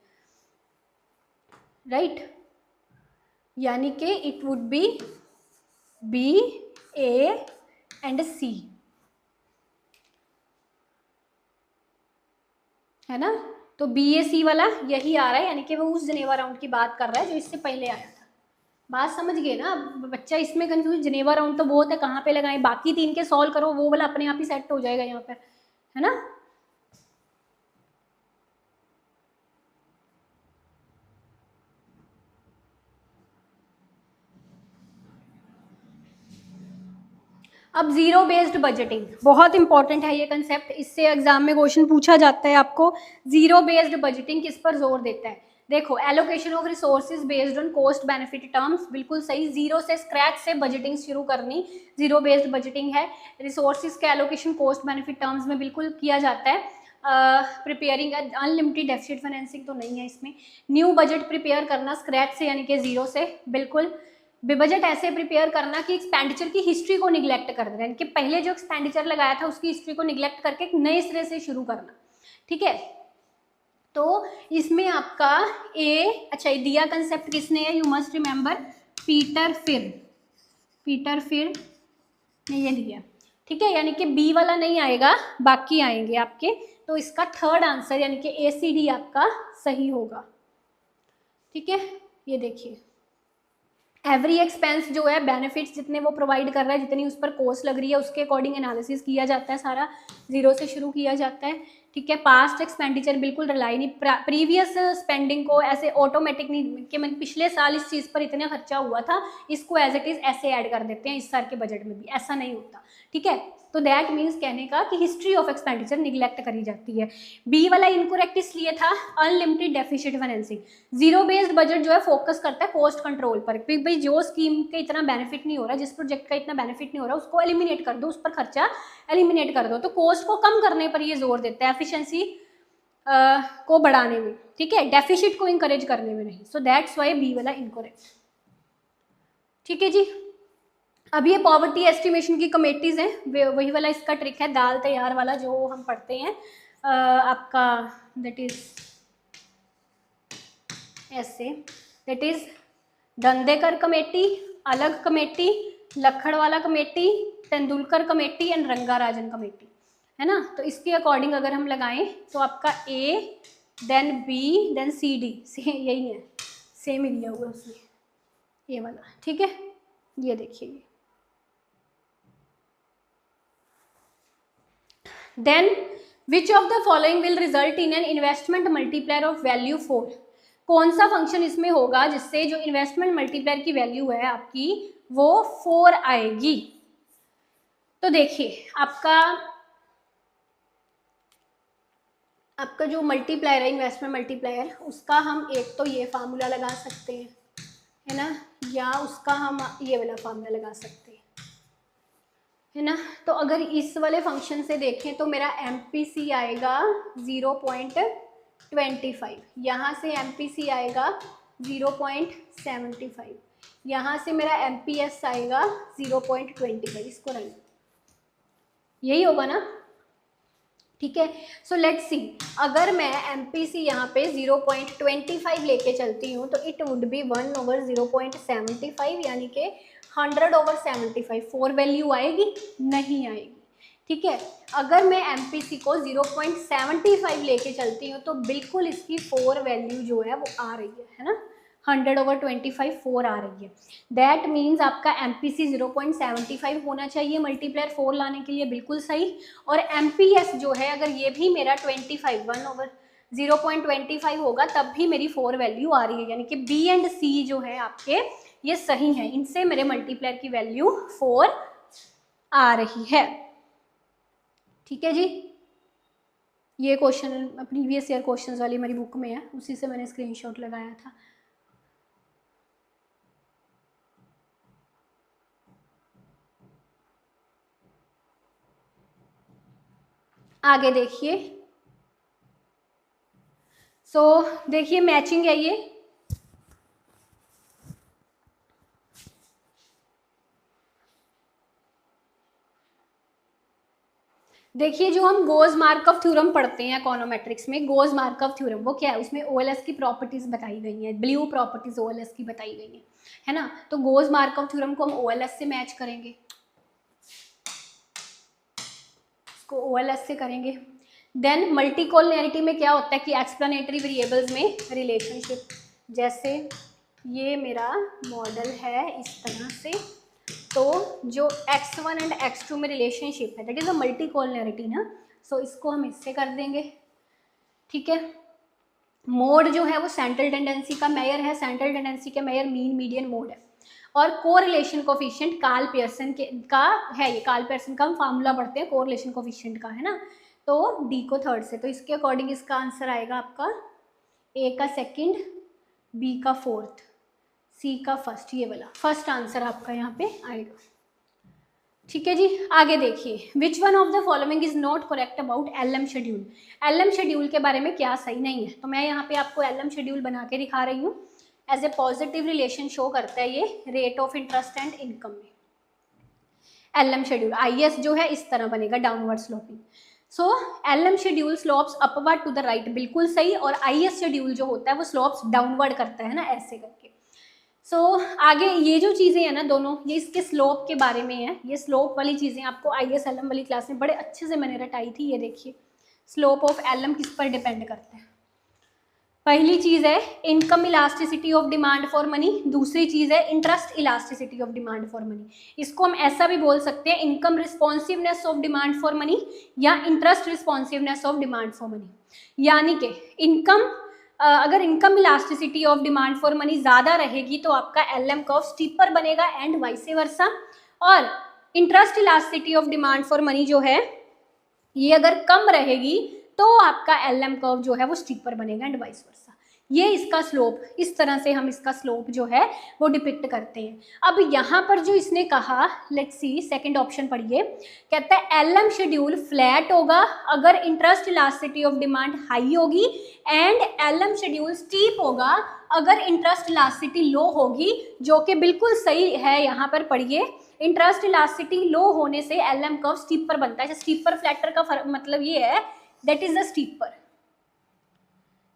राइट। यानी कि it would B B, A and C, है ना। तो BAC वाला यही आ रहा है, यानी कि वो उस जिनेवा राउंड की बात कर रहा है जो इससे पहले आया था। बात समझ गए ना। बच्चा इसमें कंफ्यूज, जिनेवा राउंड तो बहुत है, कहाँ पे लगाएं, बाकी 3 के सॉल्व करो, वो वाला अपने आप ही सेट हो जाएगा यहाँ पर, है ना। अब जीरो बेस्ड बजटिंग बहुत इंपॉर्टेंट है ये कंसेप्ट, इससे एग्जाम में क्वेश्चन पूछा जाता है आपको। जीरो बेस्ड बजटिंग किस पर जोर देता है? देखो, allocation of resources based on cost benefit terms, बिल्कुल सही। जीरो से, स्क्रैच से बजटिंग शुरू करनी जीरो बेस्ड बजटिंग है। रिसोर्सेज का एलोकेशन कॉस्ट बेनिफिट टर्म्स में बिल्कुल किया जाता है। प्रिपेयरिंग अनलिमिटेड डेफिसिट फाइनेंसिंग तो नहीं है इसमें। न्यू बजट प्रिपेयर करना स्क्रैच से यानी कि जीरो से, बिल्कुल। बजट ऐसे प्रिपेयर करना कि एक्सपेंडिचर की हिस्ट्री को निगलेक्ट कर देना, यानी कि पहले जो एक्सपेंडिचर लगाया था उसकी हिस्ट्री को निगलेक्ट करके एक नए सिरे से शुरू करना, ठीक है। तो इसमें आपका अच्छा ये दिया कंसेप्ट किसने है? यू मस्ट रिमेंबर पीटर फिर ने ये दिया, ठीक है। यानी कि बी वाला नहीं आएगा, बाकी आएंगे आपके। तो इसका थर्ड आंसर यानी कि ACD आपका सही होगा, ठीक है। ये देखिए, एवरी एक्सपेंस जो है, बेनिफिट्स जितने वो प्रोवाइड कर रहा है, जितनी उस पर कॉस्ट लग रही है, उसके अकॉर्डिंग एनालिसिस किया जाता है, सारा जीरो से शुरू किया जाता है, ठीक है। पास्ट एक्सपेंडिचर बिल्कुल रिलाई नहीं, प्रीवियस स्पेंडिंग को ऐसे ऑटोमेटिक नहीं कि मैं पिछले साल इस चीज़ पर इतना खर्चा हुआ था, इसको एज इट इज़ ऐसे ऐड कर देते हैं इस साल के बजट में भी, ऐसा नहीं होता, ठीक है। तो दैट मीन्स कहने का कि हिस्ट्री ऑफ एक्सपेंडिचर निगलेक्ट करी जाती है। बी वाला इनकरेक्ट इसलिए था, unlimited deficit financing. Zero based budget जो है फोकस करता है कॉस्ट कंट्रोल पर, क्योंकि भाई जो स्कीम का इतना बेनिफिट नहीं हो रहा, जिस प्रोजेक्ट का इतना बेनिफिट नहीं हो रहा, उसको एलिमिनेट कर दो, उस पर खर्चा एलिमिनेट कर दो। तो कॉस्ट को कम करने पर ये जोर देता है, एफिशिएंसी को बढ़ाने में, ठीक है, डेफिसिट को इंकरेज करने में नहीं। सो दैट्स वाई बी वाला इनकरेक्ट, ठीक है जी। अब ये पॉवर्टी एस्टिमेशन की कमेटीज हैं, वही वाला इसका ट्रिक है, दाल तैयार वाला जो हम पढ़ते हैं आपका, दैट इज ऐसे, दैट इज दंदेकर कमेटी, अलग committee, Lakdawala committee, Tendulkar committee and Rangarajan committee, है ना। तो इसके अकॉर्डिंग अगर हम लगाएं तो आपका A, then B, then CD, यही है, सेम ही दिया हुआ उसमें, ये वाला, ठीक है। ये देखिए, then which of the following will result in an investment multiplier of value 4? कौन सा फंक्शन इसमें होगा जिससे जो इन्वेस्टमेंट मल्टीप्लायर की वैल्यू है आपकी वो 4 आएगी? तो देखिए, आपका जो मल्टीप्लायर है, इन्वेस्टमेंट मल्टीप्लायर, उसका हम एक तो ये फार्मूला लगा सकते हैं, है ना, या उसका हम ये वाला फार्मूला लगा सकते हैं, है ना। तो अगर इस वाले फंक्शन से देखें तो मेरा MPC आएगा 0.25, यहाँ से MPC आएगा 0.75, यहाँ से मेरा MPS आएगा 0.25, इसको रन, यही होगा ना, ठीक है। सो लेट्स सी, अगर मैं MPC यहाँ पे 0.25 लेके चलती हूँ तो इट वुड बी 1/0.75, यानी कि 100/75। 4 वैल्यू आएगी? नहीं आएगी, ठीक है। अगर मैं MPC को 0.75 लेके चलती हूँ तो बिल्कुल इसकी 4 वैल्यू जो है वो आ रही है ना, 100/25 4 आ रही है। दैट मीन्स आपका MPC 0.75 होना चाहिए मल्टीप्लायर 4 लाने के लिए, बिल्कुल सही। और MPS जो है अगर ये भी मेरा 1/0.25 होगा तब भी मेरी 4 वैल्यू आ रही है, यानी कि B एंड C जो है आपके ये सही है, इनसे मेरे मल्टीप्लायर की वैल्यू 4 आ रही है, ठीक है जी। ये क्वेश्चन प्रीवियस ईयर क्वेश्चंस वाली मेरी बुक में है, उसी से मैंने स्क्रीनशॉट लगाया था। आगे देखिए, देखिए मैचिंग है ये, देखिए जो हम गोज मार्कव थ्योरम पढ़ते हैं इकोनोमेट्रिक्स में, गोज मार्कव थ्योरम वो क्या है, उसमें OLS की प्रॉपर्टीज बताई गई हैं, ब्लू प्रॉपर्टीज OLS की बताई गई हैं, है ना। तो गोज मार्कव थ्योरम को हम OLS से मैच करेंगे, इसको OLS से करेंगे। देन मल्टीकोलिनियरिटी में क्या होता है कि एक्सप्लेनेटरी वेरिएबल्स में रिलेशनशिप, जैसे ये मेरा मॉडल है इस तरह से, तो जो x1 एंड x2 में रिलेशनशिप है दैट इज अ मल्टीकोलिनियरिटी ना, सो इसको हम इससे कर देंगे, ठीक है। मोड जो है वो सेंट्रल टेंडेंसी का मेजर है, सेंट्रल टेंडेंसी के मेजर मीन मीडियन मोड है। और कोरिलेशन कोफिशिएंट कार्ल पियर्सन का है, ये कार्ल पियर्सन का हम फार्मूला पढ़ते हैं कोरिलेशन कोफिशिएंट का, है ना। तो D को थर्ड से, तो इसके अकॉर्डिंग इसका आंसर आएगा आपका A का सेकंड, B का फोर्थ, C का फर्स्ट, ये वाला फर्स्ट आंसर आपका यहाँ पे आएगा, ठीक है जी। आगे देखिए, which one of the following is not correct about LM schedule. LM schedule के बारे में क्या सही नहीं है, तो मैं यहाँ पे आपको LM शेड्यूल बना के दिखा रही हूँ। As a positive relation show करता है ये rate of interest and income में। LM शेड्यूल IS जो है इस तरह बनेगा, downward sloping. So LM schedule slopes upward to the right, बिल्कुल सही। और IS शेड्यूल जो होता है वो स्लोप्स डाउनवर्ड करता है ना, ऐसे करके। आगे ये जो चीज़ें हैं ना दोनों, ये इसके स्लोप के बारे में है। ये स्लोप वाली चीज़ें आपको IS LM वाली क्लास में बड़े अच्छे से मैंने रटाई थी। ये देखिए स्लोप ऑफ LM किस पर डिपेंड करता है। पहली चीज़ है income elasticity of demand for money, दूसरी चीज़ है interest elasticity of demand for money. इसको हम ऐसा भी बोल सकते हैं income responsiveness of demand for money या interest responsiveness of demand for money. यानी कि इनकम अगर income elasticity of demand for money ज़्यादा रहेगी तो आपका LM कर्व स्टीपर बनेगा एंड वाइस वर्सा। और interest elasticity of demand for money जो है ये अगर कम रहेगी तो आपका LM कर्व जो है वो स्टीपर बनेगा एंड वाइस वर्सा। ये इसका स्लोप, इस तरह से हम इसका स्लोप जो है वो डिपिक्ट करते हैं। अब यहाँ पर जो इसने कहा, लेट्स सी सेकंड ऑप्शन पढ़िए, कहता है LM शेड्यूल फ्लैट होगा अगर interest elasticity of demand high होगी, एंड LM शेड्यूल स्टीप होगा अगर इंटरेस्ट इलास्टिसिटी लो होगी, जो कि बिल्कुल सही है। यहाँ पर पढ़िए, इंटरेस्ट इलास्टिसिटी लो होने से LM कर्व स्टीपर बनता है। स्टीपर फ्लैटर का मतलब ये है दैट इज द स्टीपर,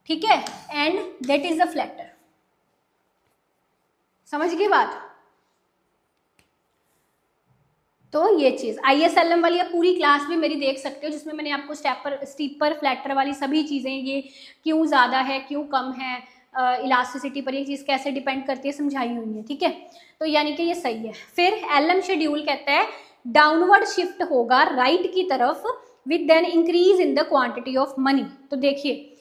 ठीक है, and that is the flatter. समझ गए बात। तो ये चीज ISLM वाली आप पूरी क्लास भी मेरी देख सकते हो, जिसमें मैंने आपको स्टीपर फ्लैटर वाली सभी चीजें, ये क्यों ज्यादा है क्यों कम है, इलास्टिसिटी पर ये चीज कैसे डिपेंड करती है समझाई हुई है, ठीक है। तो यानी कि ये सही है। फिर LM शेड्यूल कहता है डाउनवर्ड शिफ्ट होगा राइट की तरफ with then increase in the quantity of money. तो देखिए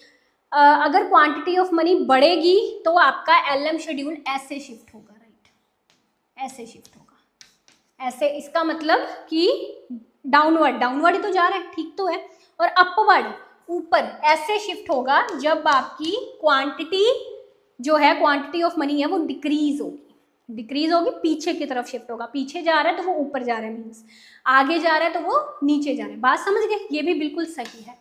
अगर क्वांटिटी ऑफ मनी बढ़ेगी तो आपका LM शेड्यूल ऐसे शिफ्ट होगा, राइट, ऐसे शिफ्ट होगा, ऐसे। इसका मतलब कि डाउनवर्ड ही तो जा रहा है, ठीक तो है, और अपवर्ड ऊपर ऐसे शिफ्ट होगा जब आपकी क्वांटिटी जो है, क्वांटिटी ऑफ मनी है वो डिक्रीज होगी, पीछे की तरफ शिफ्ट होगा। पीछे जा रहा है तो वो ऊपर जा रहा है, मीन्स आगे जा रहा है तो वो नीचे जा रहा है। बात समझ गए, ये भी बिल्कुल सही है।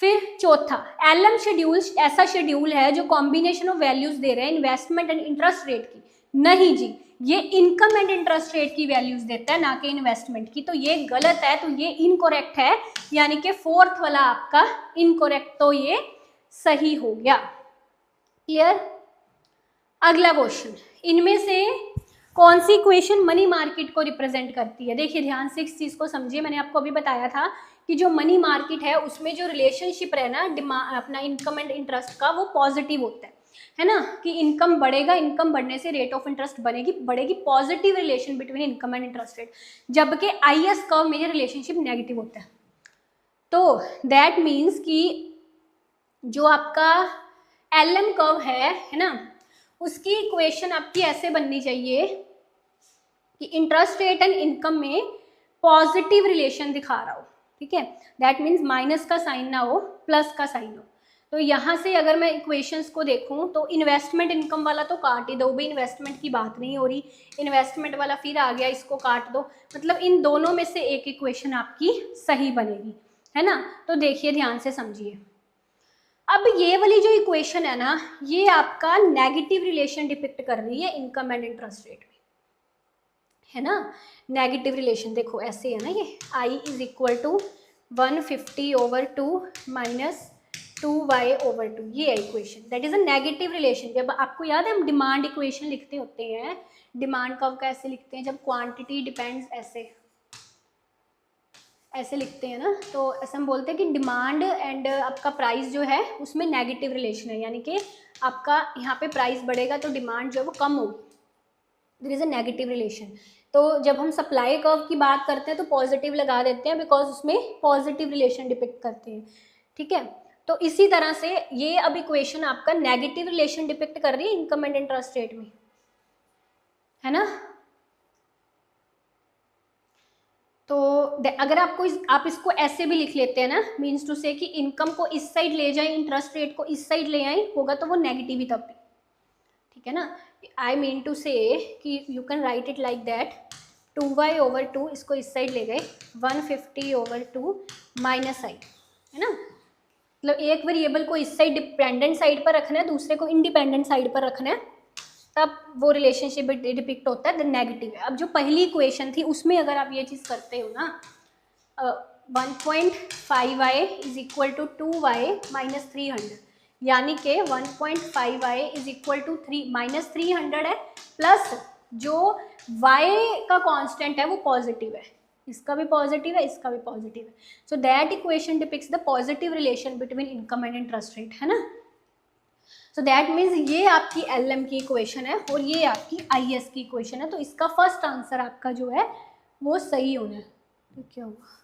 फिर चौथा, एलएम शेड्यूल ऐसा शेड्यूल है जो कॉम्बिनेशन ऑफ वैल्यूज दे रहे हैं इन्वेस्टमेंट एंड इंटरेस्ट रेट की। नहीं जी, ये इनकम एंड इंटरेस्ट रेट की वैल्यूज देता है, ना कि इन्वेस्टमेंट की। तो ये गलत है, तो ये इनकरेक्ट है, यानी कि फोर्थ वाला आपका इनकरेक्ट, तो ये सही हो गया। क्लियर। अगला क्वेश्चन, इनमें से कौन सी इक्वेशन मनी मार्केट को रिप्रेजेंट करती है? देखिए ध्यान से इस चीज को समझिए। मैंने आपको अभी बताया था कि जो मनी मार्केट है उसमें जो रिलेशनशिप है ना अपना इनकम एंड इंटरेस्ट का, वो पॉजिटिव होता है ना, कि इनकम बढ़ेगा, इनकम बढ़ने से रेट ऑफ इंटरेस्ट बढ़ेगी, positive relation between income and interest rate. जबकि आईएस कर्व में ये रिलेशनशिप नेगेटिव होता है। तो दैट मीन्स कि जो आपका एलएम कर्व है ना, उसकी इक्वेशन आपकी ऐसे बननी चाहिए कि इंटरेस्ट रेट एंड इनकम में पॉजिटिव रिलेशन दिखा रहा हो, ठीक है। दैट मीन्स माइनस का साइन ना हो, प्लस का साइन हो। तो यहाँ से अगर मैं इक्वेशंस को देखूँ तो इन्वेस्टमेंट इनकम वाला तो काट ही दो भाई, इन्वेस्टमेंट की बात नहीं हो रही, इन्वेस्टमेंट वाला फिर आ गया, इसको काट दो। मतलब इन दोनों में से एक इक्वेशन आपकी सही बनेगी, है ना। तो देखिए ध्यान से समझिए। अब ये वाली जो इक्वेशन है ना, ये आपका नेगेटिव रिलेशन डिपिक्ट कर रही है इनकम एंड इंटरेस्ट रेट में, है ना। नेगेटिव रिलेशन देखो ऐसे है ना, ये I is equal to 150/2 minus 2y/2, ये है equation. That is a negative relation. जब आपको याद है हम डिमांड इक्वेशन लिखते होते हैं, डिमांड कब कैसे लिखते हैं, जब क्वांटिटी डिपेंड्स ऐसे लिखते हैं ना, तो ऐसे हम बोलते हैं कि डिमांड एंड आपका प्राइस जो है उसमें नेगेटिव रिलेशन है, यानी कि आपका यहाँ पे प्राइस बढ़ेगा तो डिमांड जो है वो कम होगी, there is a negative relation. तो जब हम सप्लाई कर्व की बात करते हैं तो पॉजिटिव लगा देते हैं, बिकॉज उसमें पॉजिटिव रिलेशन डिपिक्ट करते हैं, ठीक है। तो इसी तरह से ये अब इक्वेशन आपका नेगेटिव रिलेशन डिपिक्ट कर रही है इनकम एंड इंटरेस्ट रेट में, है ना। तो अगर आप इसको ऐसे भी लिख लेते हैं ना, मीन्स टू से कि इनकम को इस साइड ले जाए, इंटरेस्ट रेट को इस साइड ले आए, होगा तो वो नेगेटिव ही तब भी, ठीक है ना। आई मीन टू से कि you can write it like that, 2y/2 इसको इस साइड ले गए, 150/2 माइनस आई, है ना। मतलब एक वेरिएबल को इस साइड डिपेंडेंट साइड पर रखना है, दूसरे को इंडिपेंडेंट साइड पर रखना है, तब वो रिलेशनशिप डिपिक्ट होता है, द नेगेटिव है। अब जो पहली इक्वेशन थी उसमें अगर आप ये चीज़ करते हो ना, 1.5y is equal to 2y minus 300, यानी कि 1.5y इज इक्वल टू -300 है, प्लस जो y का कांस्टेंट है वो पॉजिटिव है, इसका भी पॉजिटिव है, इसका भी पॉजिटिव है। So that equation depicts the positive relation between income and interest rate, है ना। सो दैट मीन्स ये आपकी LM की इक्वेशन है और ये आपकी IS की इक्वेशन है। तो इसका फर्स्ट आंसर आपका जो है वो सही होना है। तो क्या होगा,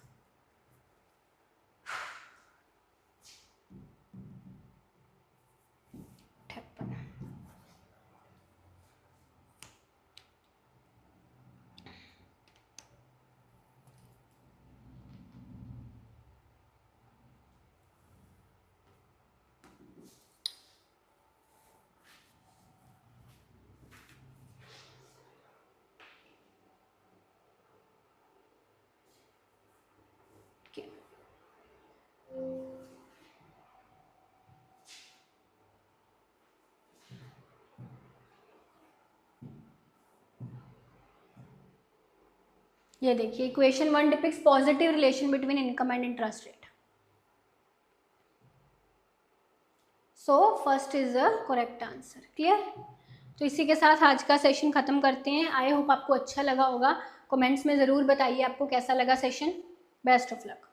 ये देखिए equation 1 depicts positive relation between income and interest rate. So first is the correct answer. Clear. तो इसी के साथ आज का सेशन खत्म करते हैं। आई होप आपको अच्छा लगा होगा। कमेंट्स में ज़रूर बताइए आपको कैसा लगा सेशन। Best of luck.